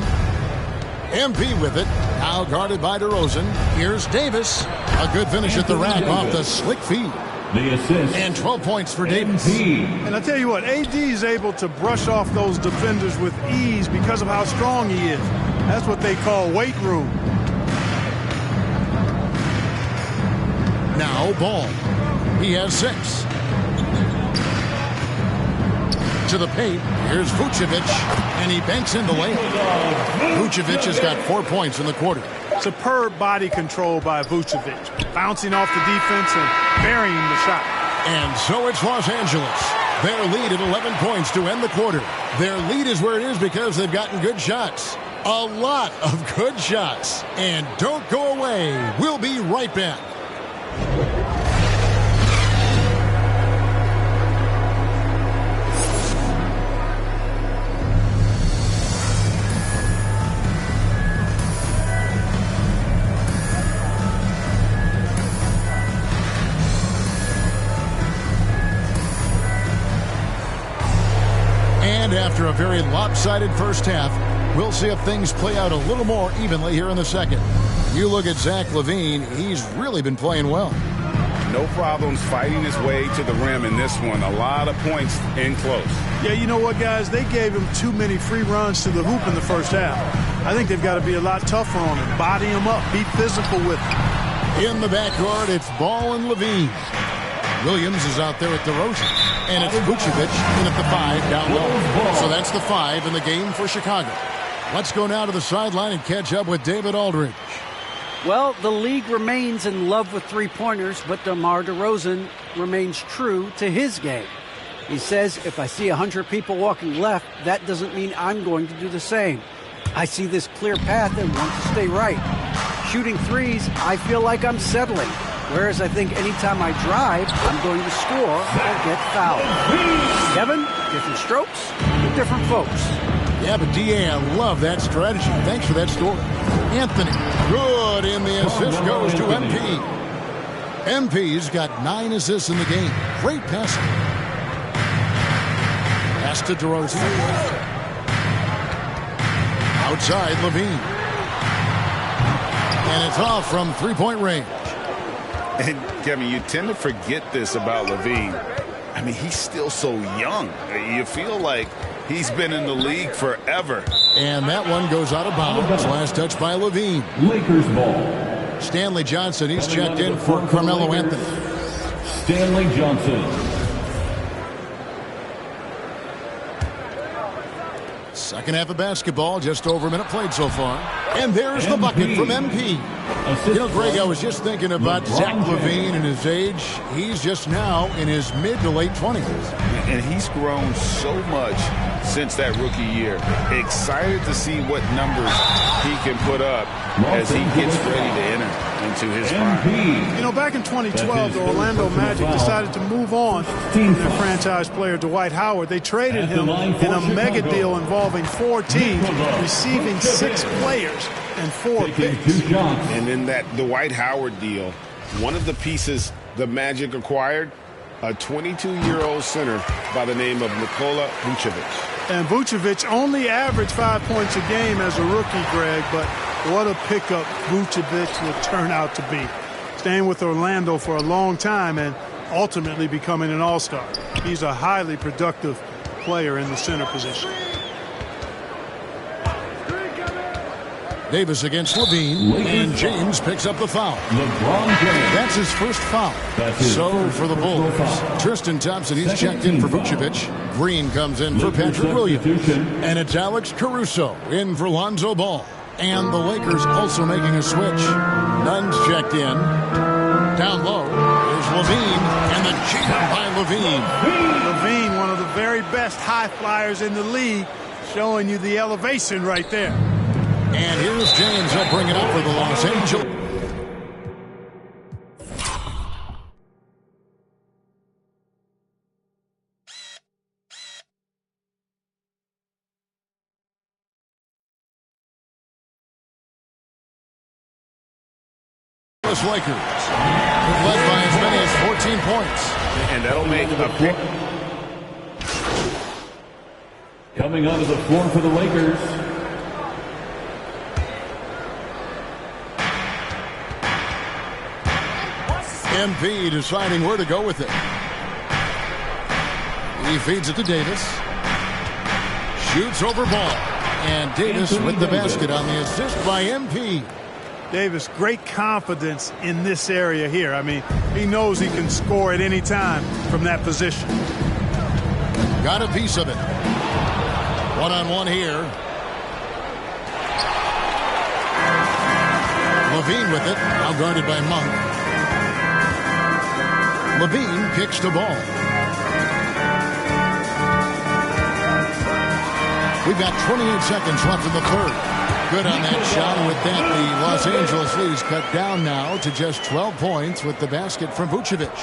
MP with it. Now guarded by DeRozan. Here's Davis. A good finish at the rack off the slick feed. The assist. And 12 points for Davis. And I tell you what, AD is able to brush off those defenders with ease because of how strong he is. That's what they call weight room. Now Ball. He has 6. To the paint. Here's Vucevic, and he banks in the lane. Vucevic has got 4 points in the quarter. Superb body control by Vucevic, bouncing off the defense and burying the shot. And so it's Los Angeles. Their lead at 11 points to end the quarter. Their lead is where it is because they've gotten good shots. A lot of good shots. And don't go away. We'll be right back. After a very lopsided first half, we'll see if things play out a little more evenly here in the second. You look at Zach LaVine, he's really been playing well. No problems fighting his way to the rim in this one. A lot of points in close. Yeah, you know what, guys? They gave him too many free runs to the hoop in the first half. I think they've got to be a lot tougher on him. Body him up. Be physical with him. In the backcourt, it's Ball and LaVine. Williams is out there at DeRozan. And it's Vucevic in at the 5 down low. So that's the 5 in the game for Chicago. Let's go now to the sideline and catch up with David Aldridge. Well, the league remains in love with three-pointers, but DeMar DeRozan remains true to his game. He says, if I see 100 people walking left, that doesn't mean I'm going to do the same. I see this clear path and want to stay right. Shooting threes, I feel like I'm settling. Whereas I think anytime I drive, I'm going to score or get fouled. Kevin, different strokes, different folks. Yeah, but D.A., I love that strategy. Thanks for that story. Anthony, good in the assist goes to MP. MP's got 9 assists in the game. Great passing. Pass to DeRozan. Outside, LaVine. And it's off from three-point range. And, Kevin, you tend to forget this about LaVine. I mean, he's still so young. You feel like he's been in the league forever. And that one goes out of bounds. Last touch by LaVine. Lakers ball. Stanley Johnson, he's checked in for Carmelo Anthony. Stanley Johnson. Second half of basketball, just over a minute played so far. And there's the bucket from MP. You know, Greg, I was just thinking about Zach LaVine and his age. He's just now in his mid to late 20s. And he's grown so much since that rookie year. Excited to see what numbers he can put up as he gets ready to enter into his prime. You know, back in 2012, the Orlando Magic decided to move on from their franchise player Dwight Howard. They traded him in a mega deal involving 4 teams, receiving 6 players and 4 picks. And in that Dwight Howard deal, one of the pieces the Magic acquired, a 22-year-old center by the name of Nikola Vucevic. And Vucevic only averaged 5 points a game as a rookie, Greg, but what a pickup Vucevic will turn out to be. Staying with Orlando for a long time and ultimately becoming an all-star. He's a highly productive player in the center position. Davis against LaVine, and James picks up the foul. LeBron James. That's his first foul. So for the Bulls, Tristan Thompson, he's checked in for Vucevic. Green comes in for Patrick Williams. And it's Alex Caruso in for Lonzo Ball. And the Lakers also making a switch. Nunn's checked in. Down low is LaVine, and the jam by LaVine. LaVine, one of the very best high flyers in the league, showing you the elevation right there. And here's James. He'll bring it up for the Los Angeles. Angeles Lakers. Led by as many as 14 points. And that'll make a pick. Coming onto the floor for the Lakers. MP deciding where to go with it. He feeds it to Davis. Shoots over ball. And Davis with the basket on the assist by MP. Davis, great confidence in this area here. I mean, he knows he can score at any time from that position. Got a piece of it. One-on-one here. Levine with it. Now guarded by Monk. Levine kicks the ball. We've got 28 seconds left in the third. Good on that shot. And with that, the Los Angeles leads cut down now to just 12 points with the basket from Vucevic.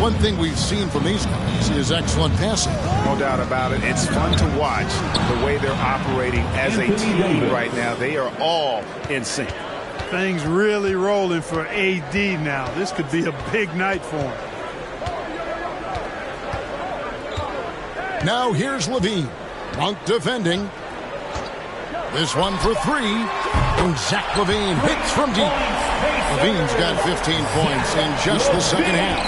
One thing we've seen from these guys is excellent passing. No doubt about it. It's fun to watch the way they're operating as a team right now. They are all in sync. Things really rolling for AD now. This could be a big night for him. Now here's Levine. Monk defending. This one for three. And Zach Levine hits from deep. Levine's got 15 points in just the second half.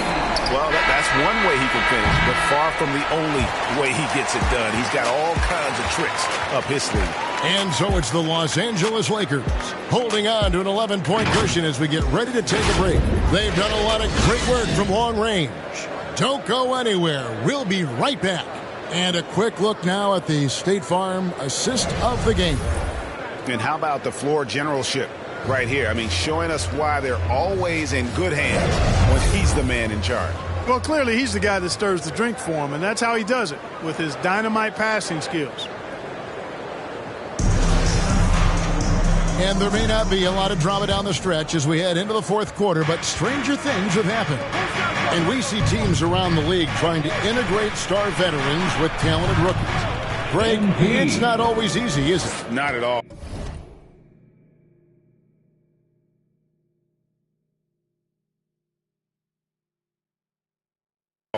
Well, that's one way he can finish, but far from the only way he gets it done. He's got all kinds of tricks up his sleeve. And so it's the Los Angeles Lakers holding on to an 11-point cushion as we get ready to take a break. They've done a lot of great work from long range. Don't go anywhere. We'll be right back. And a quick look now at the State Farm assist of the game. And how about the floor generalship right here? I mean, showing us why they're always in good hands when he's the man in charge. Well, clearly he's the guy that stirs the drink for him, and that's how he does it, with his dynamite passing skills. And there may not be a lot of drama down the stretch as we head into the fourth quarter, but stranger things have happened. And we see teams around the league trying to integrate star veterans with talented rookies. Greg, it's not always easy, is it? Not at all.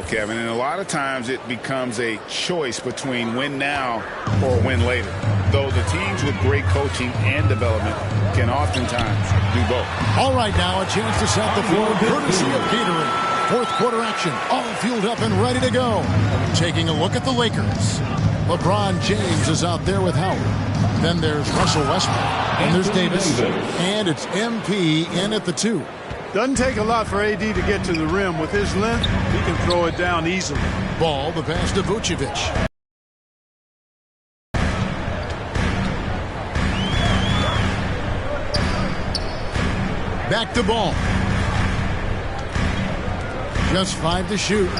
Kevin, and a lot of times it becomes a choice between win now or win later. Though the teams with great coaching and development can oftentimes do both. All right, now a chance to set the floor courtesy of Gatorade. Fourth quarter action, all fueled up and ready to go. Taking a look at the Lakers. LeBron James is out there with Howard. Then there's Russell Westbrook. And there's Davis. And it's MP in at the 2. Doesn't take a lot for AD to get to the rim. With his length, he can throw it down easily. Ball, the pass to Vucevic. Back to Ball. Just 5 to shoot.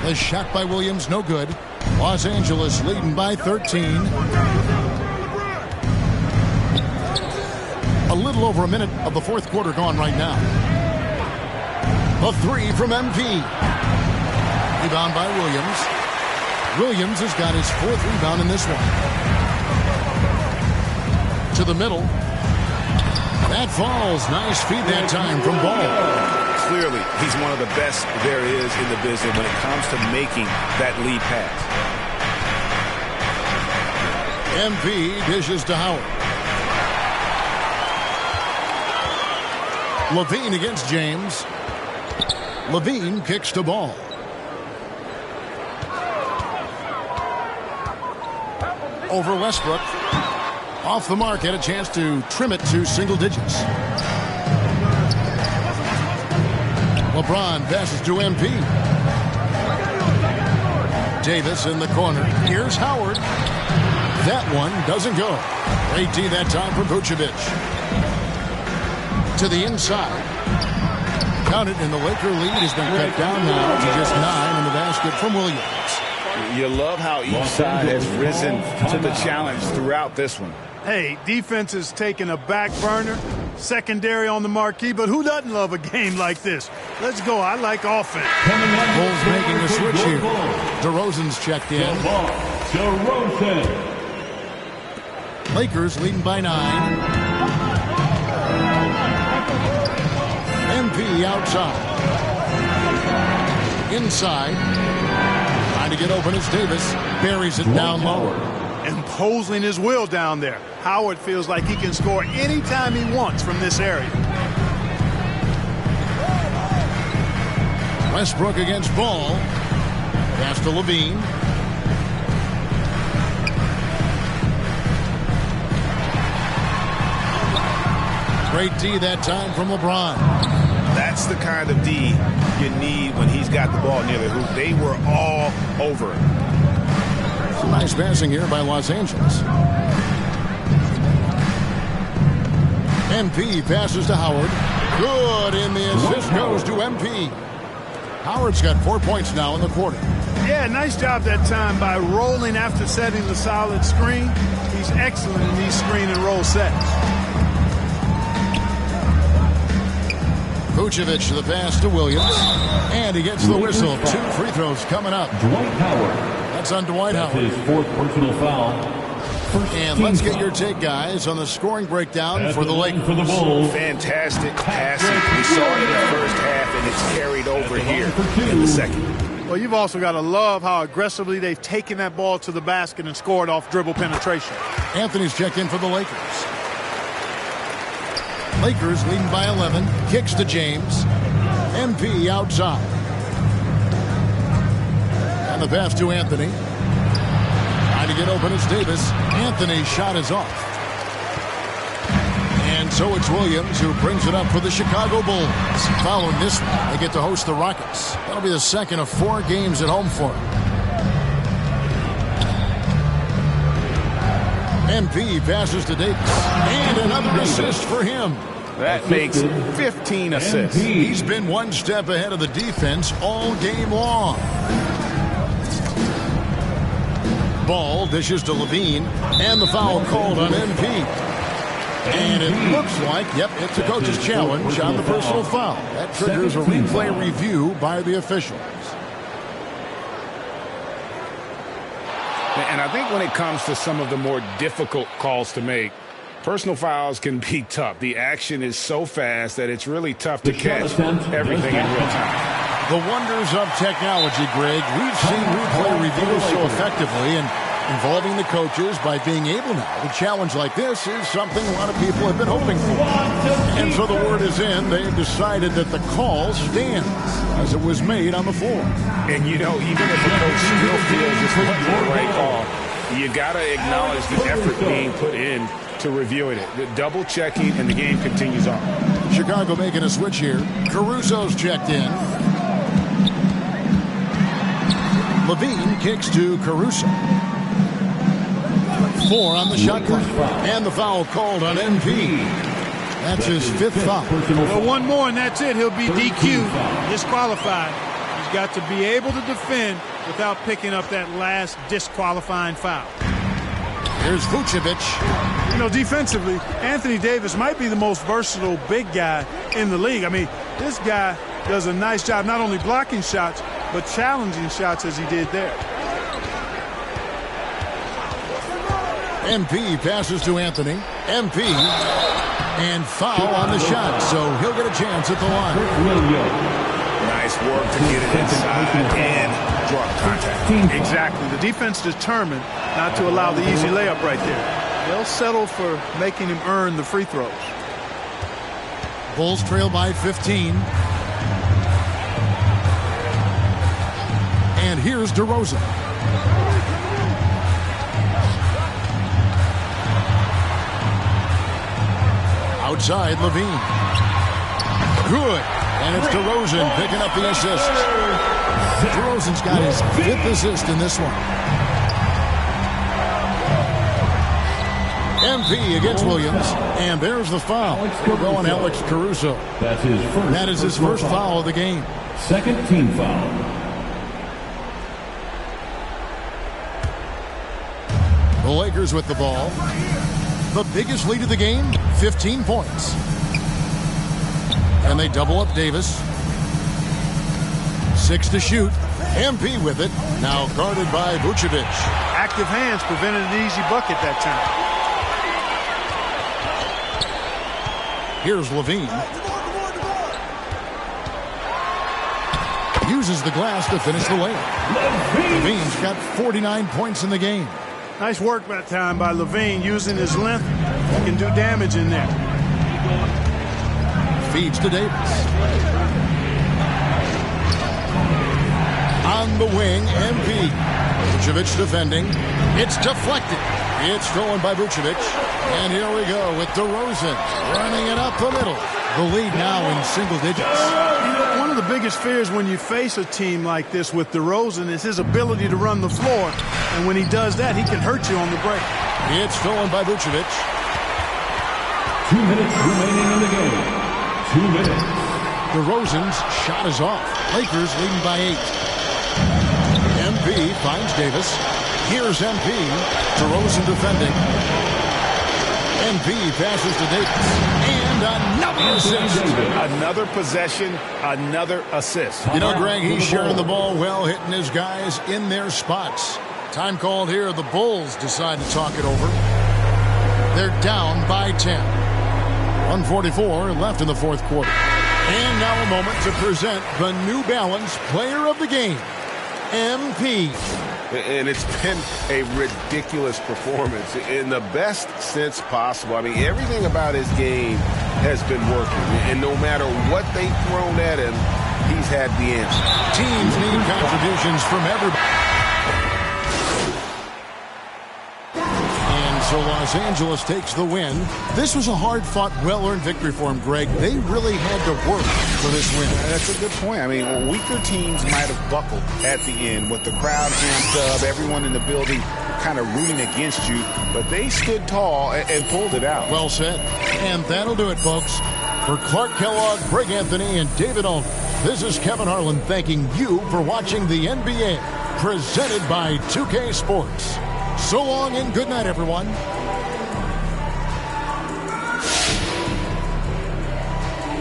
The shot by Williams, no good. Los Angeles leading by 13. A little over a minute of the fourth quarter gone right now. A 3 from MP. Rebound by Williams. Williams has got his 4th rebound in this one. To the middle. That falls. Nice feed that time from Ball. Clearly, he's one of the best there is in the business when it comes to making that lead pass. MP dishes to Howard. Levine against James. Levine kicks to Ball. Over Westbrook. Off the mark, had a chance to trim it to single digits. LeBron passes to MP. Davis in the corner. Here's Howard. That one doesn't go. 18 that time for Vucevic. To the inside. Count it, and the Laker lead has been cut down now to just 9 in the basket from Williams. You love how each side has risen to the challenge throughout this one. Hey, defense is taking a back burner, secondary on the marquee, but who doesn't love a game like this? Let's go. I like offense. Bulls making a switch here. DeRozan's checked in. DeRozan. Lakers leading by 9. MP outside. Inside. Trying to get open as Davis buries it down low. Imposing his will down there. Howard feels like he can score anytime he wants from this area. Westbrook against Ball. Pass to Levine. Great D that time from LeBron. That's the kind of D you need when he's got the ball near the hoop. They were all over it. Some nice passing here by Los Angeles. MP passes to Howard. Good, and the assist goes to MP. Howard's got 4 points now in the quarter. Yeah, nice job that time by rolling after setting the solid screen. He's excellent in these screen and roll sets. Vucevic the pass to Williams. And he gets the whistle. 2 free throws coming up. Dwight Howard. That's on Dwight Howard. His 4th personal foul. And let's get your take, guys, on the scoring breakdown for the Lakers. For the Bulls. Fantastic passing. We saw it in the first half, and it's carried over here in the second. Well, you've also got to love how aggressively they've taken that ball to the basket and scored off dribble penetration. Anthony's checked in for the Lakers. Lakers leading by 11. Kicks to James. MP outside. And the pass to Anthony. Trying to get open is Davis. Anthony's shot is off. And so it's Williams who brings it up for the Chicago Bulls. Following this one, they get to host the Rockets. That'll be the second of 4 games at home for them. MP passes to Davis. And another assist for him. That makes 15 assists. He's been one step ahead of the defense all game long. Ball dishes to Levine. And the foul called on MP. And it looks like, yep, it's a coach's challenge on the personal foul. That triggers a replay review by the officials. And I think when it comes to some of the more difficult calls to make, personal fouls can be tough. The action is so fast that it's really tough to catch everything in real time. The wonders of technology, Greg. We've seen replay reviews so effectively, and involving the coaches by being able now to challenge like this is something a lot of people have been hoping for. And so the word is in. They've decided that the call stands as it was made on the floor. And, you know, even if a coach still feels this wasn't the right call, you got to acknowledge the effort being put in to reviewing it. The double checking, and the game continues on. Chicago making a switch here. Caruso's checked in. Levine kicks to Caruso. 4 on the shot clock. And the foul called on MP. That's his 5th foul. Well, one more and that's it. He'll be DQ'd, disqualified. He's got to be able to defend without picking up that last disqualifying foul. Here's Vucevic. You know, defensively, Anthony Davis might be the most versatile big guy in the league. I mean, this guy does a nice job not only blocking shots, but challenging shots as he did there. MP passes to Anthony. MP and foul on the shot, so he'll get a chance at the line. Nice work to get it inside and draw contact. Exactly. The defense determined not to allow the easy layup right there. They'll settle for making him earn the free throws. Bulls trail by 15. And here's DeRozan. Outside, Levine. Good. And it's DeRozan picking up the assist. DeRozan's got his 5th assist in this one. MP against Williams. And there's the foul. Going Alex Caruso. That is his first foul of the game. 2nd team foul. The Lakers with the ball. The biggest lead of the game, 15 points. And they double up Davis. 6 to shoot. MP with it. Now guarded by Vucevic. Active hands prevented an easy bucket that time. Here's Levine. Uses the glass to finish the layup. Levine's got 49 points in the game. Nice work that time by Levine, using his length. He can do damage in there. Feeds to Davis. On the wing, MP. Vucevic defending. It's deflected. It's stolen by Vucevic. And here we go with DeRozan running it up the middle. The lead now in single digits. One of the biggest fears when you face a team like this with DeRozan is his ability to run the floor. And when he does that, he can hurt you on the break. It's stolen by Vucevic. 2 minutes remaining in the game. 2 minutes. DeRozan's shot is off. Lakers leading by 8. MP finds Davis. Here's MP. DeRozan defending. MP passes to Davis. And another assist. Another possession, another assist. You know, Greg, he's sharing the ball well, hitting his guys in their spots. Time called here. The Bulls decide to talk it over. They're down by 10. 1:44 left in the fourth quarter. And now a moment to present the New Balance Player of the Game, MP. And it's been a ridiculous performance in the best sense possible. I mean, everything about his game has been working. And no matter what they've thrown at him, he's had the answer. Teams need contributions from everybody. And so Los Angeles takes the win. This was a hard-fought, well-earned victory for him, Greg. They really had to work for this win. That's a good point. I mean, weaker teams might have buckled at the end with the crowd amped up, everyone in the building kind of rooting against you, but they stood tall and pulled it out. Well said. And that'll do it, folks. For Clark Kellogg, Greg Anthony, and David Aldridge, this is Kevin Harlan thanking you for watching the NBA, presented by 2K Sports. So long and good night, everyone.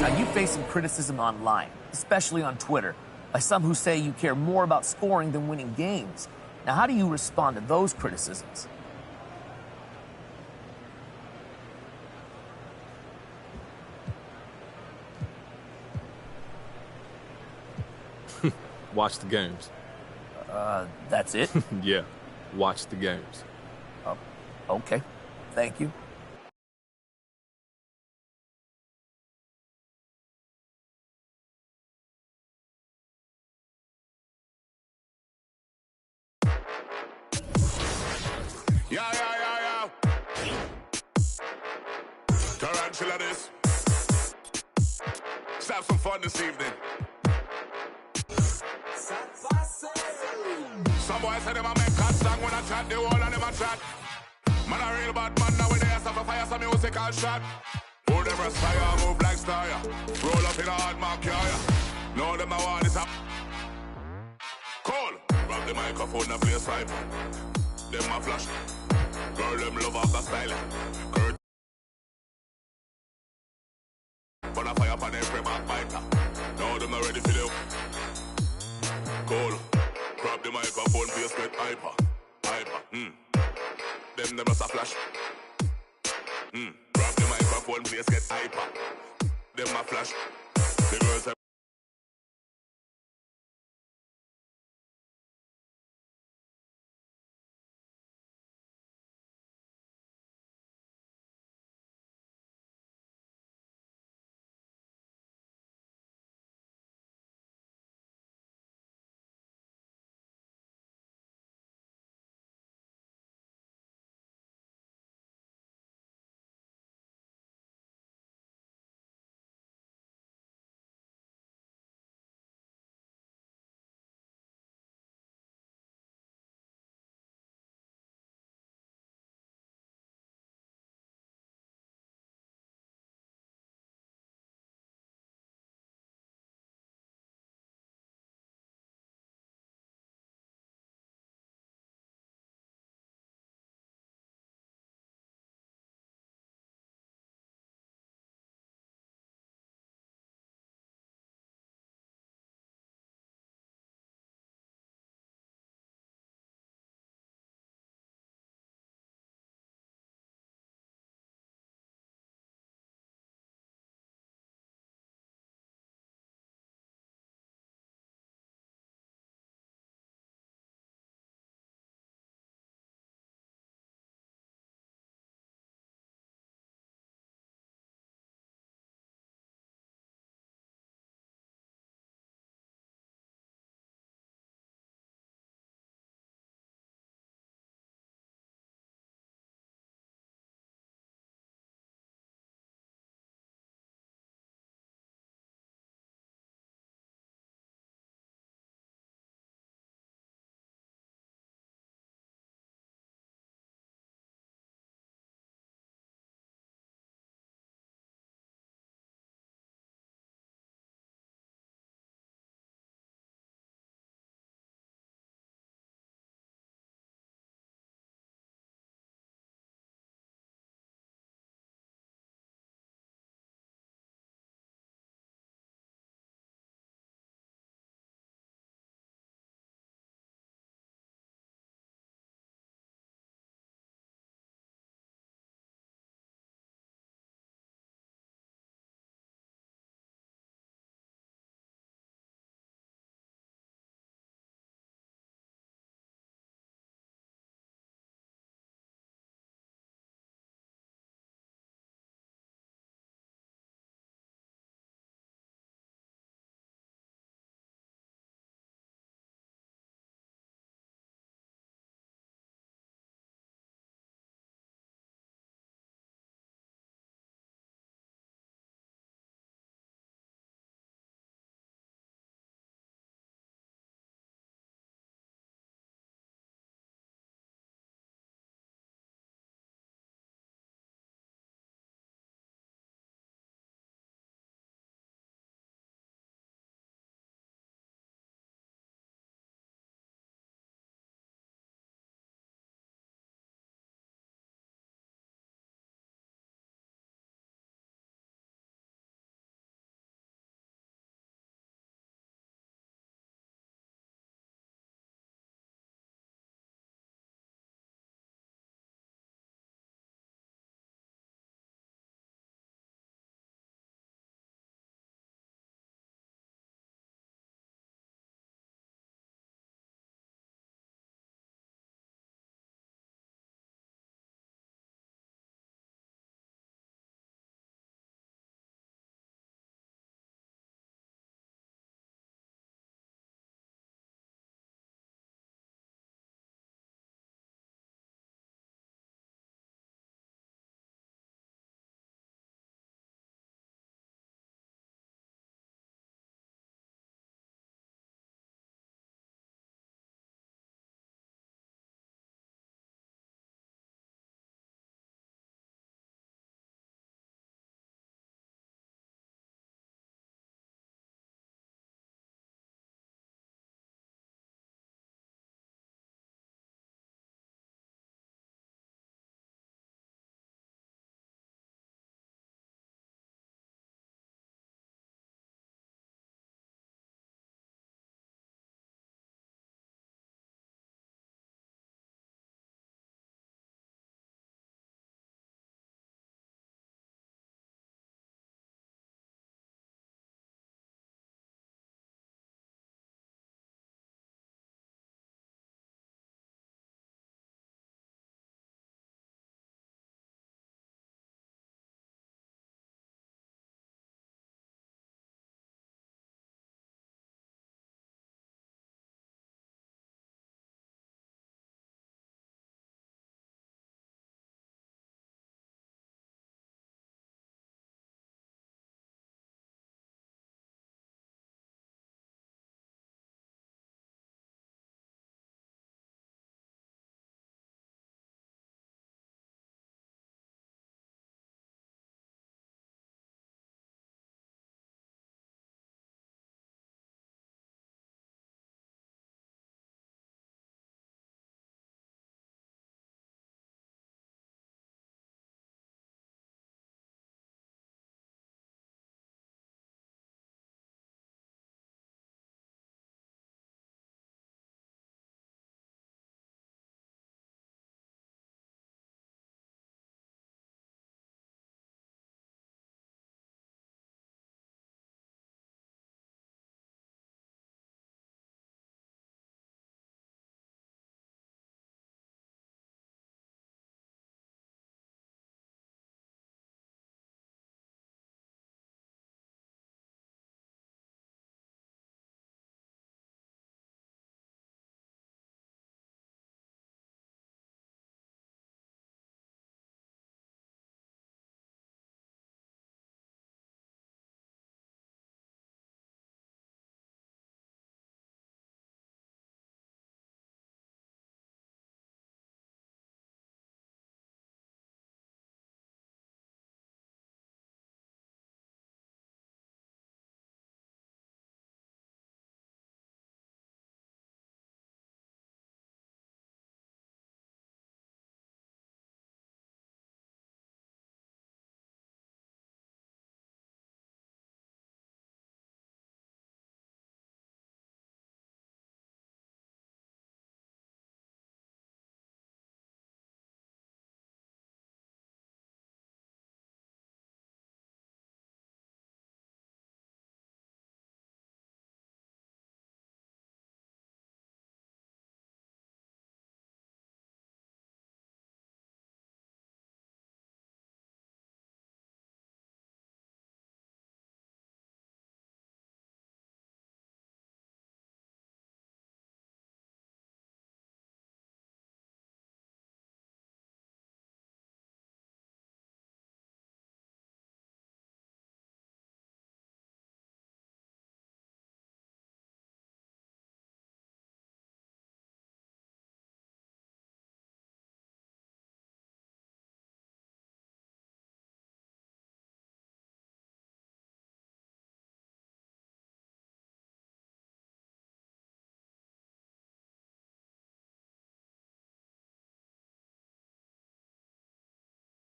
Now, you face some criticism online, especially on Twitter, by some who say you care more about scoring than winning games. Now, how do you respond to those criticisms? Watch the games. That's it? Yeah, watch the games. Okay. Thank you. Yeah. Tarantula this. Let's have some fun this evening. Some boys say them a make cat song when I chat, the whole of them a chat. Man a real bad man now with the ass of a fire, some music all shot. Who them rest fire, move like star, roll up in a hard mark, yeah. No them a want this up. Call, grab the microphone and play a sniper. Them a flash, girl them love off the style. Girl, put a fire upon every backbiter. Now them not ready for the call. Grab the microphone, please get hyper. Them never a flash. Grab the microphone, please get hyper. Them a flash. The girls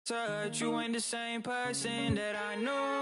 Touch, you ain't the same person that I know.